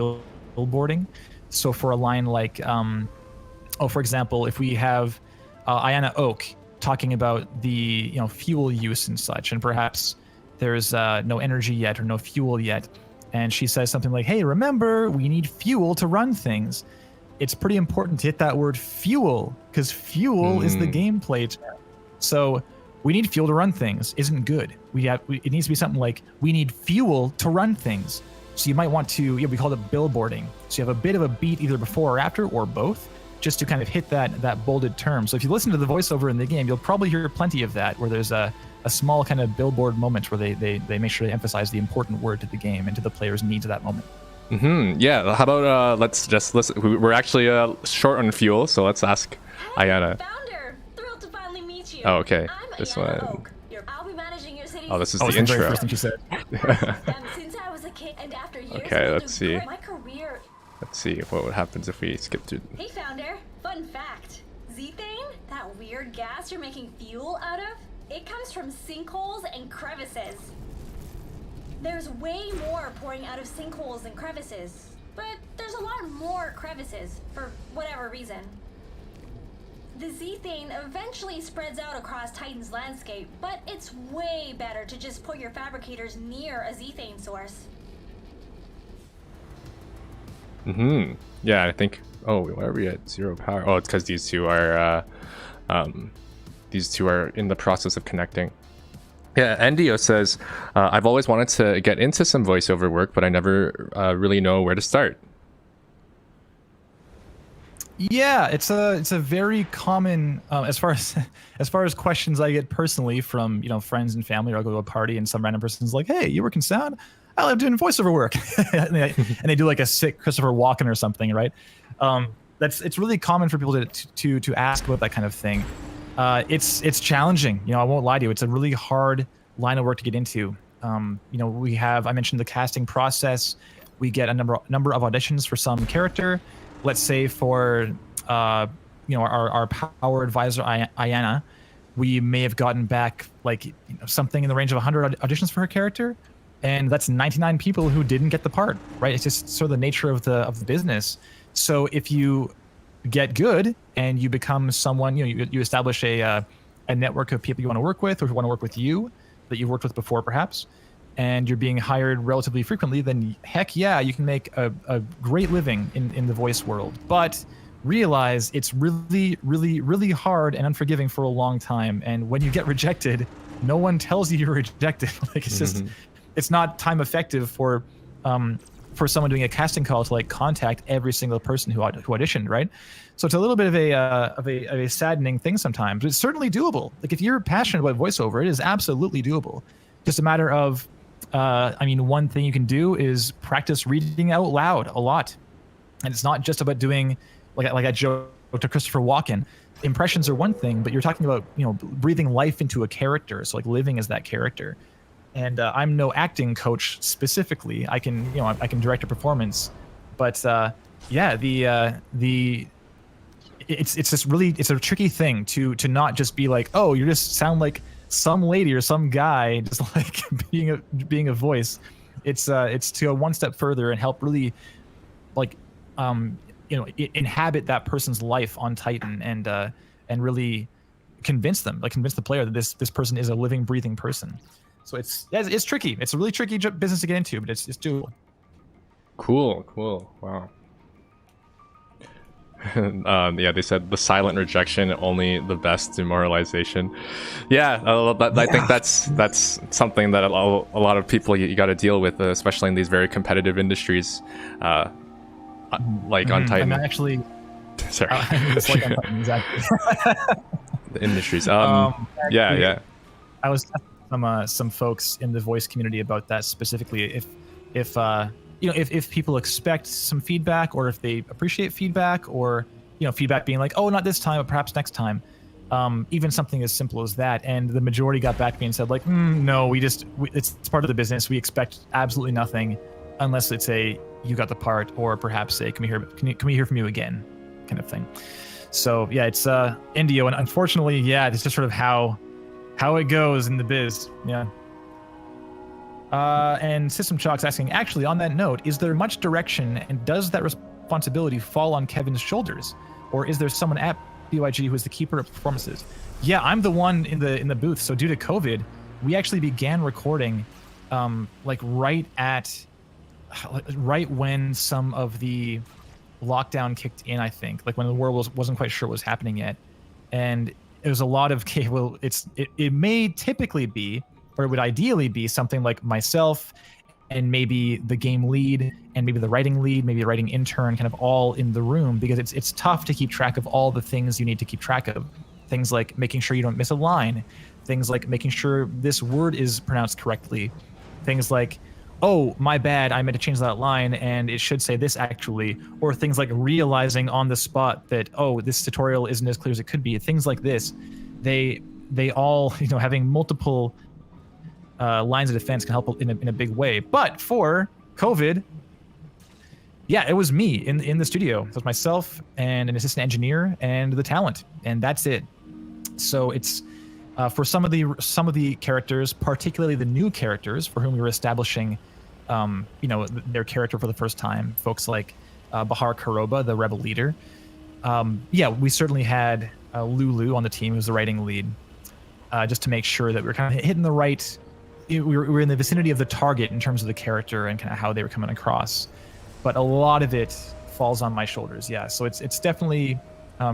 billboarding. So for a line like, for example, if we have Ayana Oak talking about the fuel use and such, and perhaps there's no energy yet or no fuel yet, and she says something like, hey, remember, we need fuel to run things. It's pretty important to hit that word fuel, because fuel is the gameplay term. So we need fuel to run things isn't good. It needs to be something like, we need fuel to run things. So you might want to, we call it billboarding. So you have a bit of a beat either before or after, or both, just to kind of hit that bolded term. So if you listen to the voiceover in the game, you'll probably hear plenty of that, where there's a small kind of billboard moment where they make sure to emphasize the important word to the game and to the player's needs at that moment. Yeah, how about let's just listen. We're actually short on fuel, so let's ask Ayana. Founder, thrilled to finally meet you. Oh, okay. I'm This Ayana one. Oak. I'll be managing your city's Oh, this is Oh, the it's the very intro. first thing she said. since I was a kid, and after years Okay, of let's see. my career. Let's see what happens if we skip to. Hey, founder. Fun fact: zethane, that weird gas you're making fuel out of, it comes from sinkholes and crevices. There's way more pouring out of sinkholes and crevices, but there's a lot more crevices, for whatever reason. The zethane eventually spreads out across Titan's landscape, but it's way better to just put your fabricators near a zethane source. Yeah, I think. Oh, why are we at 0 power? Oh, it's because these two are in the process of connecting. Yeah, Endio says, I've always wanted to get into some voiceover work, but I never really know where to start. Yeah, it's a very common as far as questions I get personally from friends and family, or I'll go to a party and some random person's like, "Hey, you work in sound? I love doing voiceover work," and they do like a sick Christopher Walken or something, right? It's really common for people to ask about that kind of thing. It's challenging. I won't lie to you. It's a really hard line of work to get into. I mentioned the casting process. We get a number of auditions for some character. Let's say for our power advisor Ayanna, we may have gotten back something in the range of 100 auditions for her character, and that's 99 people who didn't get the part. Right? It's just sort of the nature of the business. So if you get good and you become someone, you establish a network of people you want to work with, or who want to work with you that you've worked with before, perhaps, and you're being hired relatively frequently, then heck yeah, you can make a great living in the voice world. But realize it's really, really, really hard and unforgiving for a long time. And when you get rejected, no one tells you you're rejected. It's not time effective for someone doing a casting call to contact every single person who auditioned, right? So it's a little bit of a saddening thing sometimes, but it's certainly doable. If you're passionate about voiceover, it is absolutely doable. Just a matter of one thing you can do is practice reading out loud a lot. And it's not just about doing like I joke to Christopher Walken. Impressions are one thing, but you're talking about breathing life into a character, so living as that character. And I'm no acting coach specifically. I can direct a performance, but it's just really, it's a tricky thing to not just be like, oh, you just sound like some lady or some guy, just being a voice. It's to go one step further and help really inhabit that person's life on Titan and really convince the player that this person is a living, breathing person. So it's tricky. It's a really tricky business to get into, but it's doable. Cool. Wow. They said the silent rejection, only the best demoralization. I think that's something that a lot of people you got to deal with, especially in these very competitive industries, on Titan. I'm actually sorry. It's on Titan, exactly. The industries. I was some folks in the voice community about that specifically. If people expect some feedback, or if they appreciate feedback, or feedback being like, oh, not this time, but perhaps next time, even something as simple as that, and the majority got back to me and said no, it's part of the business, we expect absolutely nothing unless it's you got the part, or perhaps can we hear from you again kind of thing. So yeah, it's Indio, and unfortunately, it's just sort of how it goes in the biz. And System Chalk's asking, actually, on that note, is there much direction, and does that responsibility fall on Kevin's shoulders, or is there someone at BYG who is the keeper of performances? Yeah, I'm the one in the booth. So due to COVID, we actually began recording right when some of the lockdown kicked in, I think, when the world wasn't quite sure what was happening yet. And it was a lot of, it may typically be, or it would ideally be, something like myself and maybe the game lead and maybe the writing lead, maybe a writing intern, kind of all in the room, because it's tough to keep track of all the things you need to keep track of. Things like making sure you don't miss a line, things like making sure this word is pronounced correctly, things like, oh, my bad, I meant to change that line and it should say this actually, or things like realizing on the spot that, oh, this tutorial isn't as clear as it could be. Things like this, they all, having multiple lines of defense can help in a big way. But for COVID, Yeah, it was me in the studio. It was myself and an assistant engineer and the talent, and that's it. So it's for some of the characters, particularly the new characters for whom we were establishing, their character for the first time. Folks like Bahar Karoba, the rebel leader. We certainly had Lulu on the team, who's the writing lead, just to make sure that we were kind of hitting the right. We were in the vicinity of the target in terms of the character and kind of how they were coming across. But a lot of it falls on my shoulders. Yeah, so it's definitely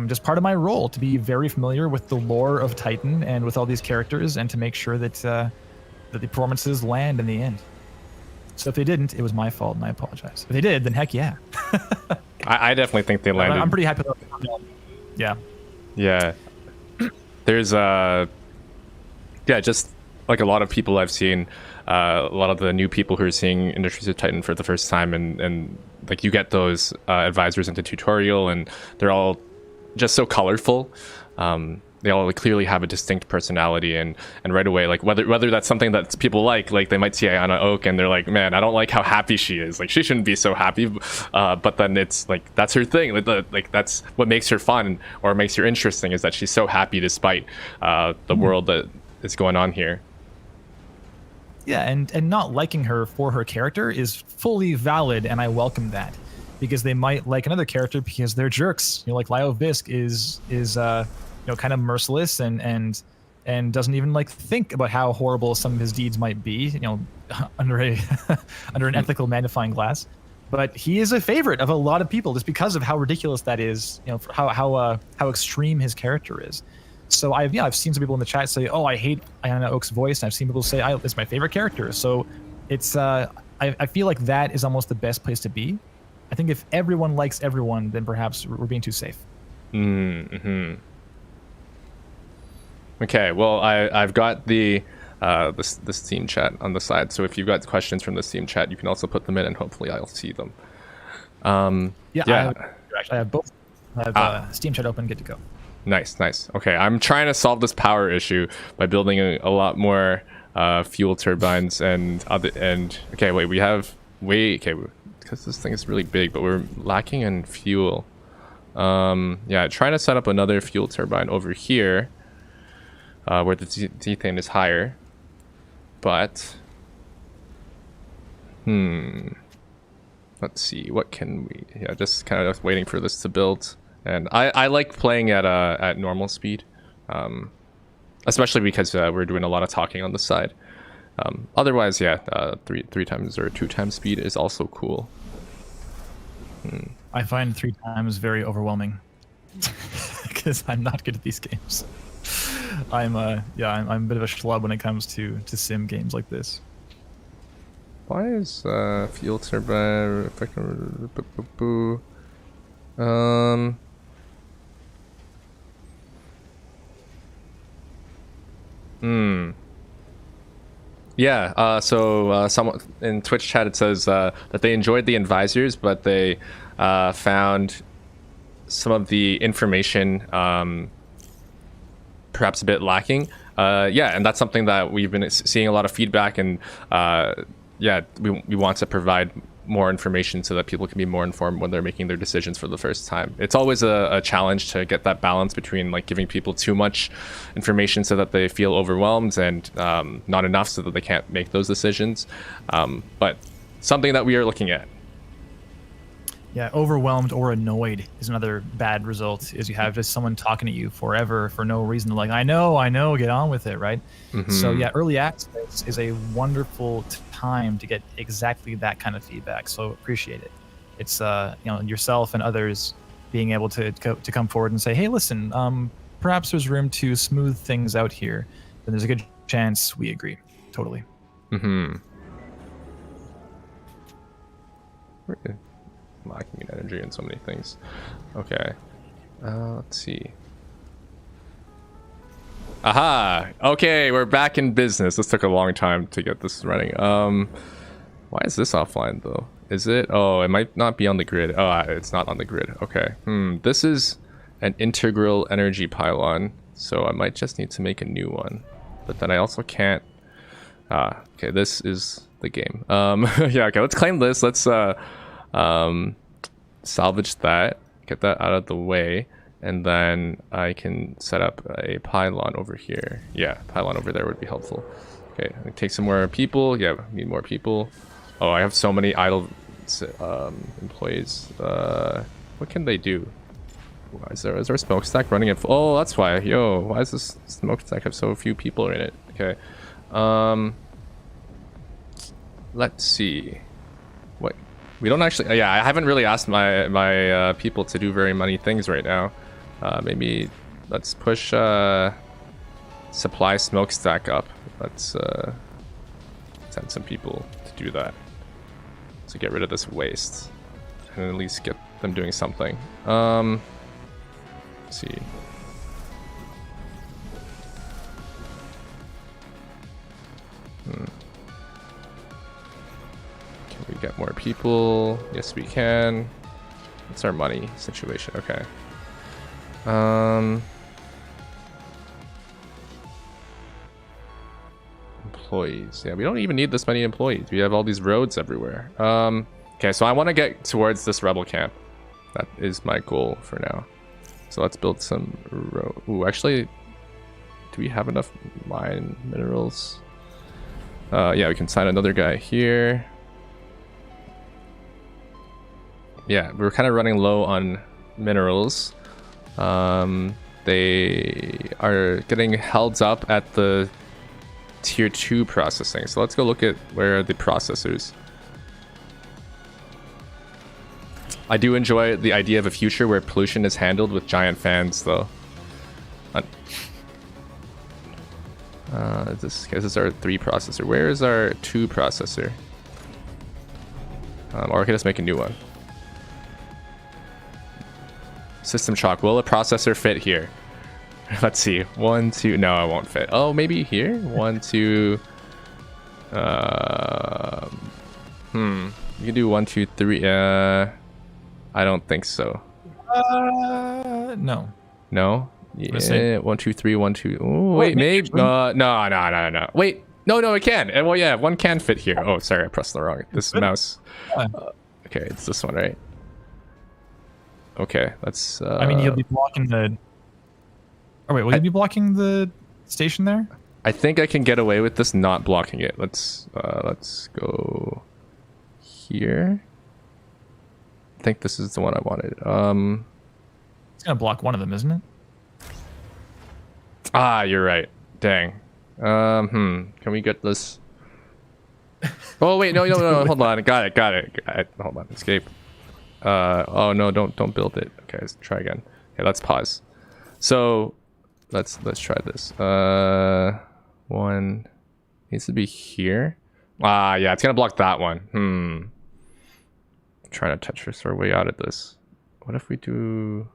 just part of my role to be very familiar with the lore of Titan and with all these characters, and to make sure that the performances land in the end. So if they didn't, it was my fault, and I apologize. If they did, then heck yeah. I definitely think they landed. I'm pretty happy with it. Yeah. Yeah. There's just like a lot of people I've seen, a lot of the new people who are seeing Industries of Titan for the first time, and like you get those advisors into tutorial, and they're all just so colorful. They all clearly have a distinct personality, and right away, like whether that's something that people like they might see Ayana Oak and they're like, man, I don't like how happy she is. Like, she shouldn't be so happy. But then it's like, that's her thing. Like that's what makes her fun or makes her interesting, is that she's so happy despite the world that is going on here. Yeah, and not liking her for her character is fully valid, and I welcome that, because they might like another character because they're jerks. Like Lio Visk is kind of merciless and doesn't even like think about how horrible some of his deeds might be, under an ethical magnifying glass. But he is a favorite of a lot of people just because of how ridiculous that is, for how extreme his character is. So I've seen some people in the chat say, "Oh, I hate Ayana Oak's voice," and I've seen people say, "It's my favorite character." So it's I feel like that is almost the best place to be. I think if everyone likes everyone, then perhaps we're being too safe. Mm-hmm. Okay, well, I've got the Steam chat on the side, so if you've got questions from the Steam chat, you can also put them in, and hopefully I'll see them. I have both. I have Steam chat open, good to go. Nice. Okay, I'm trying to solve this power issue by building a lot more fuel turbines and okay, because this thing is really big, but we're lacking in fuel. Trying to set up another fuel turbine over here, where the Zethane is higher, but let's see, what can we? Just kind of waiting for this to build. And I like playing at normal speed, especially because we're doing a lot of talking on the side. Otherwise, 3 times or 2 times speed is also cool. I find 3 times very overwhelming because I'm not good at these games. I'm a bit of a schlub when it comes to sim games like this. Why is fuel turbine so someone in Twitch chat, it says that they enjoyed the advisors, but they found some of the information perhaps a bit lacking. And that's something that we've been seeing a lot of feedback, and we want to provide more information so that people can be more informed when they're making their decisions for the first time. It's always a challenge to get that balance between like giving people too much information so that they feel overwhelmed, and not enough so that they can't make those decisions. But something that we are looking at. Yeah, overwhelmed or annoyed is another bad result, is you have just someone talking at you forever for no reason. Like, I know, get on with it, right? Mm-hmm. So yeah, early access is a wonderful time to get exactly that kind of feedback. So appreciate it. It's yourself and others being able to come forward and say, hey, listen, perhaps there's room to smooth things out here. Then there's a good chance we agree. Totally. Mm-hmm. Lacking in energy and so many things. Okay. Let's see. Aha! Okay, we're back in business. This took a long time to get this running. Why is this offline though? Is it? Oh, it might not be on the grid. Oh, it's not on the grid. Okay. This is an integral energy pylon, so I might just need to make a new one. But then I also can't. Okay, this is the game. Okay, let's claim this. Let's salvage that, get that out of the way, and then I can set up a pylon over here. Yeah, pylon over there would be helpful. Okay, take some more people. Yeah, need more people. Oh, I have so many idle employees. What can they do? Is there a smokestack running at oh, that's why. Yo, why does this smokestack have so few people in it? Okay. Let's see. What we don't actually. Yeah, I haven't really asked my people to do very many things right now. Maybe let's push supply smokestack up. Let's send some people to do that. To get rid of this waste, and at least get them doing something. Let's see. Can we get more people? Yes, we can. What's our money situation? Okay. Employees. Yeah, we don't even need this many employees. We have all these roads everywhere. Okay, so I want to get towards this rebel camp. That is my goal for now. So let's build some road. Ooh, actually, do we have enough mine minerals? Yeah, we can sign another guy here. Yeah, we're kind of running low on minerals. They are getting held up at the tier 2 processing. So let's go look at where are the processors. I do enjoy the idea of a future where pollution is handled with giant fans, though. This is our 3 processor. Where is our 2 processor? Or I can just make a new one. System chalk. Will a processor fit here? Let's see. 1, 2. No, it won't fit. Oh, maybe here? 1, 2. You can do 1, 2, 3. I don't think so. No. No? Yeah. 1, 2, 3. 1, 2. Oh, wait, maybe. No. Wait. No, it can. Well, yeah, one can fit here. Oh, sorry, I pressed the wrong. This mouse. Okay, it's this one, right? Okay, let's. I mean, you'll be blocking the. Oh wait, will you be blocking the station there? I think I can get away with this not blocking it. Let's go here. I think this is the one I wanted. It's gonna block one of them, isn't it? Ah, you're right. Dang. Can we get this? Oh wait, no. Hold on. Got it. Hold on. Escape. Oh no, don't build it. Okay, let's try again. Okay, let's pause. So let's try this. One needs to be here. Ah, yeah, it's gonna block that one. I'm trying to Tetris our way out of this. What if we do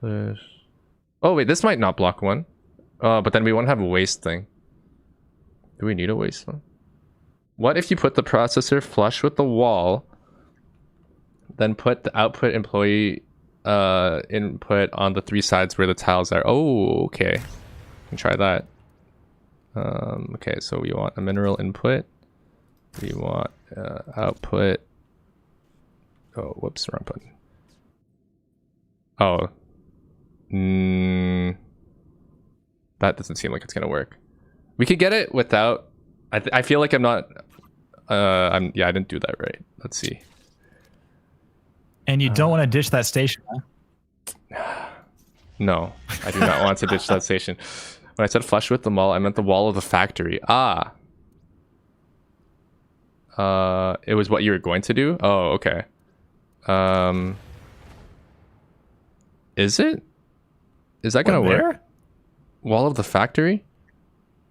this? Oh wait, this might not block one. But then we won't have a waste thing. Do we need a waste one? What if you put the processor flush with the wall, then put the output employee input on the 3 sides where the tiles are? Oh, okay. We can try that. Okay, so we want a mineral input. We want output. Oh, whoops, wrong button. Oh. That doesn't seem like it's gonna work. We could get it without. I feel like I'm not. I didn't do that right. Let's see. And you don't want to ditch that station, huh? No, I do not want to ditch that station. When I said flush with the wall, I meant the wall of the factory. Ah. It was what you were going to do? Oh, okay. Is it? Is that gonna work? Wall of the factory?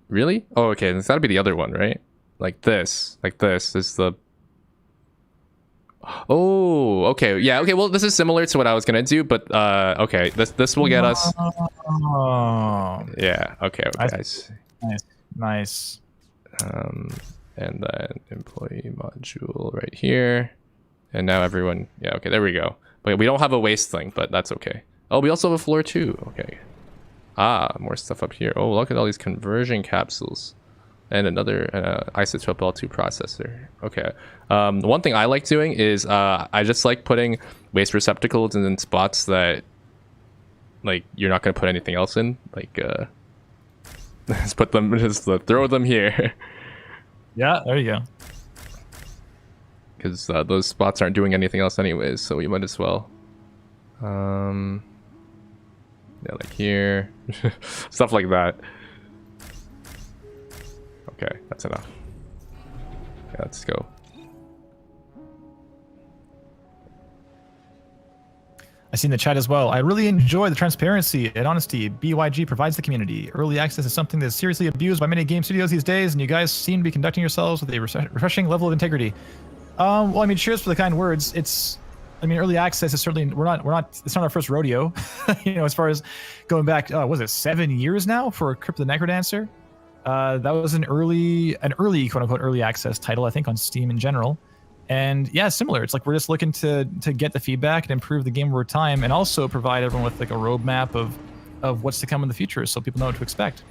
Really? Oh, okay. It's gotta be the other one, right? Like this. Like this is the. Oh, okay. Yeah. Okay. Well, this is similar to what I was gonna do, but okay. This will get us. Yeah. Okay. Nice. And then employee module right here, and now everyone. Yeah. Okay. There we go. But we don't have a waste thing, but that's okay. Oh, we also have a floor too. Okay. Ah, more stuff up here. Oh, look at all these conversion capsules. and another isotope L2 processor. Okay. One thing I like doing is I just like putting waste receptacles in spots that like you're not going to put anything else in. Like just throw them here. Yeah, there you go. Because those spots aren't doing anything else anyways, so we might as well. Yeah, like here. Stuff like that. Okay, that's enough. Yeah, let's go. I see in the chat as well. I really enjoy the transparency and honesty BYG provides the community. Early access is something that's seriously abused by many game studios these days, and you guys seem to be conducting yourselves with a refreshing level of integrity. Well, I mean, cheers for the kind words. I mean, early access is certainly it's not our first rodeo, you know, as far as going back. Was it 7 years now for Crypt of the Necrodancer? That was an early quote unquote early access title, I think, on Steam in general. And yeah, similar. It's like we're just looking to get the feedback and improve the game over time, and also provide everyone with like a roadmap of what's to come in the future, so people know what to expect.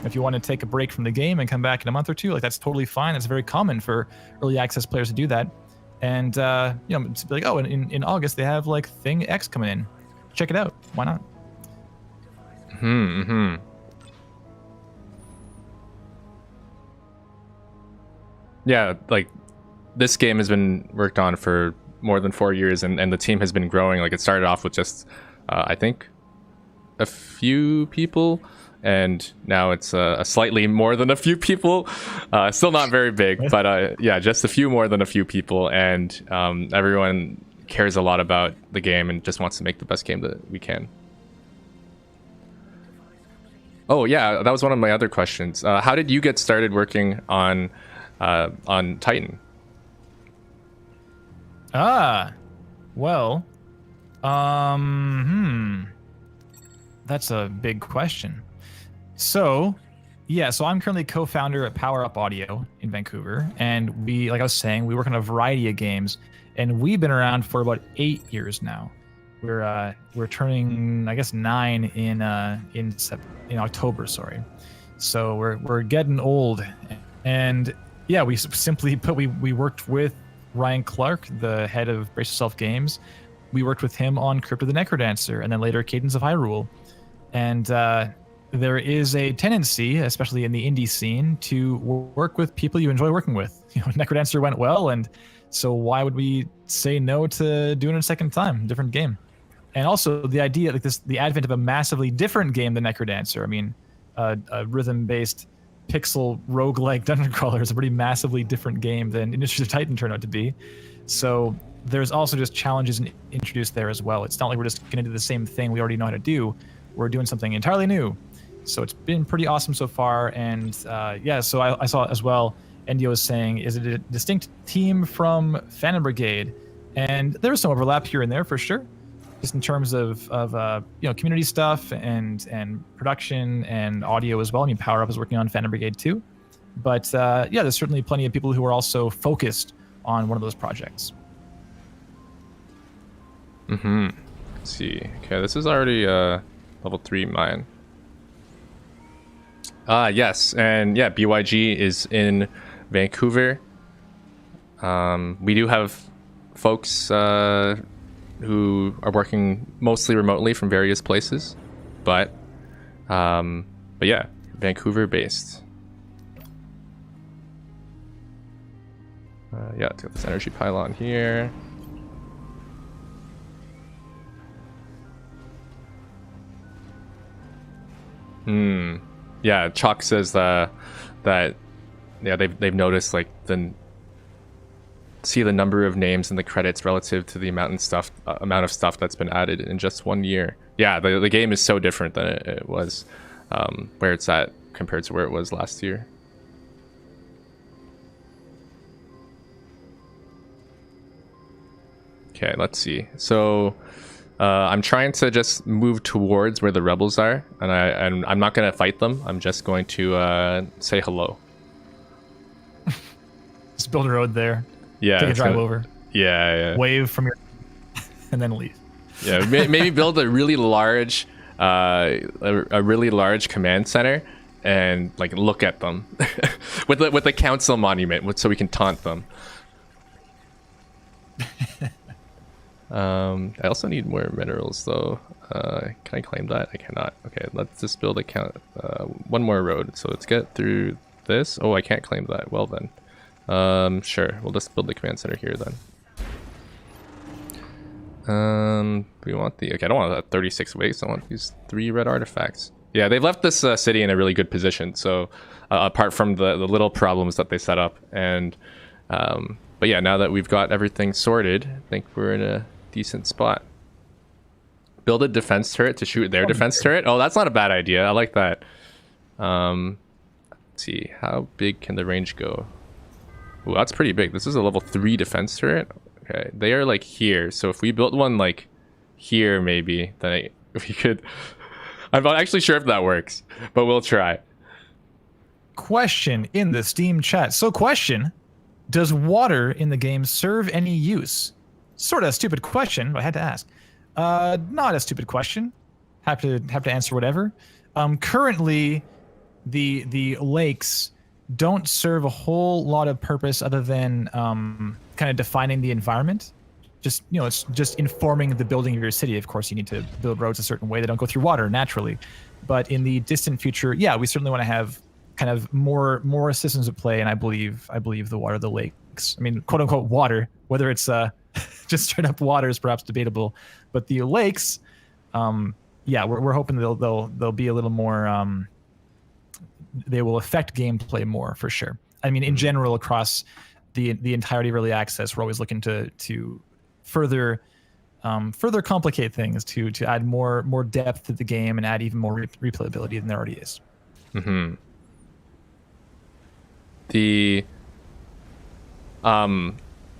If you want to take a break from the game and come back in a month or two, like that's totally fine. It's very common for early access players to do that. And you know, to be like, oh, in August they have like Thing X coming in. Check it out. Why not? Yeah, like this game has been worked on for more than 4 years, and the team has been growing. Like it started off with just I think a few people, and now it's a slightly more than a few people. Still not very big, but yeah, just a few more than a few people, and everyone cares a lot about the game and just wants to make the best game that we can. Oh yeah, that was one of my other questions. How did you get started working on Titan? Well, that's a big question. So, yeah, so I'm currently co-founder at Power Up Audio in Vancouver, and we, like I was saying, we work on a variety of games, and we've been around for about 8 years now. We're turning, I guess, 9 in October. Sorry, so we're getting old, and yeah, we simply put we worked with Ryan Clark, the head of Brace Yourself Games. We worked with him on Crypt of the Necrodancer, and then later Cadence of Hyrule. And there is a tendency, especially in the indie scene, to work with people you enjoy working with. You know, Necrodancer went well, and so why would we say no to doing it a second time, different game? And also the idea, like the advent of a massively different game than Necrodancer. I mean, a rhythm-based pixel roguelike dungeon crawler is a pretty massively different game than Industries of Titan turned out to be. So there's also just challenges introduced there as well. It's not like we're just going to do the same thing we already know how to do. We're doing something entirely new. So it's been pretty awesome so far. And yeah, so I saw as well, Endio was saying, is it a distinct team from Phantom Brigade? And there was some overlap here and there for sure, just in terms of you know, community stuff and production and audio as well. I mean, Power Up is working on Phantom Brigade too. But yeah, there's certainly plenty of people who are also focused on one of those projects. Let's see. Okay, this is already level 3 mine. Yes, and yeah, BYG is in Vancouver. We do have folks who are working mostly remotely from various places, but yeah, Vancouver based. Yeah, let's get this energy pylon here. Yeah, Chalk says that yeah, they've noticed like see the number of names in the credits relative to the amount of stuff that's been added in just 1 year. Yeah, the game is so different than it was where it's at compared to where it was last year. Okay, let's see. So I'm trying to just move towards where the rebels are, and I'm not going to fight them. I'm just going to say hello. Just build a road there. Yeah. Take a drive over. Yeah. Wave from your, and then leave. Yeah, maybe build a really large, command center, and like look at them with the council monument, so we can taunt them. I also need more minerals though. Can I claim that? I cannot. Okay, let's just build one more road. So let's get through this. Oh, I can't claim that. Well then, sure. We'll just build the command center here then. We want the, okay, I don't want that 36 waste. I want these 3 red artifacts. Yeah, they've left this city in a really good position. So apart from the little problems that they set up, and but yeah, now that we've got everything sorted, I think we're in a decent spot. Build a defense turret to shoot their defense turret. Oh, that's not a bad idea. I like that. Let's see, how big can the range go? Ooh, that's pretty big. This is a level 3 defense turret. Okay, they are like here. So if we built one like here, maybe, then we could. I'm not actually sure if that works, but we'll try. Question in the Steam chat. So question, does water in the game serve any use? Sort of a stupid question, but I had to ask. Not a stupid question. Have to answer whatever. Currently, the lakes don't serve a whole lot of purpose other than kind of defining the environment. Just, you know, it's just informing the building of your city. Of course, you need to build roads a certain way. They don't go through water naturally. But in the distant future, yeah, we certainly want to have kind of more systems at play. And I believe the water, the lakes. I mean, quote unquote water. Whether it's just straight up water is perhaps debatable. But the lakes, yeah, we're hoping they'll be a little more. They will affect gameplay more for sure. I mean, in general, across the entirety of early access, we're always looking to further complicate things, to add more depth to the game and add even more replayability than there already is. Mm-hmm.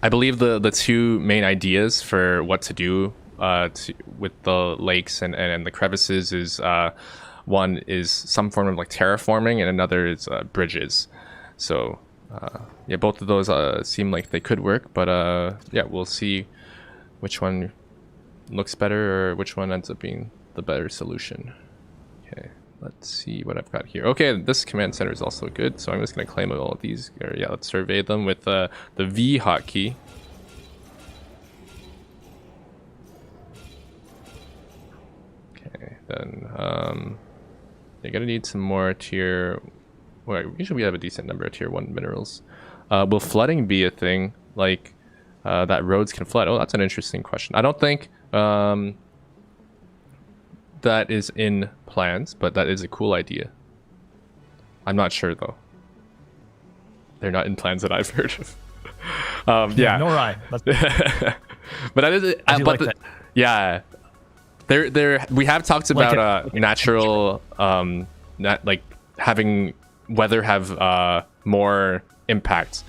I believe the 2 main ideas for what to do with the lakes and the crevices is one is some form of like terraforming, and another is bridges. So yeah, both of those seem like they could work, but yeah, we'll see which one looks better or which one ends up being the better solution. Okay, let's see what I've got here. Okay, this command center is also good, so I'm just going to claim all of these. Or, yeah, let's survey them with the V hotkey. Okay, then you're going to need some more tier... Well, usually we have a decent number of tier 1 minerals. Will flooding be a thing? Like, that roads can flood? Oh, that's an interesting question. I don't think that is in plans, but that is a cool idea. I'm not sure, though. They're not in plans that I've heard of. Yeah. Nor I. But that is... that. Yeah. We have talked about natural... like, having weather have more impact,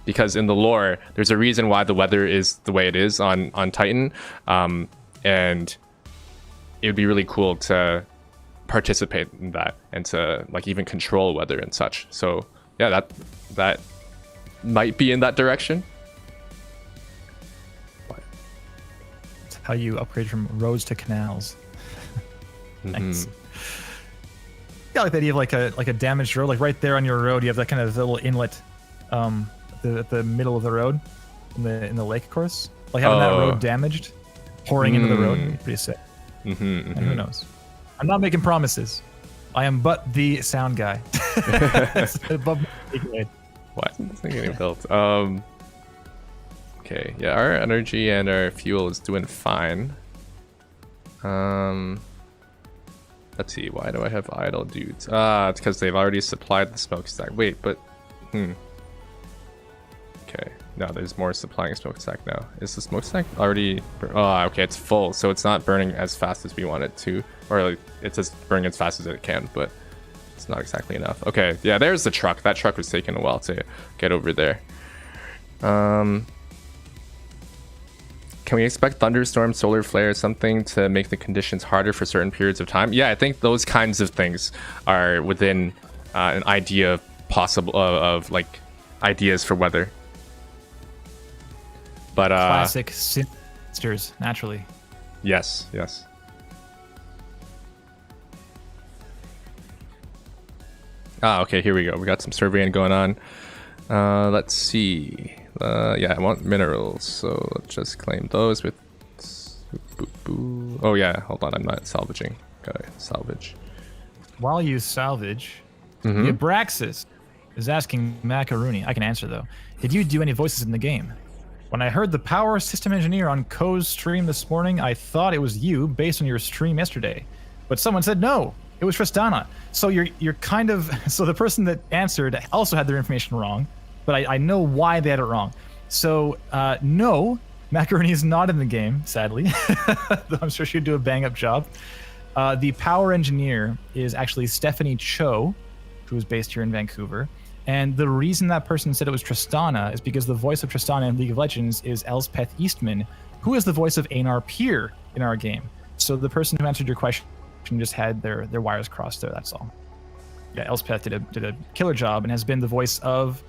because in the lore there's a reason why the weather is the way it is on Titan, and it would be really cool to participate in that and to like even control weather and such. So yeah, that might be in that direction. That's how you upgrade from roads to canals. Thanks. Yeah, like the idea of like a damaged road, like right there on your road, you have that kind of little inlet, at the middle of the road, in the lake course. Like having that road damaged, pouring into the road, would be pretty sick. And who knows? I'm not making promises. I am but the sound guy. Above my grade. Why isn't this thing getting built? Okay, yeah, our energy and our fuel is doing fine. Let's see, why do I have idle dudes? It's because they've already supplied the smokestack. Wait, but... Okay, no, there's more supplying a smokestack now. Is the smokestack already... okay, it's full, so it's not burning as fast as we want it to. Or like, it's just burning as fast as it can, but it's not exactly enough. Okay, yeah, there's the truck. That truck was taking a while to get over there. Can we expect thunderstorm, solar flare, something to make the conditions harder for certain periods of time? Yeah, I think those kinds of things are within an idea possible of like ideas for weather. But classic sisters, naturally. Yes, yes. Okay, here we go. We got some surveying going on. Let's see. Yeah, I want minerals, so let's just claim those with... Oh yeah, hold on, I'm not salvaging. Gotta salvage. While you salvage, the Abraxas is asking Macaroni. I can answer though. Did you do any voices in the game? When I heard the power system engineer on Ko's stream this morning, I thought it was you based on your stream yesterday. But someone said no, it was Tristana. So you're kind of... So the person that answered also had their information wrong, but I know why they had it wrong. So no, Macaroni is not in the game, sadly. I'm sure she'd do a bang-up job. The power engineer is actually Stephanie Cho, who is based here in Vancouver. And the reason that person said it was Tristana is because the voice of Tristana in League of Legends is Elspeth Eastman, who is the voice of Einar Pier in our game. So the person who answered your question just had their wires crossed there, that's all. Yeah, Elspeth did a killer job and has been the voice of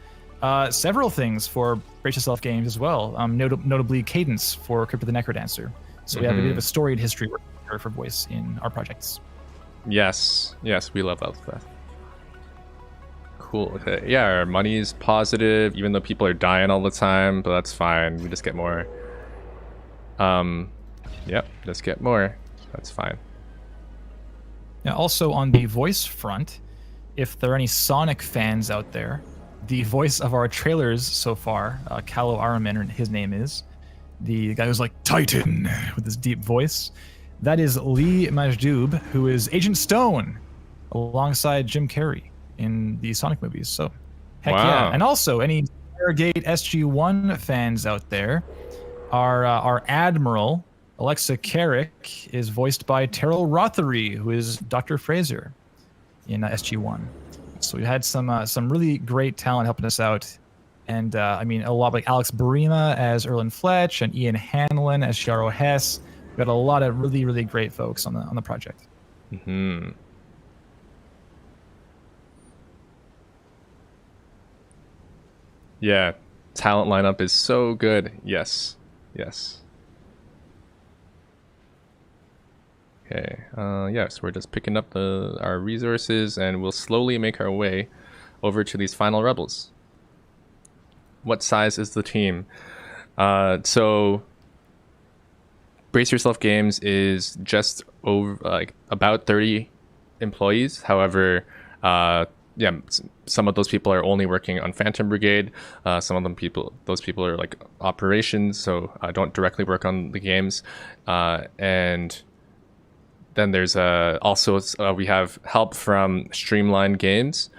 several things for Brace Yourself games as well, notably Cadence for Crypt of the Necrodancer. So we have a bit of a storied history for voice in our projects. Yes, we love Elspeth. Cool. Okay. Yeah, our money is positive, even though people are dying all the time, but that's fine. We just get more. Yep, just get more. That's fine. Now, also on the voice front, if there are any Sonic fans out there, the voice of our trailers so far, Calo Aramin, his name is, the guy who's like Titan with his deep voice, that is Lee Majdoub, who is Agent Stone alongside Jim Carrey in the Sonic movies. So, heck yeah. And also, any Stargate SG-1 fans out there, our Admiral, Alexa Carrick, is voiced by Terrell Rothery, who is Dr. Fraser in SG-1. So we had some really great talent helping us out. And I mean, a lot like Alex Barima as Erlen Fletch and Ian Hanlon as Sharo Hess. We got a lot of really, really great folks on the project. Yeah, talent lineup is so good. Yes. Okay. So we're just picking up our resources, and we'll slowly make our way over to these final rebels. What size is the team? So Brace Yourself Games is just over about 30 employees. However, some of those people are only working on Phantom Brigade. Some of those people are like operations, so don't directly work on the games. And then there's also we have help from Streamline Games,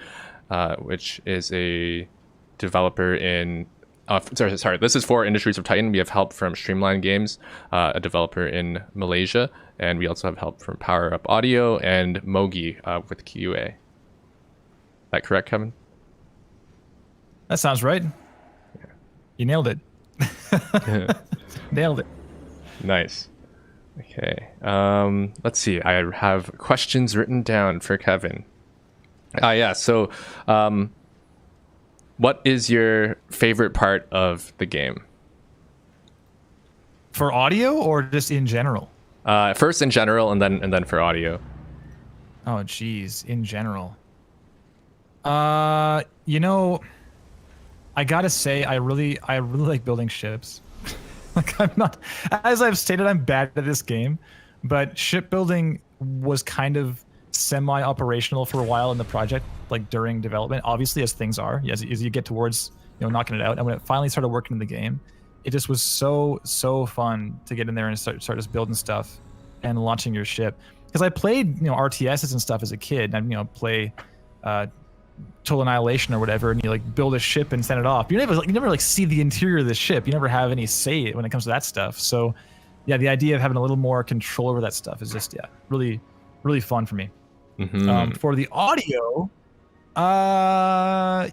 which is a developer in. Sorry, this is for Industries of Titan. We have help from Streamline Games, a developer in Malaysia, and we also have help from Power Up Audio and Mogi with QA. That correct, Kevin? That sounds right. Yeah. You nailed it. Nailed it. Nice. Okay. Let's see. I have questions written down for Kevin. So what is your favorite part of the game? For audio or just in general? First in general, and then for audio. Oh, geez. In general. I gotta say, I really like building ships. Like, I'm not, as I've stated, I'm bad at this game, but shipbuilding was kind of semi-operational for a while in the project, like during development, obviously, as things are, as you get towards, knocking it out. And when it finally started working in the game, it just was so fun to get in there and start just building stuff and launching your ship. Because I played, RTSs and stuff as a kid, and play Total Annihilation or whatever, and you like build a ship and send it off. You never see the interior of the ship. You never have any say when it comes to that stuff. So yeah, the idea of having a little more control over that stuff is just really fun for me. For the audio, I've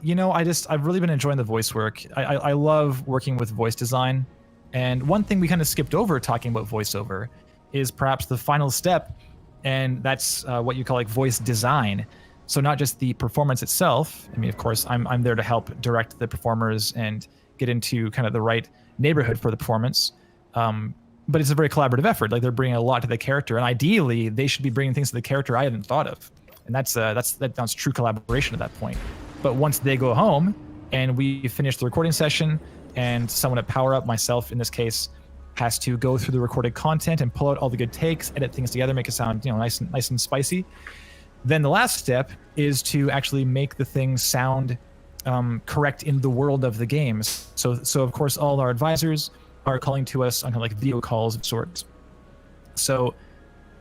really been enjoying the voice work. I love working with voice design, and one thing we kind of skipped over talking about voiceover is perhaps the final step, and that's what you call like voice design. So not just the performance itself. I mean, of course, I'm there to help direct the performers and get into kind of the right neighborhood for the performance. But it's a very collaborative effort. Like, they're bringing a lot to the character, and ideally, they should be bringing things to the character I hadn't thought of. and that sounds true collaboration at that point. But once they go home and we finish the recording session, and someone at Power Up, myself in this case, has to go through the recorded content and pull out all the good takes, edit things together, make it sound nice and spicy. Then the last step is to actually make the thing sound correct in the world of the games. So of course all our advisors are calling to us on kind of like video calls of sorts. So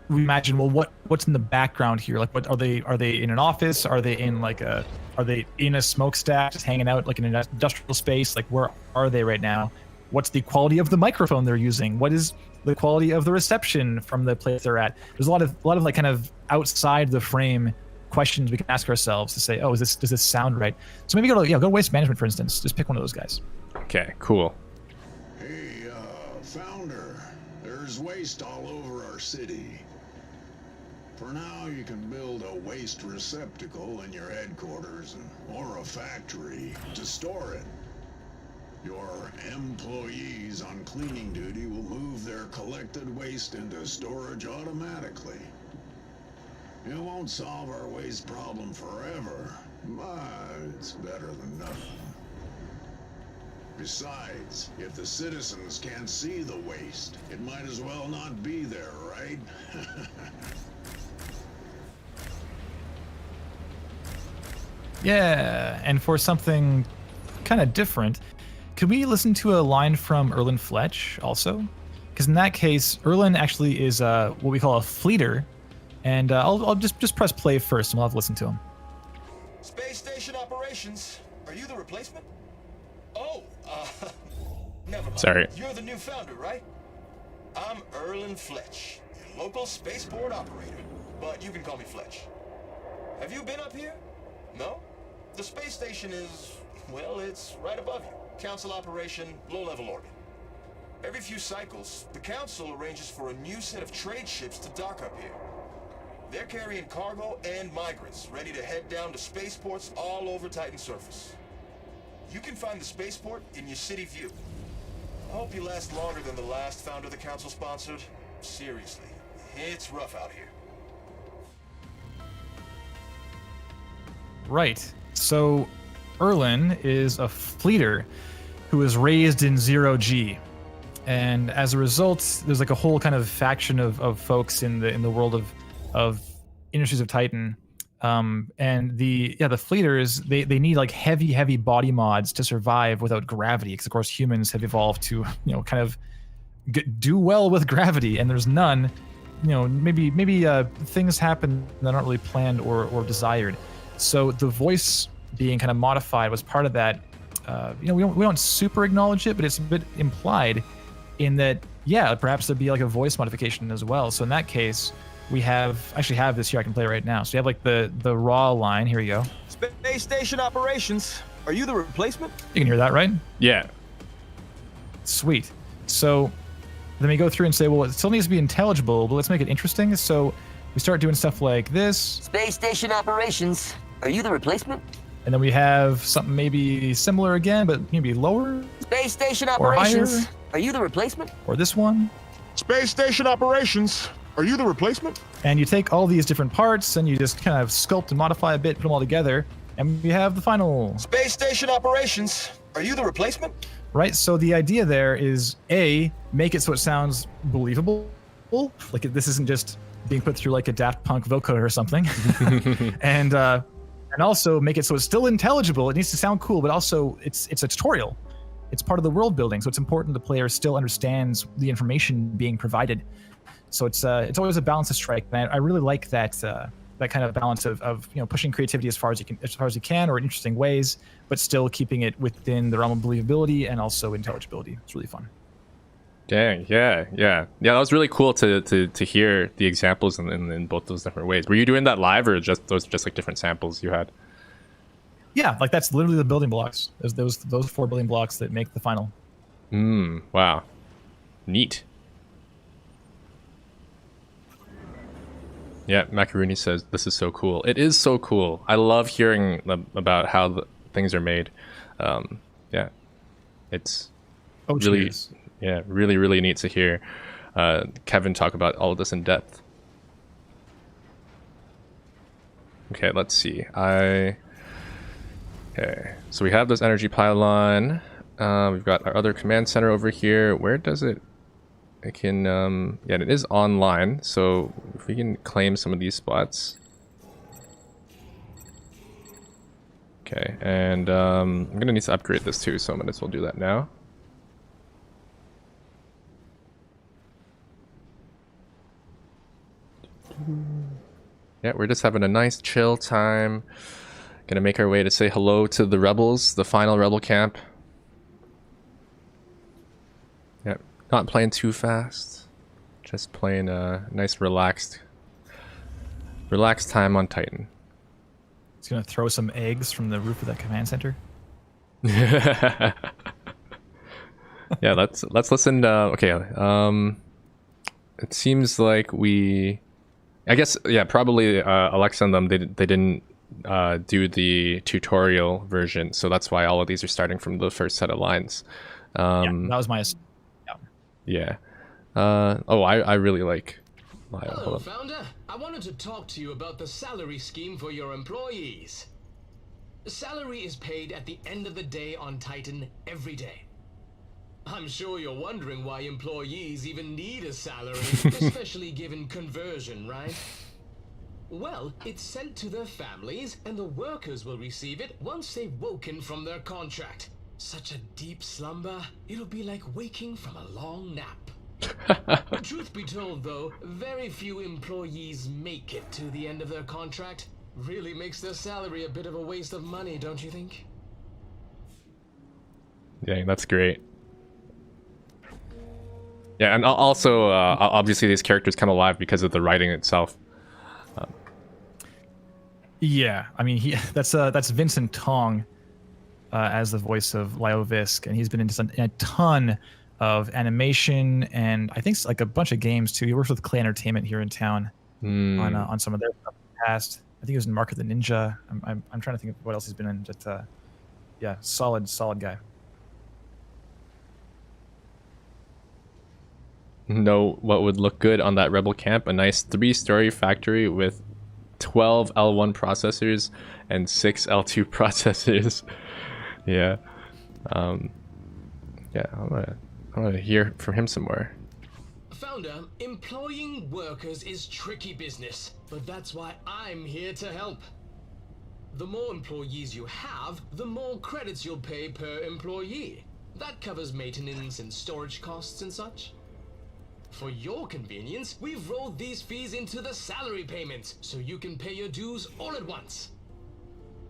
we imagine, well, what's in the background here? Like, what are they in an office? Are they in a smokestack just hanging out like in an industrial space? Like, where are they right now? What's the quality of the microphone they're using? What is the quality of the reception from the place they're at? There's a lot of like kind of outside the frame questions we can ask ourselves to say, oh, does this sound right? So maybe go to waste management, for instance. Just pick one of those guys. Okay, cool. Hey, Founder, there's waste all over our city. For now, you can build a waste receptacle in your headquarters or a factory to store it. Your employees on cleaning duty will move their collected waste into storage automatically. It won't solve our waste problem forever, but it's better than nothing. Besides, if the citizens can't see the waste, it might as well not be there, right? Yeah, and for something kind of different, could we listen to a line from Erlen Fletch also? Because in that case, Erlen actually is what we call a fleeter, and I'll just press play first, and we'll have to listen to him. Space station operations. Are you the replacement? Oh, never mind. Sorry. You're the new founder, right? I'm Erlen Fletch, your local spaceport operator, but you can call me Fletch. Have you been up here? No? The space station is, well, it's right above you. Council operation, low-level orbit. Every few cycles, the Council arranges for a new set of trade ships to dock up here. They're carrying cargo and migrants, ready to head down to spaceports all over Titan's surface. You can find the spaceport in your city view. I hope you last longer than the last founder the Council sponsored. Seriously, it's rough out here. Right. So Erlen is a fleeter who was raised in 0G. And as a result, there's like a whole kind of faction of folks in the world of Industries of Titan. And the fleeters, they need like heavy body mods to survive without gravity, because of course humans have evolved to kind of do well with gravity, and there's none. Maybe things happen that aren't really planned or desired. So the voice being kind of modified was part of that. We don't super acknowledge it, but it's a bit implied in that, yeah, perhaps there'd be like a voice modification as well. So in that case, we actually have this here I can play right now. So you have like the raw line. Here we go. Space station operations. Are you the replacement? You can hear that, right? Yeah. Sweet. So then we go through and say, well, it still needs to be intelligible, but let's make it interesting. So we start doing stuff like this. Space station operations. Are you the replacement? And then we have something maybe similar again, but maybe lower. Space station or operations. higher. Are you the replacement? Or this one. Space station operations. Are you the replacement? And you take all these different parts and you just kind of sculpt and modify a bit, put them all together, and we have the final. Space station operations. Are you the replacement? Right, so the idea there is make it so it sounds believable. Like this isn't just being put through like a Daft Punk vocoder or something. and also make it so it's still intelligible. It needs to sound cool, but also it's a tutorial. It's part of the world building, so it's important the player still understands the information being provided. So it's always a balance to strike, and I really like that kind of balance of pushing creativity as far as you can, or in interesting ways, but still keeping it within the realm of believability and also intelligibility. It's really fun. Dang, yeah. That was really cool to hear the examples in both those different ways. Were you doing that live, or those just like different samples you had? Yeah, like that's literally the building blocks. Those 4 building blocks that make the final. Wow, neat. Yeah, Macaroni says this is so cool. It is so cool. I love hearing about how things are made. Yeah, it's really, really neat to hear Kevin talk about all of this in depth. Okay, let's see. Okay, so we have this energy pylon. We've got our other command center over here. Where does it? It can, yeah, it is online. So if we can claim some of these spots. Okay, and I'm gonna need to upgrade this too, so I might as well do that now. Yeah, we're just having a nice chill time. Gonna make our way to say hello to the rebels, the final rebel camp. Yeah, not playing too fast. Just playing a nice relaxed time on Titan. It's gonna throw some eggs from the roof of that command center. Yeah, let's listen. Okay, it seems like I guess, yeah, probably Alexa and them, they didn't do the tutorial version, so that's why all of these are starting from the first set of lines. Yeah, that was my. Yeah. I really like Lyle. Hello, Founder. I wanted to talk to you about the salary scheme for your employees. Salary is paid at the end of the day on Titan every day. I'm sure you're wondering why employees even need a salary, especially given conversion, right? Well, it's sent to their families, and the workers will receive it once they've woken from their contract. Such a deep slumber, it'll be like waking from a long nap. Truth be told, though, very few employees make it to the end of their contract. Really makes their salary a bit of a waste of money, don't you think? Yeah, that's great. Yeah, and also, obviously these characters come alive because of the writing itself. Yeah, I mean, that's Vincent Tong as the voice of Lio Visk, and he's been into a ton of animation and I think like a bunch of games too. He works with Clay Entertainment here in town on some of their stuff in the past. I think he was in Mark of the Ninja. I'm trying to think of what else he's been in. But yeah, solid guy. Know what would look good on that rebel camp? A nice 3-story factory with 12 L1 processors and 6 L2 processors. Yeah. Yeah, I'm gonna hear from him some more. Founder, employing workers is tricky business, but that's why I'm here to help. The more employees you have, the more credits you'll pay per employee. That covers maintenance and storage costs and such. For your convenience, we've rolled these fees into the salary payments, so you can pay your dues all at once.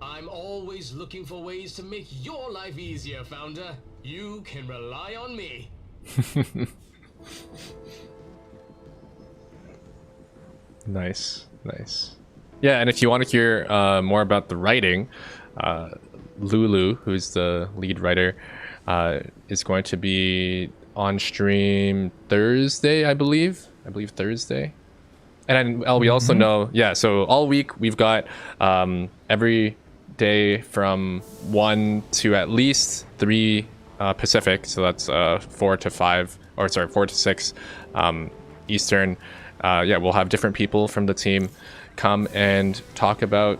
I'm always looking for ways to make your life easier, Founder. You can rely on me. Nice. Yeah, and if you want to hear more about the writing, Lulu, who's the lead writer, is going to be on stream Thursday, I believe Thursday. And we also know, yeah, so all week we've got every day from 1 to at least 3 Pacific, so that's 4 to 6 Eastern. Yeah, we'll have different people from the team come and talk about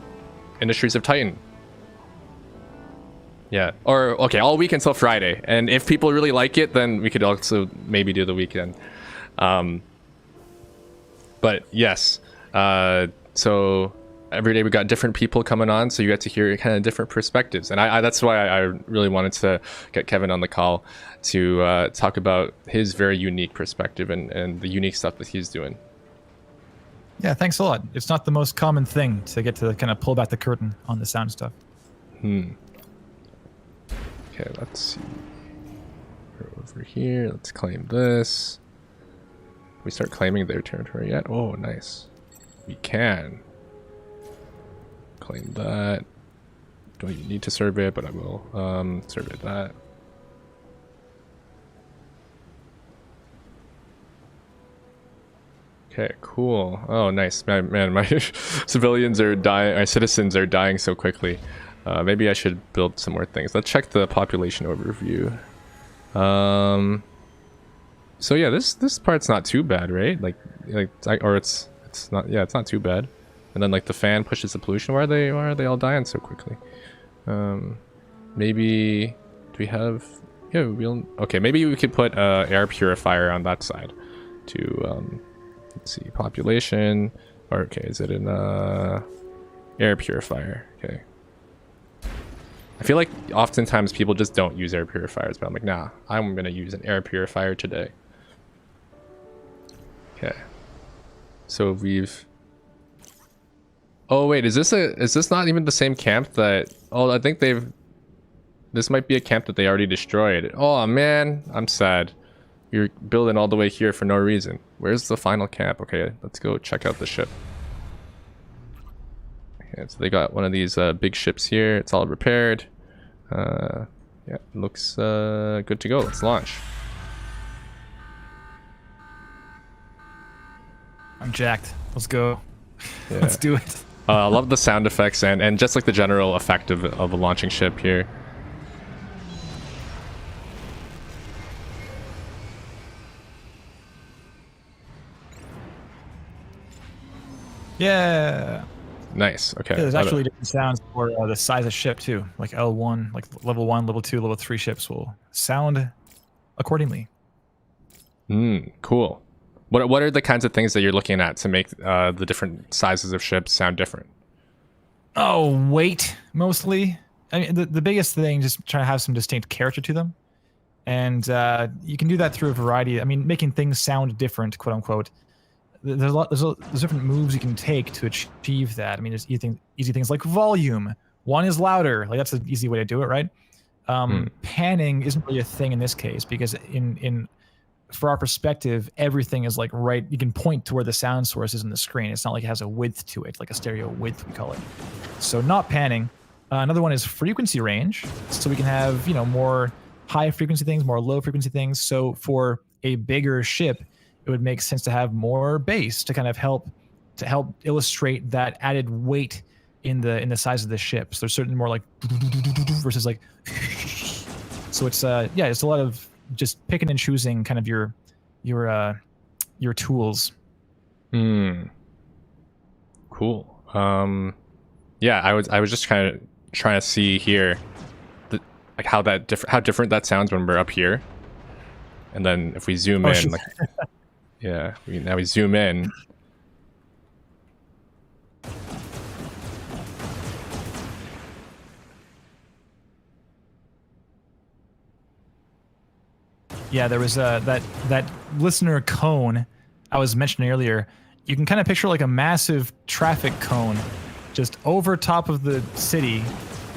Industries of Titan. Yeah, or okay, all week until Friday, and if people really like it, then we could also maybe do the weekend. But yes, so every day we got different people coming on, so you get to hear kind of different perspectives, and I that's why I really wanted to get Kevin on the call to talk about his very unique perspective and the unique stuff that he's doing. Yeah, thanks a lot. It's not the most common thing to get to kind of pull back the curtain on the sound stuff. Okay, let's see. We're over here. Let's claim this. We start claiming their territory yet? Oh, nice. We can. Claim that. Don't even need to survey it, but I will survey that. Okay, cool. Oh, nice. Man, my civilians are dying. My citizens are dying so quickly. Maybe I should build some more things. Let's check the population overview. So yeah, this part's not too bad, right? Or it's not. Yeah, it's not too bad. And then like the fan pushes the pollution. Why are they all dying so quickly? Maybe do we have? Yeah, okay. Maybe we could put air purifier on that side to let's see, population. Or, okay, is it an air purifier? Okay. I feel like oftentimes people just don't use air purifiers, but I'm like, nah, I'm gonna use an air purifier today. Okay. So we've. Oh wait, is this not even the same camp that? Oh, I think they've. This might be a camp that they already destroyed. Oh man, I'm sad. You're building all the way here for no reason. Where's the final camp? Okay, let's go check out the ship. Okay, so they got one of these big ships here. It's all repaired. Yeah, it looks good to go. Let's launch. I'm jacked. Let's go. Yeah. Let's do it. I love the sound effects and just like the general effect of a launching ship here. Yeah. Nice. Okay. Yeah, there's actually different sounds for the size of ship too. Like L1, like level 1, level 2, level 3 ships will sound accordingly. Cool. What are the kinds of things that you're looking at to make the different sizes of ships sound different? Oh, weight mostly. I mean, the biggest thing, just trying to have some distinct character to them, and you can do that through a variety. I mean, making things sound different, quote unquote. There's different moves you can take to achieve that. I mean, there's easy things like volume. One is louder. Like that's an easy way to do it, right? Panning isn't really a thing in this case because for our perspective, everything is like right. You can point to where the sound source is in the screen. It's not like it has a width to it, like a stereo width we call it. So not panning. Another one is frequency range. So we can have more high frequency things, more low frequency things. So for a bigger ship, it would make sense to have more bass to kind of help illustrate that added weight in the size of the ship. So there's certainly more like versus like. So it's it's a lot of just picking and choosing kind of your tools. Cool. Yeah, I was just kind of trying to see here like how different that sounds when we're up here. And then if we zoom in, like yeah, now we zoom in. Yeah, there was that listener cone I was mentioning earlier. You can kind of picture like a massive traffic cone just over top of the city,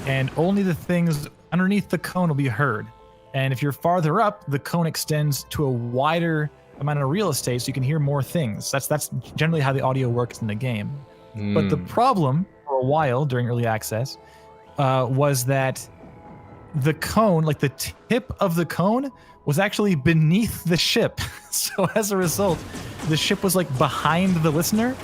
and only the things underneath the cone will be heard. And if you're farther up, the cone extends to a wider amount of real estate, so you can hear more things. That's generally how the audio works in the game. But the problem for a while during early access was that the cone, like the tip of the cone, was actually beneath the ship. So as a result, the ship was like behind the listener.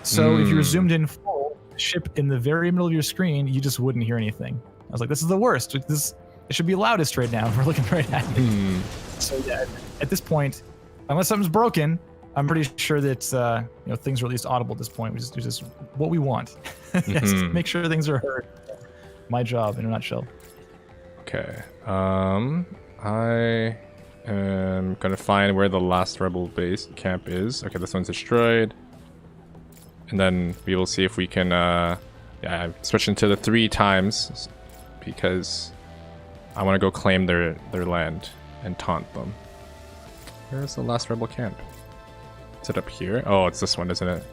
So if you were zoomed in full, the ship in the very middle of your screen, you just wouldn't hear anything. I was like, this is the worst. It should be loudest right now. We're looking right at it. So yeah, at this point, unless something's broken, I'm pretty sure that things are at least audible at this point, which is what we want. Yes, make sure things are heard. My job in a nutshell. Okay. I am gonna find where the last rebel base camp is. Okay, this one's destroyed. And then we will see if we can switch into the 3 times because I want to go claim their land and taunt them. Where's the last rebel camp? Is it up here? Oh, it's this one, isn't it?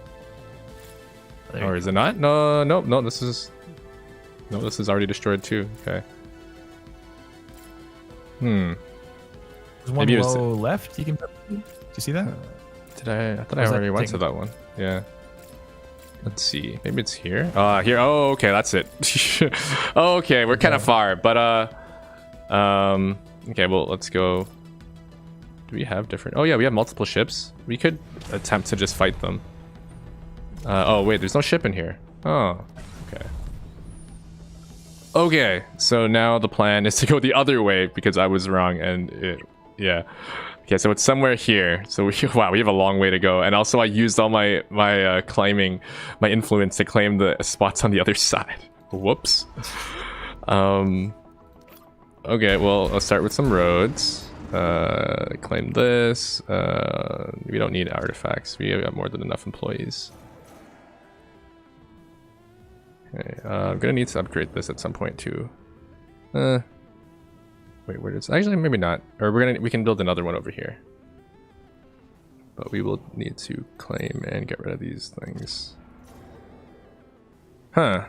Or is it not? No, this is already destroyed too. Okay. There's one Maybe low left. You can. Do you see that? I thought I already went to that one. Yeah. Let's see. Maybe it's here. Here. Oh, okay. That's it. Okay, we're kind of far, but okay. Well, let's go. Do we have different? Oh yeah, we have multiple ships. We could attempt to just fight them. Oh wait, there's no ship in here. Oh, okay. Okay, so now the plan is to go the other way because I was wrong, and yeah. Okay, so it's somewhere here. So we wow, we have a long way to go. And also I used all my claiming, my influence to claim the spots on the other side. Whoops. Okay, well, let's start with some roads. Claim this. We don't need artifacts. We have more than enough employees. Okay, I'm gonna need to upgrade this at some point too. Wait, where is? Actually, maybe not. Or we can build another one over here. But we will need to claim and get rid of these things. Huh.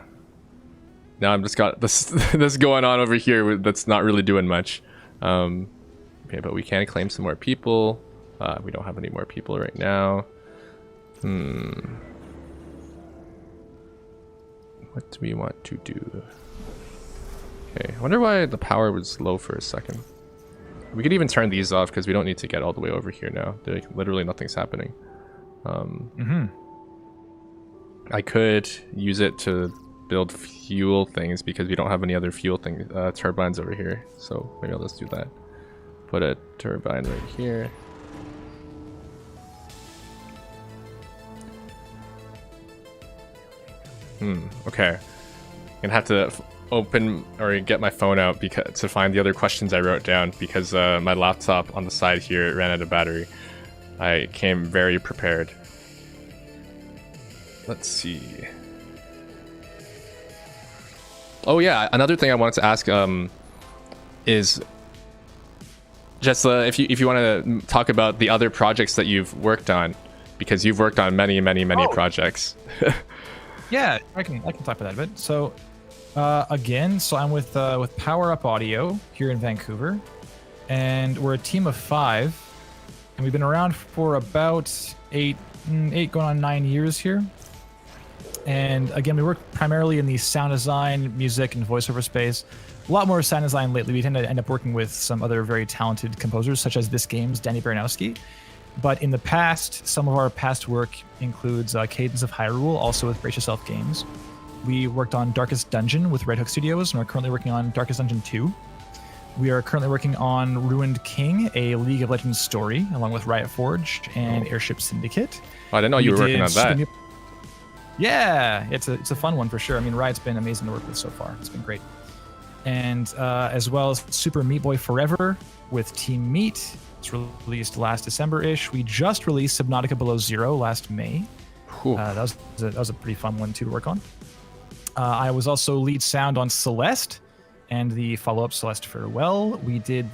Now I'm just got this this going on over here that's not really doing much. Okay, but we can claim some more people. We don't have any more people right now. What do we want to do? Okay, I wonder why the power was low for a second. We could even turn these off because we don't need to get all the way over here now. Like, literally nothing's happening. I could use it to build fuel things because we don't have any other fuel turbines over here. So maybe I'll just do that. Put a turbine right here. Okay. Gonna have to open or get my phone out because to find the other questions I wrote down because my laptop on the side here ran out of battery. I came very prepared. Let's see. Oh yeah, another thing I wanted to ask is just if you want to talk about the other projects that you've worked on, because you've worked on many projects. Yeah, I can talk about that a bit. So again, I'm with Power Up Audio here in Vancouver, and we're a team of 5, and we've been around for about 8 going on 9 years here. And again, we work primarily in the sound design, music, and voiceover space. A lot more sound design lately. We tend to end up working with some other very talented composers, such as this game's Danny Baranowski. But in the past, some of our past work includes Cadence of Hyrule, also with Brace Yourself Games. We worked on Darkest Dungeon with Red Hook Studios, and we're currently working on Darkest Dungeon 2. We are currently working on Ruined King, a League of Legends story, along with Riot Forge and Airship Syndicate. Oh, I didn't know you were working on that. Yeah, it's a fun one for sure. I mean, Riot's been amazing to work with so far. It's been great. And as well as Super Meat Boy Forever with Team Meat. It's released last December-ish. We just released Subnautica Below Zero last May. That was a pretty fun one too to work on. I was also lead sound on Celeste and the follow-up Celeste Farewell. We did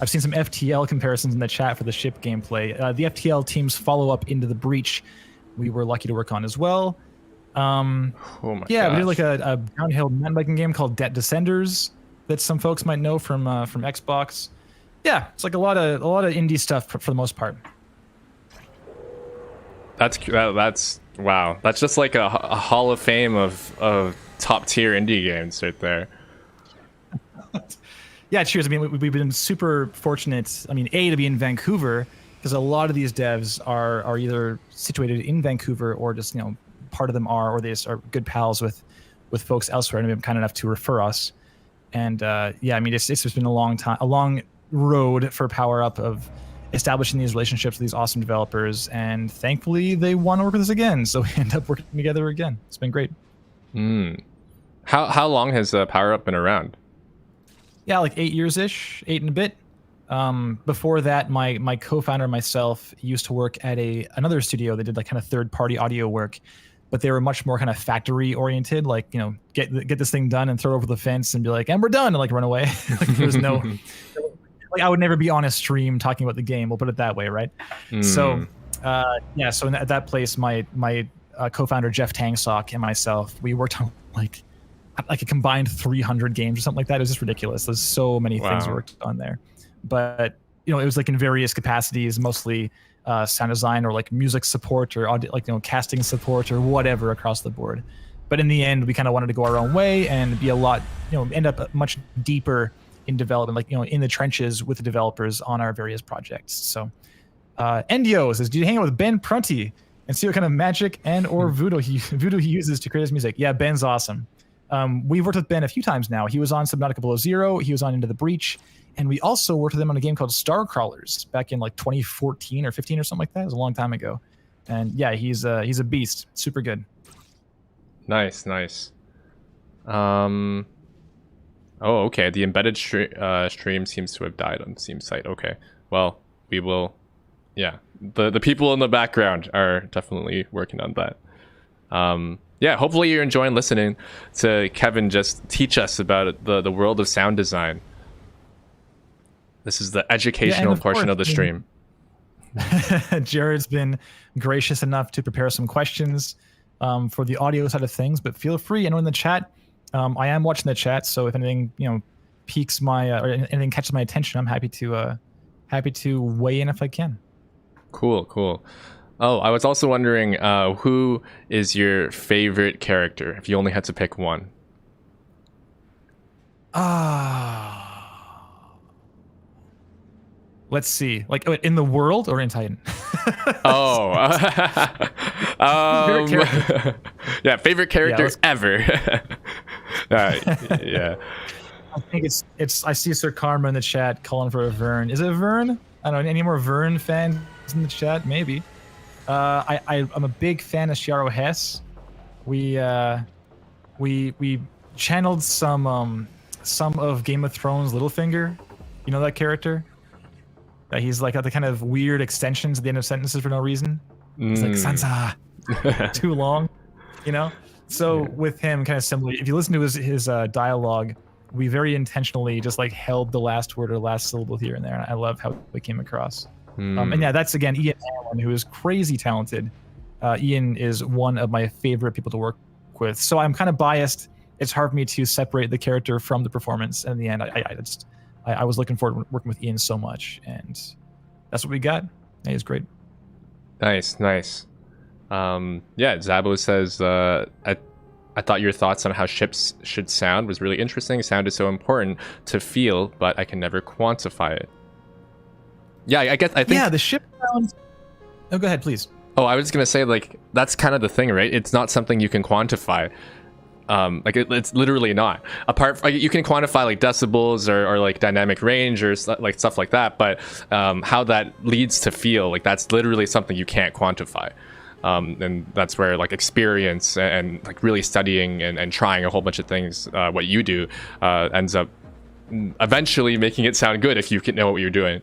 I've seen some FTL comparisons in the chat for the ship gameplay. The FTL team's follow-up Into the Breach, we were lucky to work on as well. We did like a downhill mountain biking game called Debt Descenders that some folks might know from Xbox. Yeah, it's like a lot of indie stuff for the most part. That's wow. That's just like a hall of fame of top tier indie games right there. Yeah, cheers. I mean, we've been super fortunate. I mean, to be in Vancouver, because a lot of these devs are either situated in Vancouver or just part of them or they just are good pals with folks elsewhere and have been kind enough to refer us. And I mean, it's just been a long road for Power Up of establishing these relationships with these awesome developers, and thankfully they want to work with us again, so we end up working together again. It's been great. How long has Power Up been around? Yeah, like 8 years-ish, 8 and a bit. Before that, my co-founder and myself used to work at another studio that did like kind of third-party audio work, but they were much more kind of factory-oriented, like, get this thing done and throw it over the fence and be like, and we're done, and like run away. Like there's no... Like I would never be on a stream talking about the game. We'll put it that way, right? So, so at that place, my co-founder Jeff Tangsock and myself, we worked on like a combined 300 games or something like that. It was just ridiculous. There's so many things we worked on there, but it was like in various capacities, mostly sound design or like music support or casting support or whatever across the board. But in the end, we kind of wanted to go our own way and be a lot, end up much deeper in development, like in the trenches with the developers on our various projects. So Endio says, do you hang out with Ben Prunty and see what kind of magic and or voodoo he uses to create his music? Yeah, Ben's awesome. We've worked with Ben a few times now. He was on Subnautica Below Zero. He was on Into the Breach. And we also worked with him on a game called Star Crawlers back in like 2014 or 15 or something like that. It was a long time ago. And yeah, he's a beast. Super good. Nice. Oh, okay. The embedded stream seems to have died on the Steam site. Okay. Well, we will... Yeah. The people in the background are definitely working on that. Yeah, hopefully you're enjoying listening to Kevin just teach us about the world of sound design. This is the educational portion of the stream. Jared's been gracious enough to prepare some questions for the audio side of things, but feel free, anyone in the chat. I am watching the chat, so if anything piques my or anything catches my attention, I'm happy to weigh in if I can. Cool. Oh, I was also wondering, who is your favorite character if you only had to pick one? Let's see. Like in the world or in Titan? Yeah, favorite character ever. Yeah. I think it's. I see Sir Karma in the chat calling for a Vern. Is it a Vern? I don't know. Any more Vern fans in the chat? Maybe. I'm a big fan of Shiaro Hess. We channeled some of Game of Thrones Littlefinger. You know that character? He's like got the kind of weird extensions at the end of sentences for no reason. It's like Sansa, too long, So with him, kind of similarly, if you listen to his dialogue, we very intentionally just like held the last word or last syllable here and there. And I love how it came across. And yeah, that's again Ian Allen, who is crazy talented. Ian is one of my favorite people to work with. So I'm kind of biased. It's hard for me to separate the character from the performance. And in the end, I was looking forward to working with Ian so much, and that's what we got. He was great. Nice. Yeah, Zabo says, I thought your thoughts on how ships should sound was really interesting. Sound is so important to feel, but I can never quantify it. Yeah, I think... Yeah, the ship sounds... Oh, go ahead, please. Oh, I was going to say, like, that's kind of the thing, right? It's not something you can quantify. It's literally not. You can quantify like decibels or like dynamic range or like stuff like that, but how that leads to feel, like that's literally something you can't quantify. And that's where like experience and like really studying and trying a whole bunch of things, what you do, ends up eventually making it sound good if you can know what you're doing.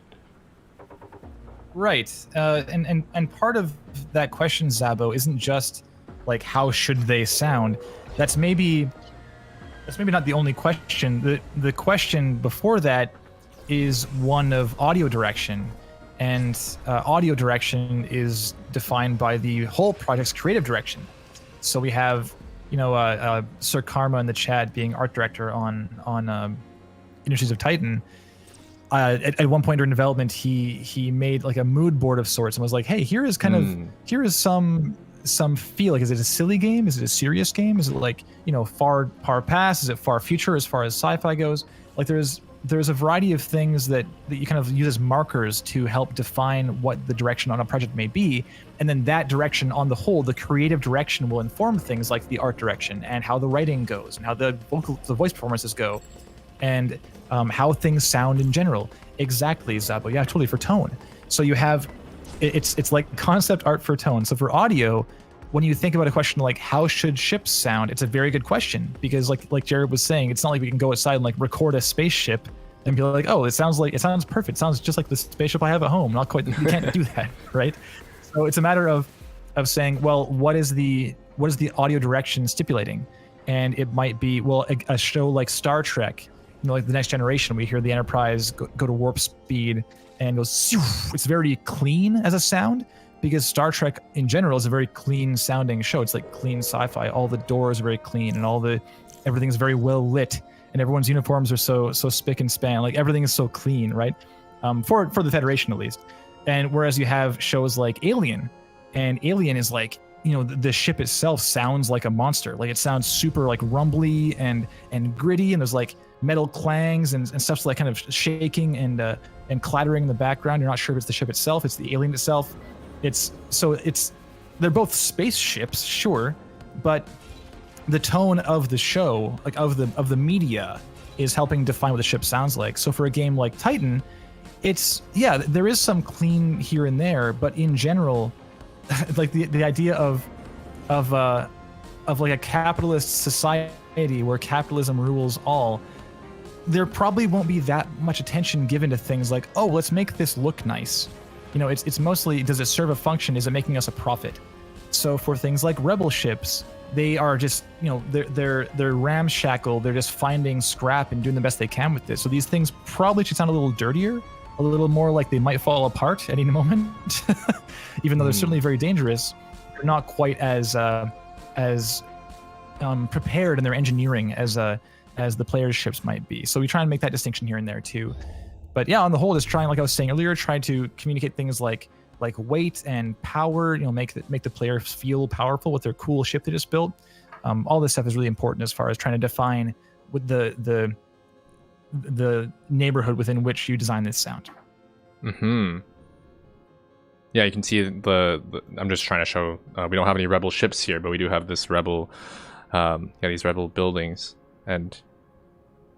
Right. And part of that question, Zabo, isn't just like how should they sound. That's maybe not the only question. The question before that is one of audio direction, and audio direction is defined by the whole project's creative direction. So we have, Sir Karma in the chat being art director on Industries of Titan. At one point during development, he made like a mood board of sorts and was like, "Hey, here is some feel. Like, is it a silly game? Is it a serious game? Is it like, far past? Is it far future as far as sci-fi goes? Like there's a variety of things that you kind of use as markers to help define what the direction on a project may be. And then that direction on the whole, the creative direction will inform things like the art direction and how the writing goes and how the voice performances go and how things sound in general. Exactly, Zabo. Yeah, totally, for tone. So you have it's like concept art for tone. So for audio, when you think about a question like how should ships sound, it's a very good question, because like Jared was saying, it's not like we can go outside and like record a spaceship and be like, oh, it sounds perfect. It sounds just like the spaceship I have at home. Not quite. You can't do that, right? So it's a matter of saying, well, what is the audio direction stipulating? And it might be, well, a show like Star Trek, like The Next Generation, we hear the Enterprise go to warp speed and goes, it's very clean as a sound, because Star Trek in general is a very clean sounding show. It's like clean sci-fi. All the doors are very clean and everything's very well lit, and everyone's uniforms are so spick and span. Like everything is so clean, right? For the Federation at least. And whereas you have shows like Alien, and Alien is like, the ship itself sounds like a monster. Like it sounds super like rumbly and gritty, and there's like metal clangs and stuff's like kind of shaking and clattering in the background. You're not sure if it's the ship itself, it's the alien itself. They're both spaceships, sure, but the tone of the show, like of the media, is helping define what the ship sounds like. So for a game like Titan, it's there is some clean here and there, but in general, like the idea of like a capitalist society where capitalism rules all, there probably won't be that much attention given to things like, oh, let's make this look nice. You know, it's mostly, does it serve a function? Is it making us a profit? So for things like rebel ships, they are just, you know, they're ramshackle. They're just finding scrap and doing the best they can with this. So these things probably should sound a little dirtier, a little more like they might fall apart at any moment. Even though they're certainly very dangerous, they're not quite as prepared in their engineering as the players' ships might be. So we try and make that distinction here and there too. But yeah, on the whole, just trying, like I was saying earlier, try to communicate things like weight and power. You know, make the player feel powerful with their cool ship they just built. All this stuff is really important as far as trying to define with the neighborhood within which you design this sound. Mm-hmm. Yeah, you can see the I'm just trying to show we don't have any rebel ships here, but we do have this rebel, these rebel buildings, and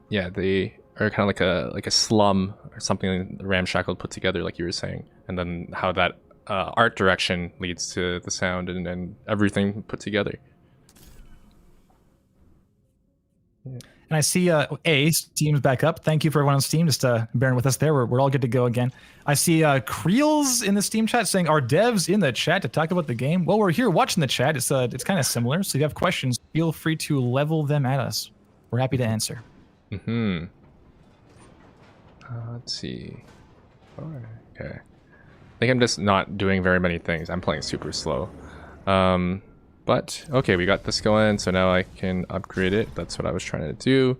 yeah, they are kind of like a slum or something ramshackled put together, like you were saying, and then how that art direction leads to the sound and everything put together. Yeah. And I see Steam's back up. Thank you for everyone on Steam just bearing with us there. We're all good to go again. I see Creels in the Steam chat saying, "Are devs in the chat to talk about the game?" Well, we're here watching the chat. It's kind of similar. So if you have questions, feel free to level them at us. We're happy to answer. Mm-hmm. Let's see. Okay. I think I'm just not doing very many things. I'm playing super slow. But okay, we got this going, so now I can upgrade it. That's what I was trying to do.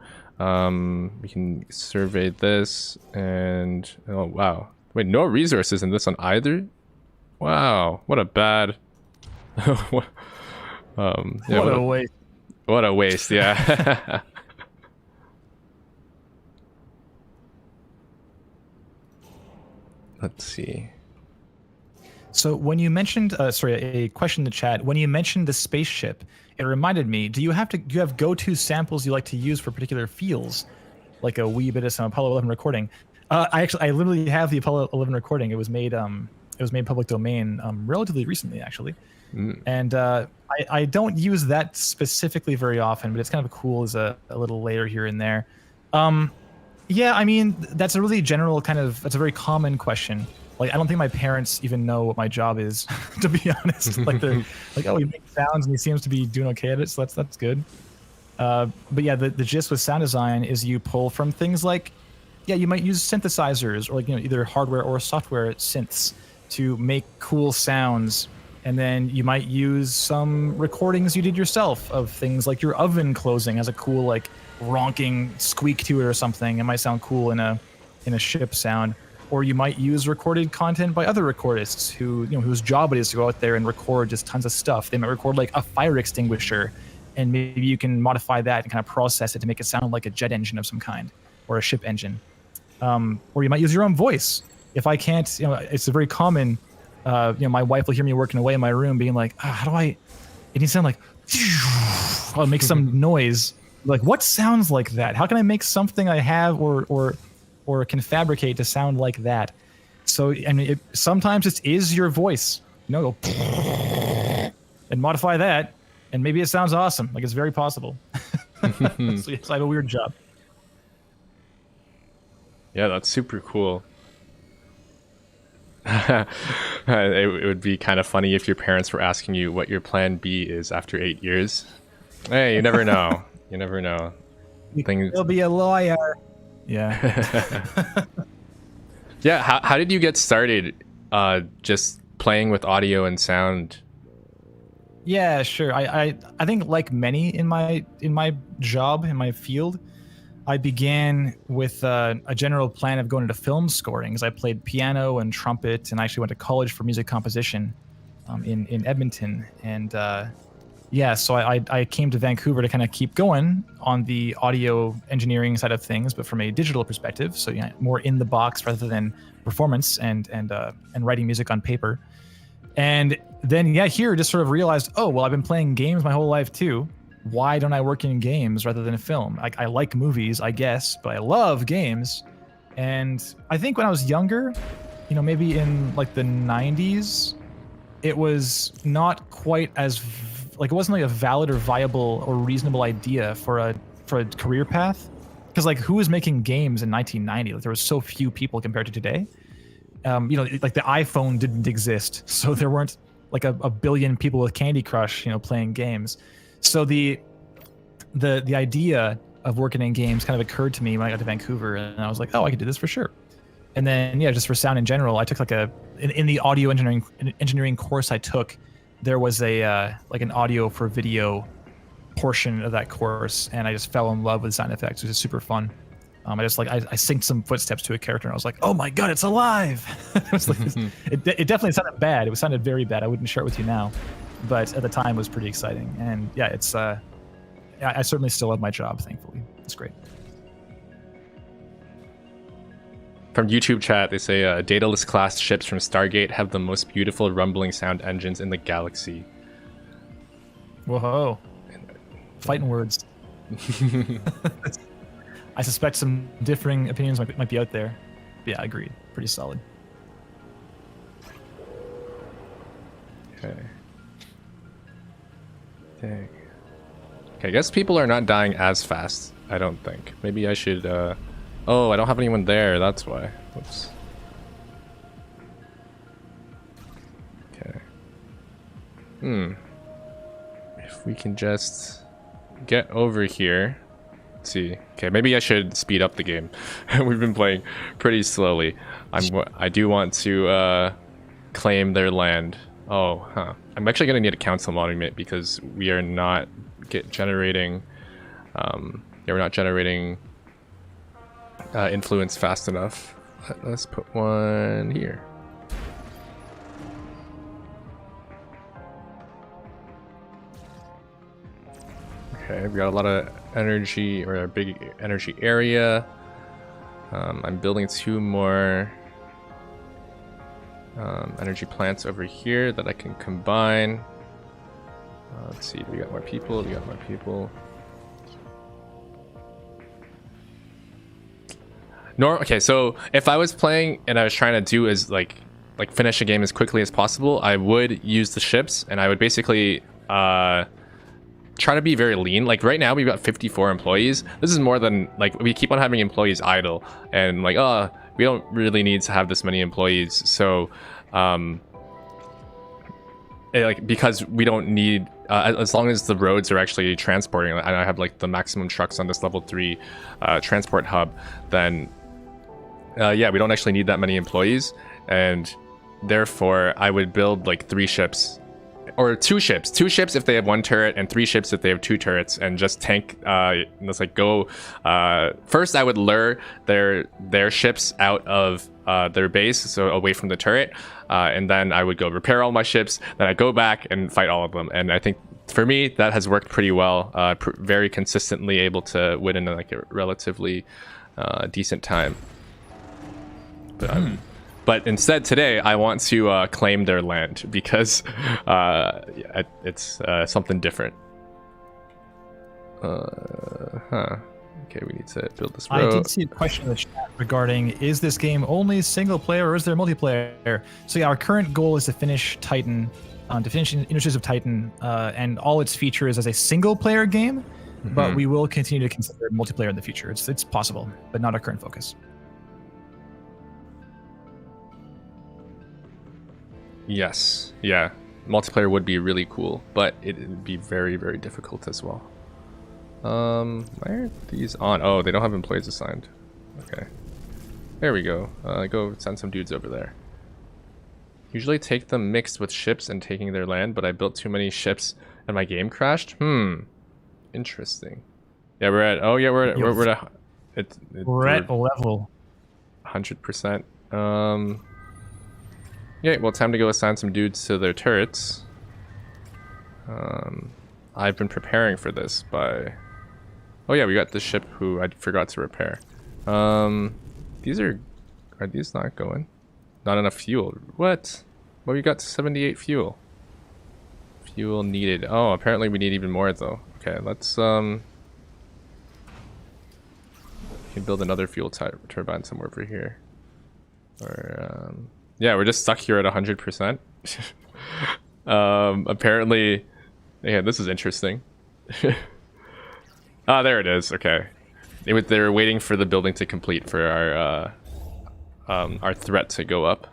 We can survey this, and oh wow, wait, no resources in this one either. Wow, what a bad. What a waste. What a waste, yeah. Let's see. So when you mentioned, a question in the chat. When you mentioned the spaceship, it reminded me. Do you have go-to samples you like to use for particular feels, like a wee bit of some Apollo 11 recording? I literally have the Apollo 11 recording. It was made public domain relatively recently, actually. And I don't use that specifically very often, but it's kind of cool as a little layer here and there. Yeah, I mean, that's a really general that's a very common question. Like, I don't think my parents even know what my job is, to be honest. Like, they're like, oh, he makes sounds and he seems to be doing okay at it, so that's good. But yeah, the gist with sound design is you pull from things like, yeah, you might use synthesizers or, like, you know, either hardware or software synths to make cool sounds. And then you might use some recordings you did yourself of things like your oven closing has a cool, like, ronking squeak to it or something. It might sound cool in a ship sound. Or you might use recorded content by other recordists whose job it is to go out there and record just tons of stuff. They might record like a fire extinguisher, and maybe you can modify that and kind of process it to make it sound like a jet engine of some kind or a ship engine. Or you might use your own voice. If I can't, it's a very common, my wife will hear me working away in my room being like, how do it needs to sound like, I'll make some noise. Like, what sounds like that? How can I make something I have or can fabricate to sound like that? So, I mean, sometimes it is your voice. Go and modify that, and maybe it sounds awesome. Like, it's very possible. So yes, I have a weird job. Yeah, that's super cool. It would be kind of funny if your parents were asking you what your plan B is after 8 years. Hey, you never know. You never know. You'll be a lawyer. Yeah. Yeah. How did you get started just playing with audio and sound? Yeah, sure. I think, like many in my job, in my field, I began with a general plan of going into film scoring, because I played piano and trumpet, and I actually went to college for music composition in Edmonton. And so I came to Vancouver to kind of keep going on the audio engineering side of things, but from a digital perspective. So more in the box rather than performance and writing music on paper. And then here just sort of realized, oh well, I've been playing games my whole life too. why don't I work in games rather than film? Like, I like movies, I guess, but I love games. And I think when I was younger, you know, maybe in like the 90s, it was not quite as like, it wasn't like a valid or viable or reasonable idea for a career path. Because like, who was making games in 1990? Like, there was so few people compared to today. You know, like the iPhone didn't exist, so there weren't like a billion people with Candy Crush, you know, playing games. So the idea of working in games kind of occurred to me when I got to Vancouver, and I was like, oh, I could do this for sure. And then, yeah, just for sound in general, I took like in the audio engineering course I took, there was a like an audio for video portion of that course, and I just fell in love with sound effects. It was super fun. I just like I synced some footsteps to a character, and I was like, oh my god, it's alive! It was like it definitely sounded bad. It sounded very bad. I wouldn't share it with you now, but at the time it was pretty exciting. And yeah, it's I certainly still love my job. Thankfully, it's great. From YouTube chat, they say Daedalus class ships from Stargate have the most beautiful rumbling sound engines in the galaxy. Whoa, fighting words. I suspect some differing opinions might be out there. But yeah, agreed. Pretty solid. Okay. Dang. Okay, I guess people are not dying as fast, I don't think. Maybe I should, Oh, I don't have anyone there, that's why. Whoops. Okay. If we can just get over here. Let's see. Okay, maybe I should speed up the game. We've been playing pretty slowly. I do want to claim their land. Oh, huh. I'm actually gonna need a council monument because we are not generating. Yeah, we're not generating influence fast enough. Let's put one here. Okay, we got a lot of energy, or a big energy area. I'm building 2 more energy plants over here that I can combine. Let's see, we got more people, we got more people. Okay, so if I was playing and I was trying to do is like finish a game as quickly as possible, I would use the ships, and I would basically try to be very lean. Like right now we've got 54 employees. This is more than, like, we keep on having employees idle, and like, oh, we don't really need to have this many employees. So like, because we don't need as long as the roads are actually transporting, and I have like the maximum trucks on this level 3 transport hub, then yeah, we don't actually need that many employees, and therefore I would build like 3 ships. Or 2 ships. 2 ships if they have 1 turret, and 3 ships if they have 2 turrets, and just tank. Let's like go. First, I would lure their ships out of their base, so away from the turret, and then I would go repair all my ships. Then I go back and fight all of them. And I think for me that has worked pretty well. Very consistently able to win in like a relatively decent time. But instead today, I want to claim their land because it's something different. Okay, we need to build this road. I did see a question in the chat regarding, is this game only single player or is there multiplayer? So yeah, our current goal is to finish Titan, to finish Industries of Titan and all its features as a single player game, but we will continue to consider multiplayer in the future. It's possible, but not our current focus. Yes, yeah, multiplayer would be really cool, but it would be very, very difficult as well. Why are these on? Oh, they don't have employees assigned. Okay, there we go. Go send some dudes over there. Usually take them mixed with ships and taking their land, but I built too many ships and my game crashed. Interesting. Yeah, we're at. Oh yeah, we're at level 100%. Yeah, well, time to go assign some dudes to their turrets. I've been preparing for this by... Oh yeah, we got this ship who I forgot to repair. These are these not going? Not enough fuel. What? Well, we got 78 fuel. Fuel needed. Oh, apparently we need even more though. Okay, let's we can build another fuel turbine somewhere over here. Or yeah, we're just stuck here at 100%. Apparently, yeah, this is interesting. Ah, there it is. Okay, they were waiting for the building to complete for our threat to go up.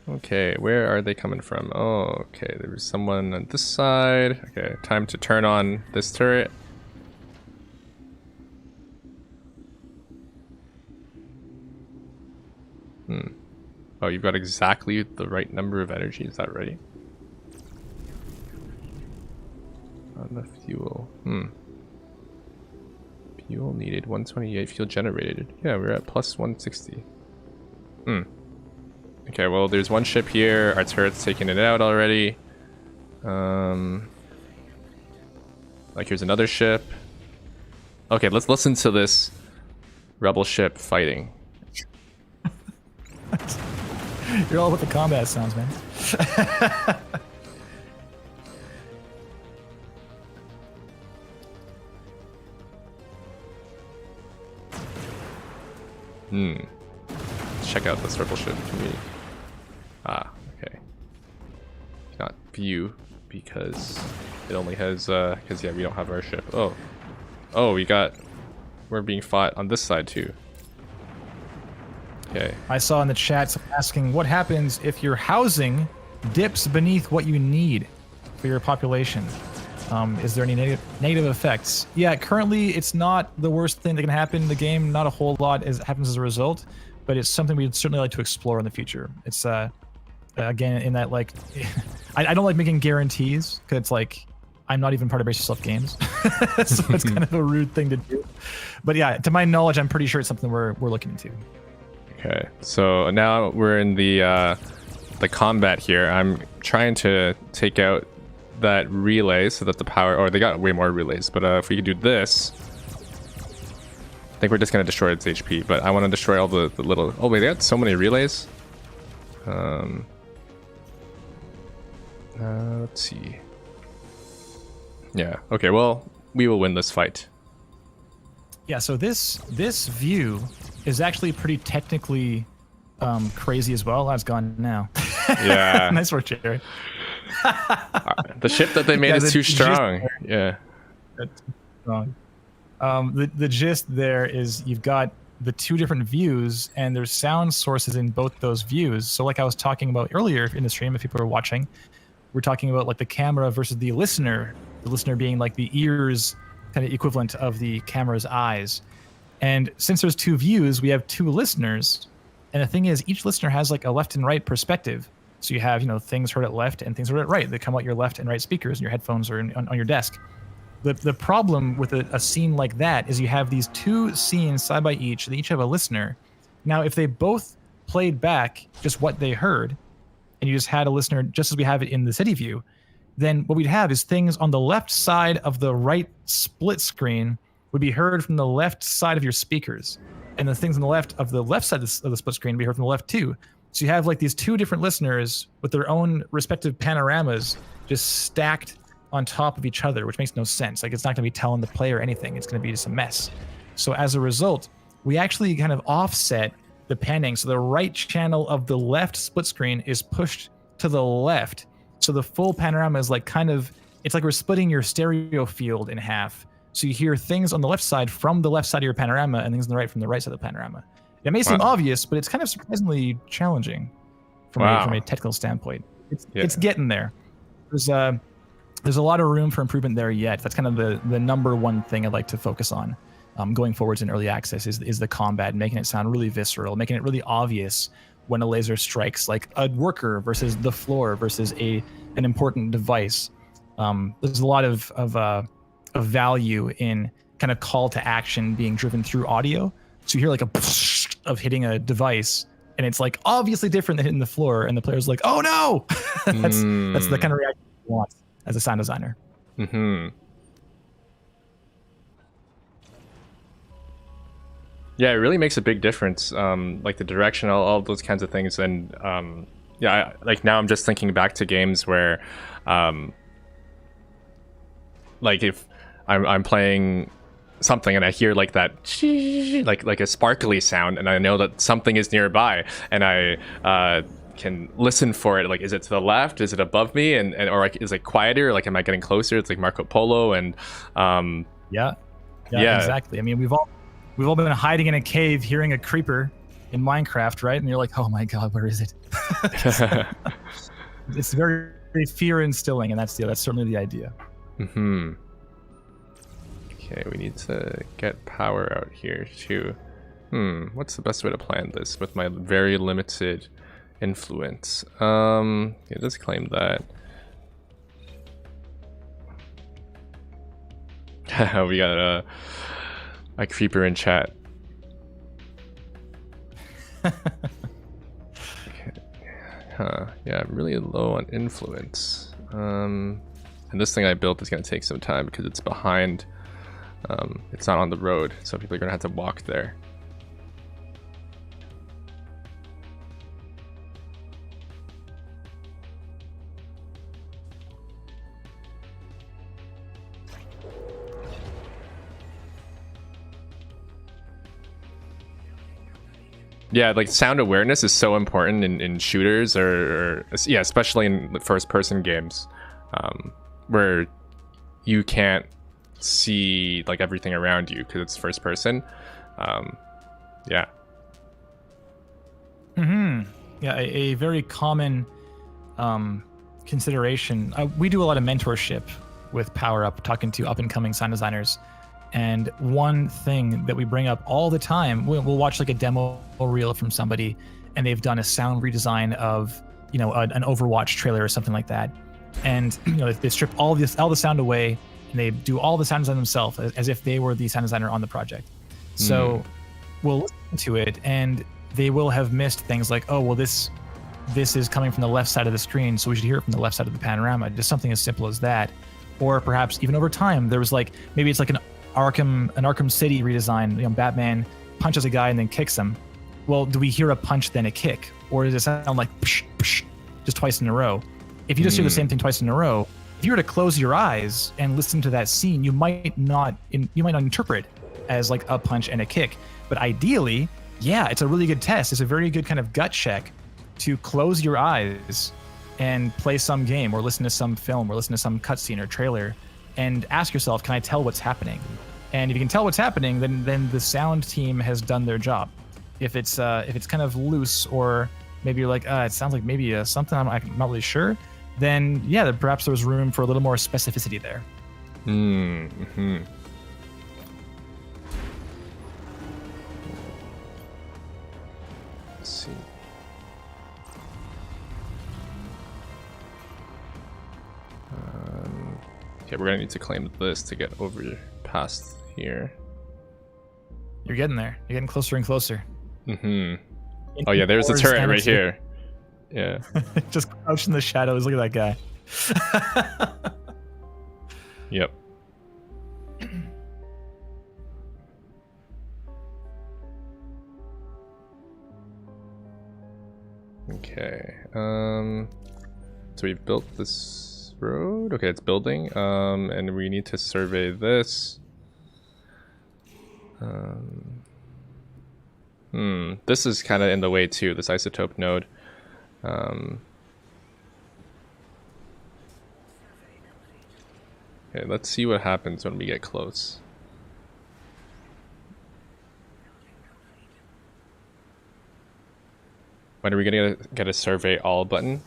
Okay, where are they coming from? Oh, okay, there was someone on this side. Okay, time to turn on this turret. Oh, you've got exactly the right number of energy, is that right? On the fuel. Fuel needed, 128, fuel generated. Yeah, we're at plus 160. Okay, well, there's one ship here. Our turret's taking it out already. Like, here's another ship. Okay, let's listen to this rebel ship fighting. You're all with the combat sounds, man. Let's check out this rebel ship. Can we... Ah, okay. Not view because it only has because yeah, we don't have our ship. Oh, we're being fought on this side too. Okay. I saw in the chat someone asking what happens if your housing dips beneath what you need for your population. Is there any negative effects? Yeah, currently it's not the worst thing that can happen in the game. Not a whole lot happens as a result, but it's something we'd certainly like to explore in the future. It's again in that like I don't like making guarantees because it's like I'm not even part of Brace Yourself Games, so it's kind of a rude thing to do. But yeah, to my knowledge, I'm pretty sure it's something we're looking into. Okay, so now we're in the combat here. I'm trying to take out that relay so that the power... Oh, they got way more relays, but if we could do this... I think we're just going to destroy its HP, but I want to destroy all the little... Oh, wait, they got so many relays? Let's see. Yeah, okay, well, we will win this fight. Yeah, so this view is actually pretty technically crazy as well. That's gone now. Yeah. Nice work, Jerry. The ship that they made is too strong. Yeah. That's too strong. The gist there is you've got the two different views, and there's sound sources in both those views. So like I was talking about earlier in the stream, if people are watching, we're talking about like the camera versus the listener being like the ears kind of equivalent of the camera's eyes. And since there's two views, we have two listeners. And the thing is, each listener has like a left and right perspective. So you have, things heard at left and things heard at right. They come out your left and right speakers, and your headphones are on your desk. The problem with a scene like that is you have these two scenes side by each. They each have a listener. Now, if they both played back just what they heard, and you just had a listener just as we have it in the city view, then what we'd have is things on the left side of the right split screen would be heard from the left side of your speakers. And the things on the left side of the split screen would be heard from the left too. So you have like these two different listeners with their own respective panoramas just stacked on top of each other, which makes no sense. Like, it's not going to be telling the player anything. It's going to be just a mess. So as a result, we actually kind of offset the panning. So the right channel of the left split screen is pushed to the left. So the full panorama is like it's like we're splitting your stereo field in half. So you hear things on the left side from the left side of your panorama and things on the right from the right side of the panorama. It may seem obvious, but it's kind of surprisingly challenging from a technical standpoint. It's getting there. There's a lot of room for improvement there yet. That's kind of the number one thing I'd like to focus on going forwards in early access is the combat, making it sound really visceral, making it really obvious when a laser strikes like a worker versus the floor versus an important device. There's a lot of value in kind of call to action being driven through audio. So you hear like a of hitting a device, and it's like obviously different than hitting the floor, and the player's like, "Oh no!" That's the kind of reaction you want as a sound designer. Mm-hmm. Yeah, it really makes a big difference. Like the direction, all those kinds of things, and yeah, like now I'm just thinking back to games where, like if I'm playing something and I hear like that like a sparkly sound, and I know that something is nearby, and I can listen for it. Like, is it to the left? Is it above me? And or like, is it quieter? Like, am I getting closer? It's like Marco Polo and Yeah, Yeah. exactly. I mean, we've all been hiding in a cave, hearing a creeper in Minecraft, right? And you're like, oh my god, where is it? It's very, very fear instilling, and that's certainly the idea. Mm-hmm. Okay, we need to get power out here too. What's the best way to plan this with my very limited influence? Yeah, let's claim that. We got a creeper in chat. Okay. Yeah, I'm really low on influence. And this thing I built is going to take some time because it's behind. It's not on the road, so people are going to have to walk there. Yeah, like sound awareness is so important in shooters or yeah, especially in first-person games, where you can't see like everything around you because it's first person. Yeah. Yeah, a very common consideration. We do a lot of mentorship with Power Up, talking to up-and-coming sound designers. And one thing that we bring up all the time, we'll watch like a demo reel from somebody, and they've done a sound redesign of, an Overwatch trailer or something like that. And they strip all the sound away, and they do all the sound design themselves as if they were the sound designer on the project. So we'll listen to it, and they will have missed things like, oh, well, this is coming from the left side of the screen, so we should hear it from the left side of the panorama. Just something as simple as that. Or perhaps even over time, there was like, maybe it's like an Arkham City redesign. Batman punches a guy and then kicks him. Well, do we hear a punch then a kick, or does it sound like psh, psh, just twice in a row? If you just hear the same thing twice in a row, if you were to close your eyes and listen to that scene, you might not interpret as like a punch and a kick. But ideally, yeah, it's a really good test. It's a very good kind of gut check to close your eyes and play some game or listen to some film or listen to some cutscene or trailer and ask yourself, can I tell what's happening? And if you can tell what's happening, then the sound team has done their job. If it's kind of loose, or maybe you're like, it sounds like maybe something I'm not really sure, then yeah, perhaps there's room for a little more specificity there. Mm-hmm. Let's see. Okay, we're gonna need to claim this to get over past here. You're getting there. You're getting closer and closer. Mm-hmm. Oh yeah, there's a turret right here. Yeah. Just crouched in the shadows. Look at that guy. Yep. Okay. So we've built this road. Okay, it's building. And we need to survey this. This is kind of in the way too, this isotope node. Okay, let's see what happens when we get close. When are we gonna get a survey all button?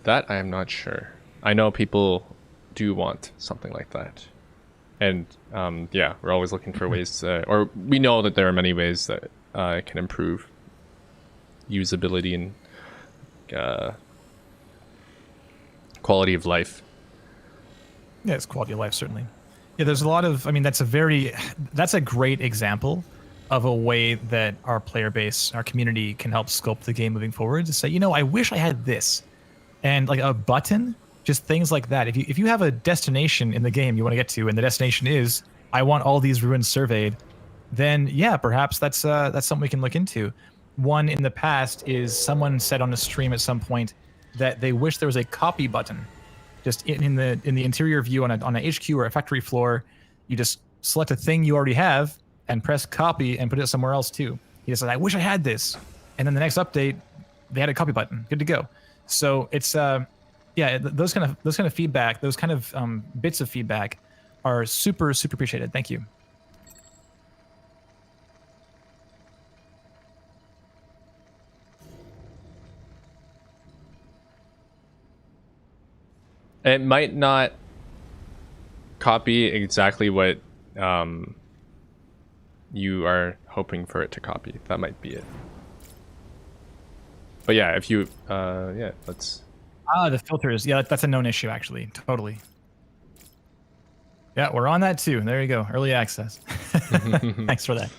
That I am not sure. I know people do want something like that. And yeah, we're always looking for ways to, or we know that there are many ways that can improve usability and quality of life. Yeah, it's quality of life, certainly. Yeah, there's a lot of, that's a great example of a way that our player base, our community can help sculpt the game moving forward, to say, I wish I had this. And like a button, just things like that. If you have a destination in the game you want to get to, and the destination is, I want all these ruins surveyed, then yeah, perhaps that's something we can look into. One in the past is someone said on a stream at some point that they wish there was a copy button, just in the interior view on a HQ or a factory floor. You just select a thing you already have and press copy and put it somewhere else too. He just said, I wish I had this. And then the next update, they had a copy button. Good to go. So it's yeah, those kind of feedback, those kind of bits of feedback are super appreciated. Thank you. It might not copy exactly what you are hoping for it to copy. That might be it. But yeah, if you yeah, let's the filters. Yeah, that's a known issue actually. Totally. Yeah, we're on that too. There you go. Early access. Thanks for that.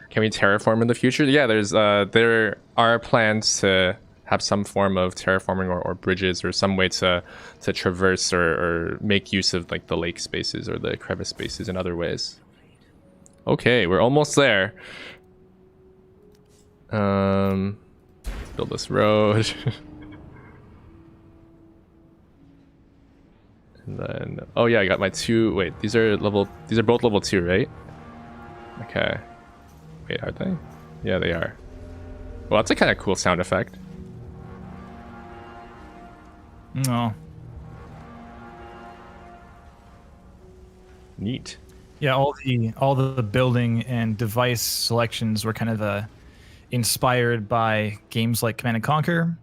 Can we terraform in the future? Yeah, there are plans to have some form of terraforming or bridges or some way to traverse or make use of like the lake spaces or the crevice spaces in other ways. Okay, we're almost there. Build this road. And then, oh yeah, I got my two. Wait, these are both level 2, right? Okay. Wait, are they? Yeah, they are. Well, that's a kind of cool sound effect. No. Neat. Yeah, all the building and device selections were kind of inspired by games like Command and Conquer,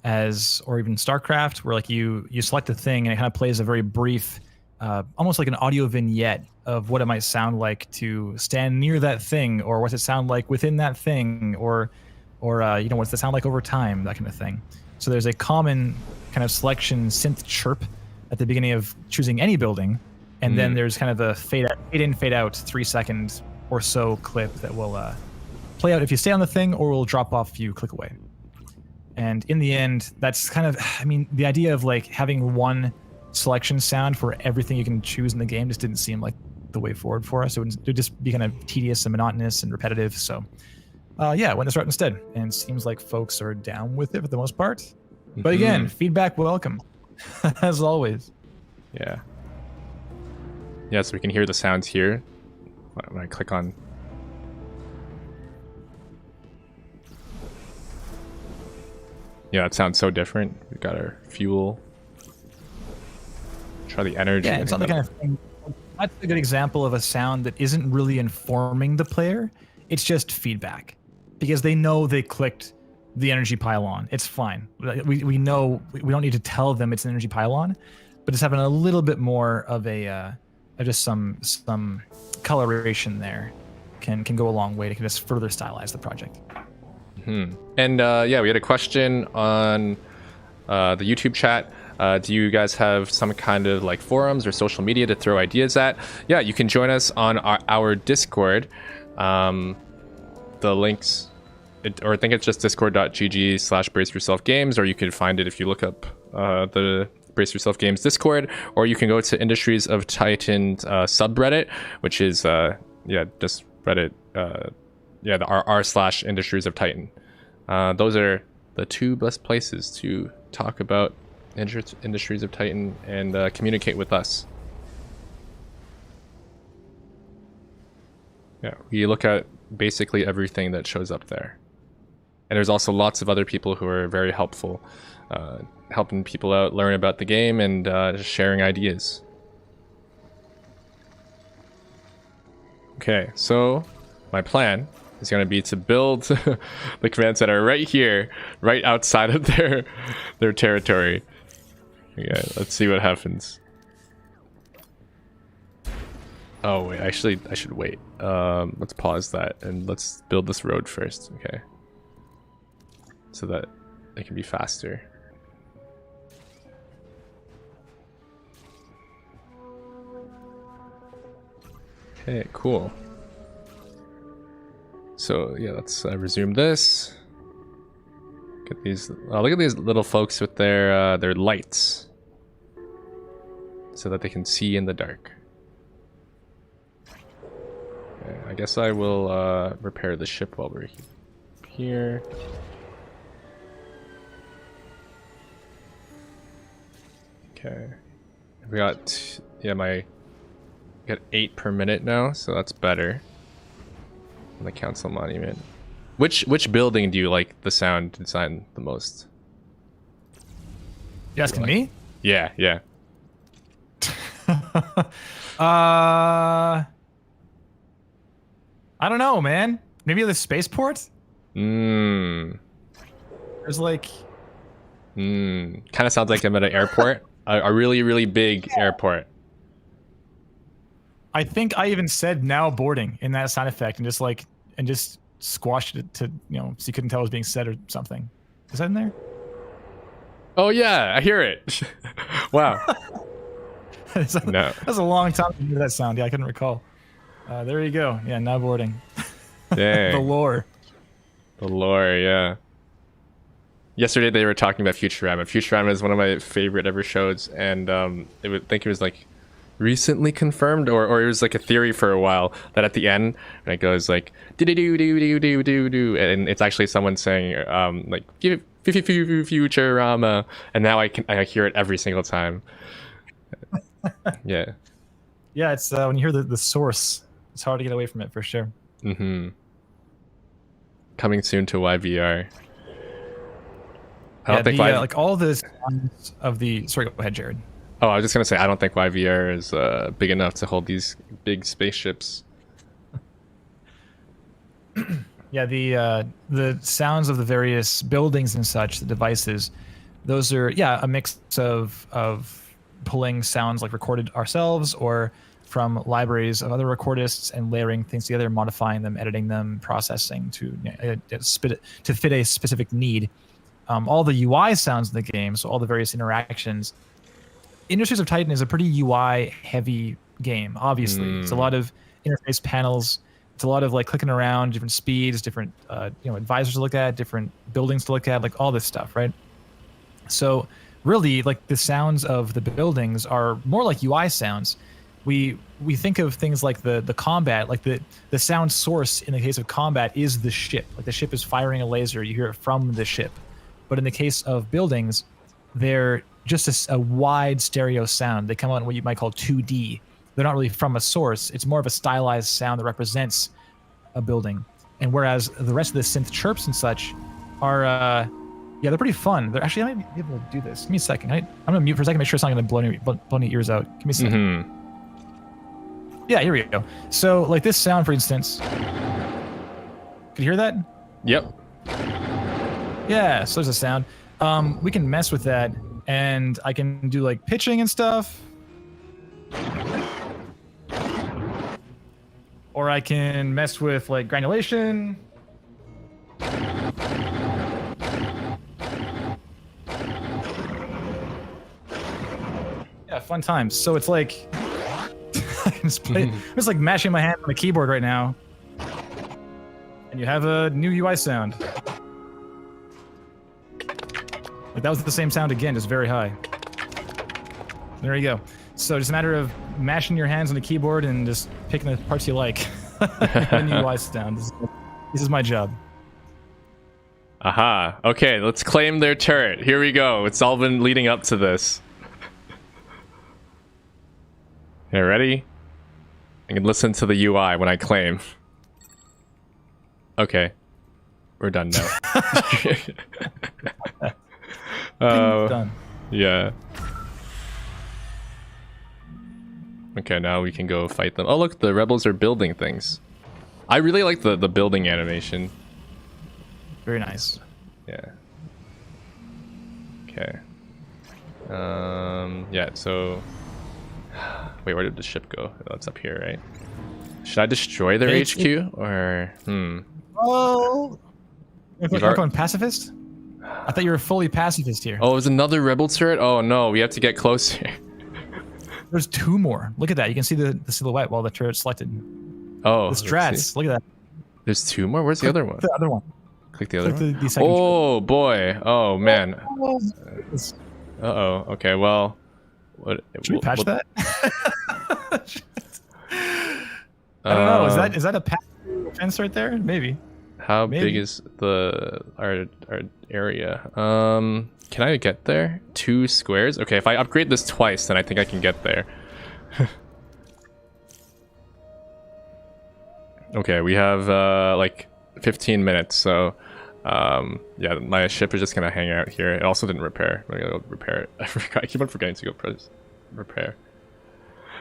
or even StarCraft, where like you select a thing and it kind of plays a very brief, almost like an audio vignette of what it might sound like to stand near that thing, or what's it sound like within that thing, or what's it sound like over time, that kind of thing. So there's a common kind of selection synth chirp at the beginning of choosing any building, and then there's kind of a fade in, fade out 3-second or so clip that will play out if you stay on the thing, or will drop off if you click away. And in the end, that's kind of, I mean, the idea of like having one selection sound for everything you can choose in the game just didn't seem like the way forward for us. It would just be kind of tedious and monotonous and repetitive. So yeah, went this route instead, and it seems like folks are down with it for the most part. But again, feedback welcome, as always. Yeah. Yeah, so we can hear the sounds here when I click on. Yeah, it sounds so different. We've got our fuel. Try the energy. Yeah, it's not the kind of thing. That's a good example of a sound that isn't really informing the player. It's just feedback, because they know they clicked the energy pylon. It's fine. We know we don't need to tell them it's an energy pylon, but just having a little bit more of just some coloration there can go a long way to just further stylize the project. And yeah, we had a question on the YouTube chat. Do you guys have some kind of like forums or social media to throw ideas at? Yeah, you can join us on our Discord. The links, or I think it's just discord.gg/braceyourselfgames, or you can find it if you look up the Brace Yourself Games Discord, or you can go to Industries of Titan subreddit, which is just Reddit, the r/Industries of Titan. Those are the two best places to talk about Industries of Titan and communicate with us. Yeah, we look at basically everything that shows up there. And there's also lots of other people who are very helpful, helping people out learn about the game and just sharing ideas. Okay, so my plan is going to be to build the command center right here, right outside of their territory. Okay, let's see what happens. Oh wait, actually I should wait. Let's pause that and let's build this road first, okay? So that it can be faster. Okay, cool. So yeah, let's resume this. Get these. Look at these little folks with their lights, so that they can see in the dark. Okay, I guess I will repair the ship while we're here. Okay. We got, got 8 per minute now, so that's better. On the council monument. Which building do you like the sound design the most? You asking me? Yeah, yeah. I don't know, man. Maybe the spaceport? There's like... Kind of sounds like I'm at an airport. A really, really big airport. I think I even said now boarding in that sound effect and just squashed it to, so you couldn't tell it was being said or something. Is that in there? Oh yeah, I hear it. Wow. No. That's a long time to hear that sound. Yeah, I couldn't recall. There you go. Yeah, now boarding. Dang. The lore. The lore, yeah. Yesterday they were talking about Futurama. Futurama is one of my favorite ever shows, and I think it was like recently confirmed, or it was like a theory for a while that at the end, when it goes like do do do do do do do, and it's actually someone saying like Futurama, and now I hear it every single time. Yeah. Yeah, it's when you hear the source, it's hard to get away from it for sure. Coming soon to YVR. I don't think like all the sounds of the. Sorry, go ahead, Jared. Oh, I was just gonna say I don't think YVR is big enough to hold these big spaceships. Yeah, the sounds of the various buildings and such, the devices, those are a mix of pulling sounds like recorded ourselves or from libraries of other recordists and layering things together, modifying them, editing them, processing to fit a specific need. All the UI sounds in the game, so all the various interactions. Industries of Titan is a pretty UI heavy game, obviously. It's a lot of interface panels. It's a lot of like clicking around, different speeds, different advisors to look at, different buildings to look at, like all this stuff, right? So really, like the sounds of the buildings are more like UI sounds. We think of things like the combat, like the sound source in the case of combat is the ship. Like the ship is firing a laser, you hear it from the ship. But in the case of buildings, they're just a wide stereo sound. They come out in what you might call 2D. They're not really from a source. It's more of a stylized sound that represents a building. And whereas the rest of the synth chirps and such are, they're pretty fun. They're actually, I might be able to do this. Give me a second. I'm going to mute for a second, make sure it's not going to blow any ears out. Give me a second. Yeah, here we go. So like this sound, for instance. Can you hear that? Yep. Yeah, so there's a sound. We can mess with that, and I can do like pitching and stuff. Or I can mess with like granulation. Yeah, fun times. So it's like I can just play. I'm just like mashing my hand on the keyboard right now, and you have a new UI sound. Like that was the same sound again, just very high. There you go. So just a matter of mashing your hands on the keyboard and just picking the parts you like. A new UI sound. This is my job. Aha. Okay, let's claim their turret. Here we go. It's all been leading up to this. Okay, ready? I can listen to the UI when I claim. Okay. We're done now. Done. Yeah. Okay, now we can go fight them. Oh, look, the rebels are building things. I really like the building animation. Very nice. Yeah. Okay. Yeah, so... Wait, where did the ship go? Oh, it's up here, right? Should I destroy their HQ? Or... Oh! You're going pacifist? I thought you were fully pacifist here. Oh, there's another rebel turret? Oh no, we have to get closer. There's two more. Look at that. You can see the silhouette while the turret's selected. Oh. The strats. Look at that. There's two more? Where's the other one? The other one. Click the other one? The second oh, boy. Oh, man. Uh-oh. Okay, well... Should we patch that? I don't know. Is that a passive defense right there? Maybe. How Maybe. big is our area? Can I get there? 2 squares? Okay, if I upgrade this twice, then I think I can get there. Okay, we have like 15 minutes, so yeah, my ship is just gonna hang out here. It also didn't repair. I'm gonna go repair it. I keep on forgetting to go press repair.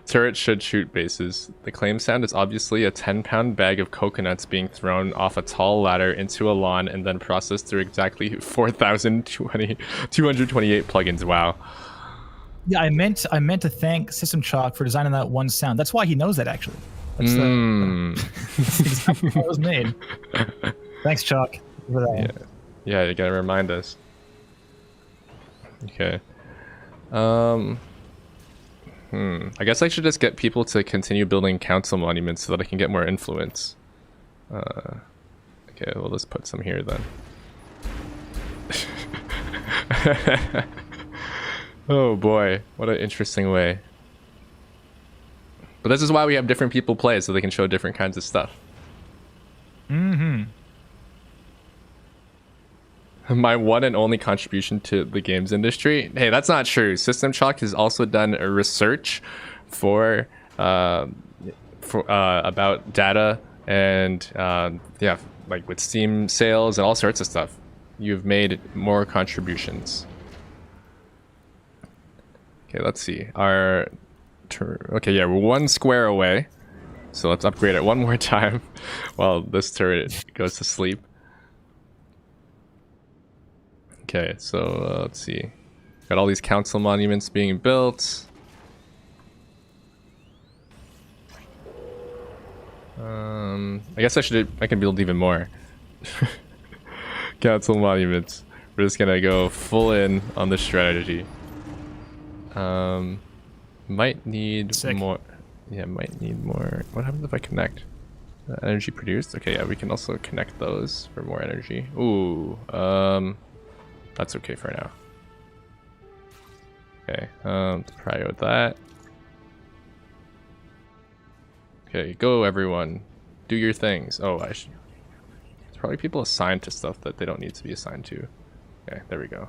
Turret should shoot bases. The claim sound is obviously a 10-pound bag of coconuts being thrown off a tall ladder into a lawn and then processed through exactly 4,228 plugins. Wow. Yeah, I meant to thank System Chalk for designing that one sound. That's why he knows that, actually. That's that's exactly how it was made. Thanks, Chalk, for that. Yeah, you gotta remind us. Okay. I guess I should just get people to continue building council monuments so that I can get more influence. Okay, we'll just put some here then. Oh boy, what an interesting way. But this is why we have different people play, so they can show different kinds of stuff. My one and only contribution to the games industry. Hey, that's not true. System Chalk has also done a research for about data and yeah, like with Steam sales and all sorts of stuff. You've made more contributions. Okay, let's see. Okay, yeah, we're 1 square away. So let's upgrade it one more time while this turret goes to sleep. Okay, so let's see. Got all these council monuments being built. I guess I can build even more. Council monuments. We're just gonna go full in on this strategy. Might need more. Yeah, might need more. What happens if I connect? Energy produced? Okay, yeah, we can also connect those for more energy. Ooh, that's okay for now. Okay, let's prio that. Okay, go everyone. Do your things. Oh, there's probably people assigned to stuff that they don't need to be assigned to. Okay, there we go.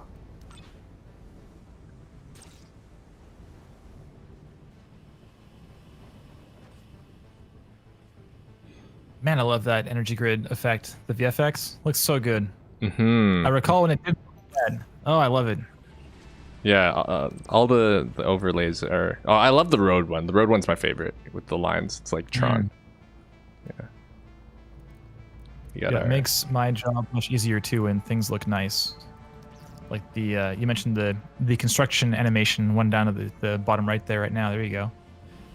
Man, I love that energy grid effect. The VFX looks so good. Mm-hmm. I recall when it did that. Oh, I love it. Yeah, all the overlays are... Oh, I love the road one. The road one's my favorite with the lines. It's like Tron. Yeah. It makes my job much easier too when things look nice. Like the you mentioned the construction animation, one down at the bottom right there right now. There you go.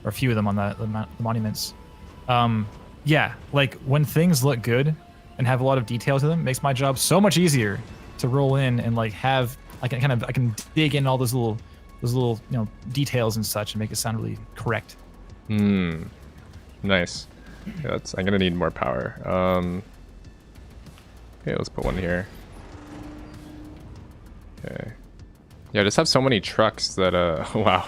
Or a few of them on the monuments. Yeah, like when things look good and have a lot of detail to them, it makes my job so much easier to roll in and like have I can dig in all those little details and such and make it sound really correct. Nice. Yeah, I'm gonna need more power. Okay, let's put one here. Okay. Yeah, I just have so many trucks that wow.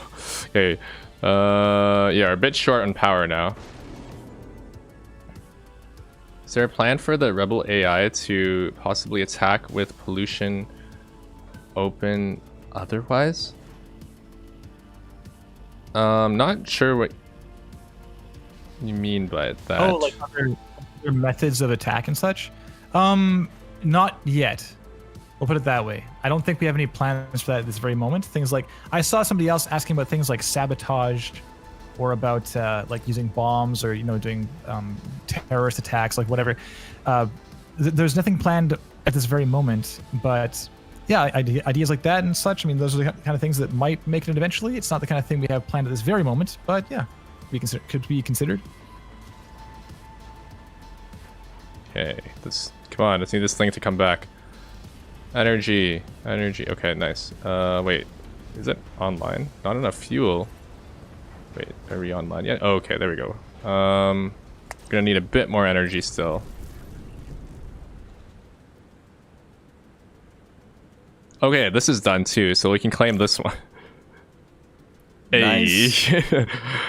Okay. Yeah, we're a bit short on power now. Is there a plan for the rebel AI to possibly attack with pollution open otherwise? Not sure what you mean by that. Oh, like other methods of attack and such? Not yet. We'll put it that way. I don't think we have any plans for that at this very moment. Things like, I saw somebody else asking about things like sabotage or about like using bombs or, doing terrorist attacks, like whatever. There's nothing planned at this very moment, but yeah, ideas like that and such, I mean, those are the kind of things that might make it eventually. It's not the kind of thing we have planned at this very moment, but yeah, could be considered. Okay, come on, let's need this thing to come back. Energy. Okay, nice. Wait, is it online? Not enough fuel. Wait, are we online yet? Oh, okay, there we go. Gonna need a bit more energy still. Okay, this is done too, so we can claim this one. Nice. Hey.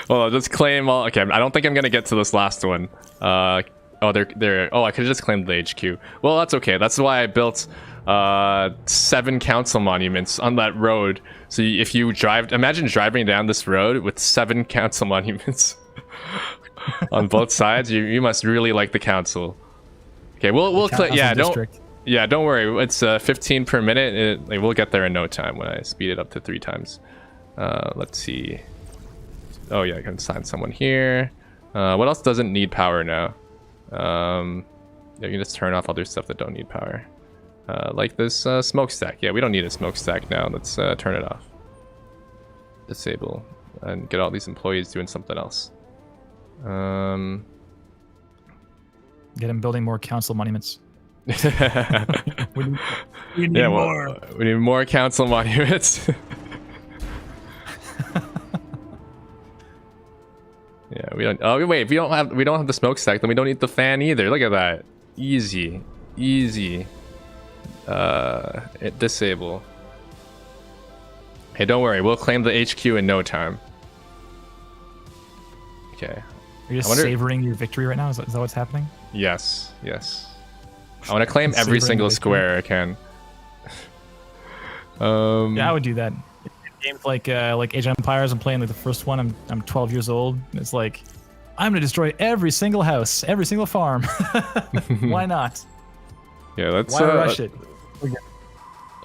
Well, I'll just claim all. Okay, I don't think I'm gonna get to this last one. Oh, they're. Oh, I could have just claimed the HQ. Well, that's okay. That's why I built 7 council monuments on that road. So if you imagine driving down this road with 7 council monuments on both sides. You must really like the council. Okay, we'll click. Yeah, don't worry. It's 15 per minute. We'll get there in no time when I speed it up to 3 times. Let's see. Oh yeah, I can assign someone here. What else doesn't need power now? Yeah, you can just turn off other stuff that don't need power. Like this smokestack. Yeah, we don't need a smokestack now. Let's turn it off. Disable and get all these employees doing something else. Get him building more council monuments. we need more. We need more council monuments. Yeah, we don't. Oh wait, if we don't have the smokestack, then we don't need the fan either. Look at that. Easy. Disable. Hey, don't worry. We'll claim the HQ in no time. Okay. Are you just savoring your victory right now? Is that what's happening? Yes. I want to claim every single square I can. Yeah, I would do that. Games like Age of Empires, I'm playing like the first one. I'm 12 years old. It's like, I'm gonna destroy every single house, every single farm. Why not? Yeah, let's. Why rush it?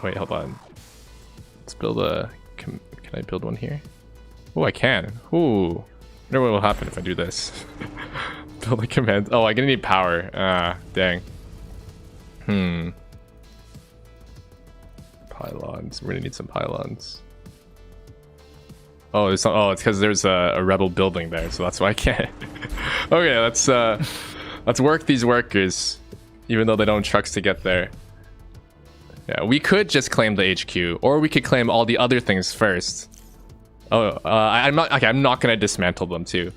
Wait, hold on. Let's build a. Can I build one here? Oh, I can. Ooh. I wonder what will happen if I do this. Build a command. Oh, I'm gonna need power. Ah, dang. Pylons. We're gonna need some pylons. Oh, it's because there's a rebel building there, so that's why I can't. Okay, let's work these workers, even though they don't have trucks to get there. Yeah, we could just claim the HQ, or we could claim all the other things first. Oh, I'm not gonna dismantle them too.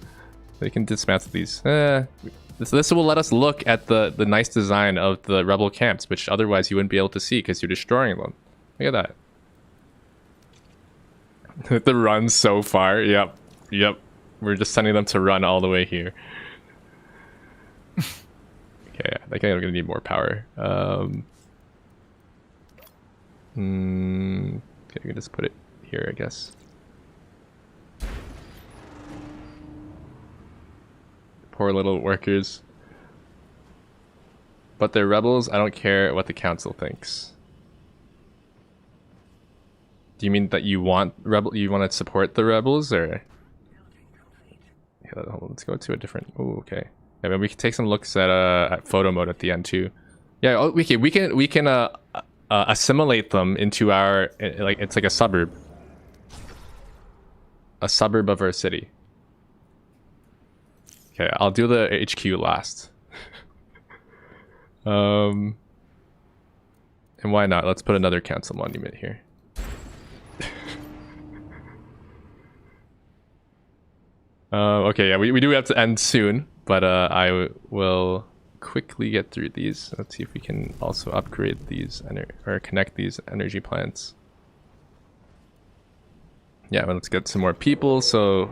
They can dismantle these. This will let us look at the nice design of the rebel camps, which otherwise you wouldn't be able to see because you're destroying them. Look at that. The run so far. Yep. We're just sending them to run all the way here. Okay, I think I'm gonna need more power. Okay, we can just put it here, I guess. Poor little workers. But they're rebels. I don't care what the council thinks. Do you mean that you want to support the rebels, or? Yeah, let's go to a different. Oh, okay. Yeah, maybe we can take some looks at photo mode at the end too. Yeah, we can assimilate them into our it's like a suburb of our city. Okay, I'll do the HQ last. And why not? Let's put another council monument here. Okay, yeah, we do have to end soon, but I will quickly get through these. Let's see if we can also upgrade these or connect these energy plants. Yeah, well, let's get some more people so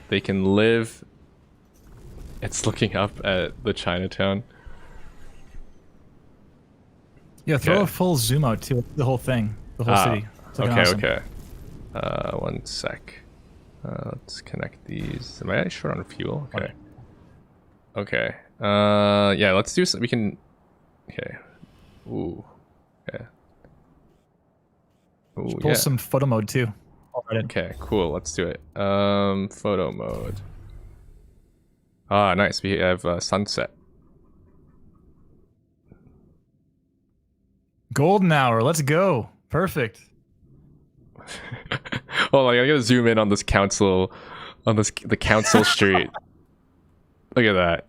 they can live. It's looking up at the Chinatown. Yeah, throw a full zoom out to the whole thing, the whole city. Okay, awesome. okay. 1 sec. Let's connect these. Am I short on fuel? Okay. Okay. Yeah, let's do some. We can. Okay. Ooh. Yeah. Ooh, Pull some photo mode too. Okay, cool. Let's do it. Photo mode. Ah, nice. We have sunset. Golden hour. Let's go. Perfect. Oh, I gotta zoom in on this council, the council street. Look at that.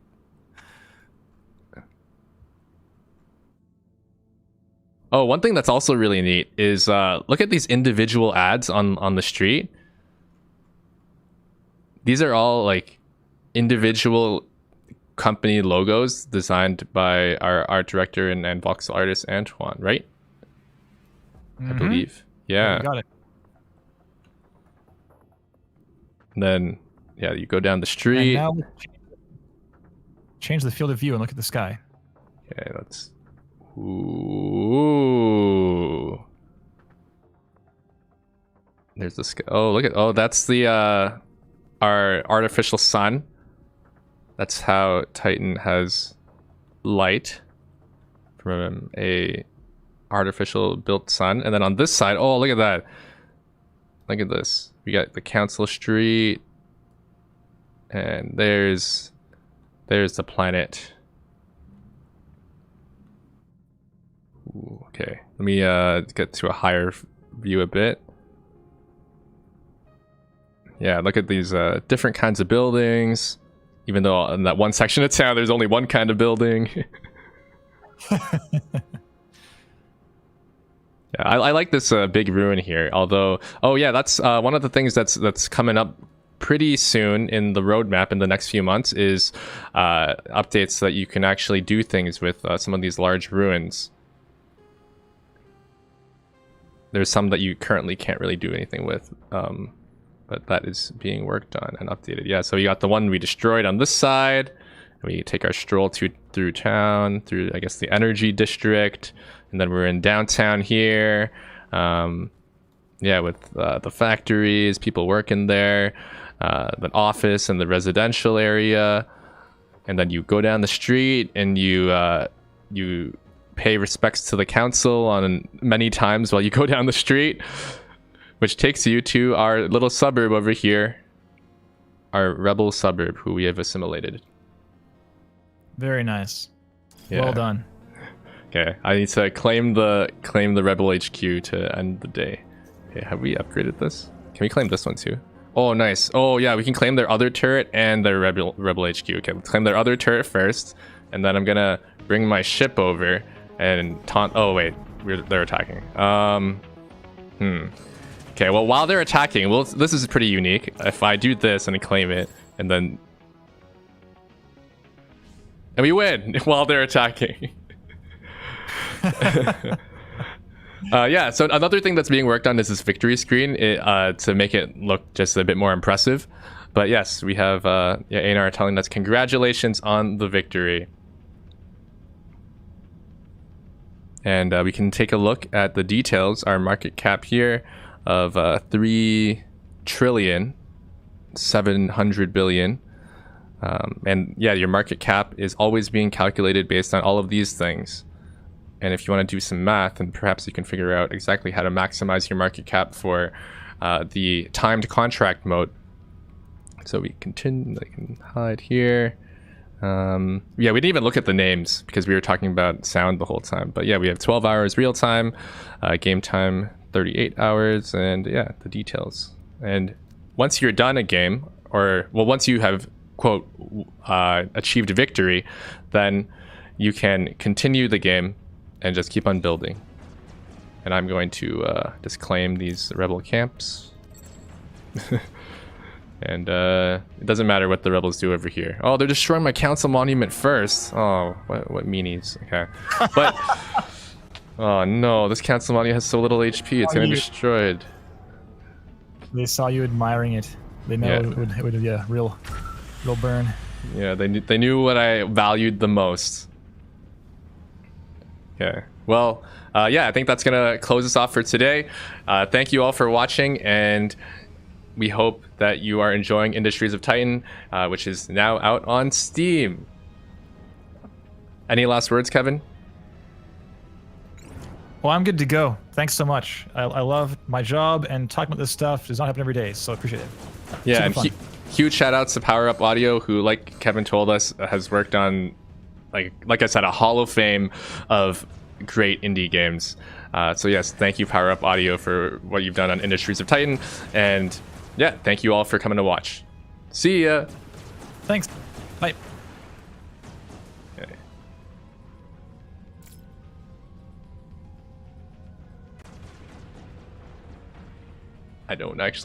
Oh, one thing that's also really neat is look at these individual ads on the street. These are all like individual company logos designed by our art director and voxel artist Antoine, right? I believe. Yeah. Got it. And then, yeah, you go down the street. change the field of view and look at the sky. Okay, let's. Ooh. There's the sky. Oh, look at. Oh, that's the our artificial sun. That's how Titan has light from a artificial built sun. And then on this side, oh, look at that. Look at this. We got the Council Street. And there's the planet. Ooh, okay, let me get to a higher view a bit. Yeah, look at these different kinds of buildings. Even though in that one section of town, there's only one kind of building. Yeah, I like this big ruin here. Although, oh yeah, that's one of the things that's coming up pretty soon in the roadmap in the next few months is updates so that you can actually do things with some of these large ruins. There's some that you currently can't really do anything with, but that is being worked on and updated. Yeah, so you got the one we destroyed on this side. We take our stroll through town, through, I guess, the energy district, and then we're in downtown here. Yeah, with the factories, people working there, the office and the residential area, and then you go down the street and you pay respects to the council on many times while you go down the street, which takes you to our little suburb over here, our rebel suburb, who we have assimilated. Very nice. Yeah. Well done. Okay, I need to claim the rebel HQ to end the day. Okay, have we upgraded this? Can we claim this one too? Oh, nice. Oh yeah, we can claim their other turret and their rebel HQ. Okay, let's claim their other turret first, and then I'm gonna bring my ship over and taunt. Oh wait, they're attacking. Okay, well, while they're attacking, well, this is pretty unique. If I do this and claim it, and then we win while they're attacking. Yeah, so another thing that's being worked on is this victory screen to make it look just a bit more impressive. But yes, we have Einar telling us congratulations on the victory. And we can take a look at the details. Our market cap here of 3,700 billion. And yeah, your market cap is always being calculated based on all of these things. And if you want to do some math, and perhaps you can figure out exactly how to maximize your market cap for the timed contract mode. So we continue, I can hide here. Yeah, we didn't even look at the names because we were talking about sound the whole time. But yeah, we have 12 hours real time, game time 38 hours, and yeah, the details. And once you're done a game, or well, once you have, quote, achieved victory, then you can continue the game and just keep on building. And I'm going to just claim these rebel camps. And it doesn't matter what the rebels do over here. Oh, they're destroying my council monument first. Oh, what meanies. Okay. But, oh no, this council monument has so little HP, it's gonna be destroyed. They saw you admiring it. They know it would yeah, real burn. Yeah, they knew what I valued the most. Okay, well, yeah, I think that's gonna close us off for today. Thank you all for watching, and we hope that you are enjoying Industries of Titan, which is now out on Steam. Any last words, Kevin? Well, I'm good to go. Thanks so much. I love my job, and talking about this stuff does not happen every day, so I appreciate it. Yeah, and huge shout outs to Power Up Audio, who, like Kevin told us, has worked on, like I said, a hall of fame of great indie games. So yes, thank you, Power Up Audio, for what you've done on Industries of Titan, and yeah, thank you all for coming to watch. See ya. Thanks. Bye. Okay. I don't actually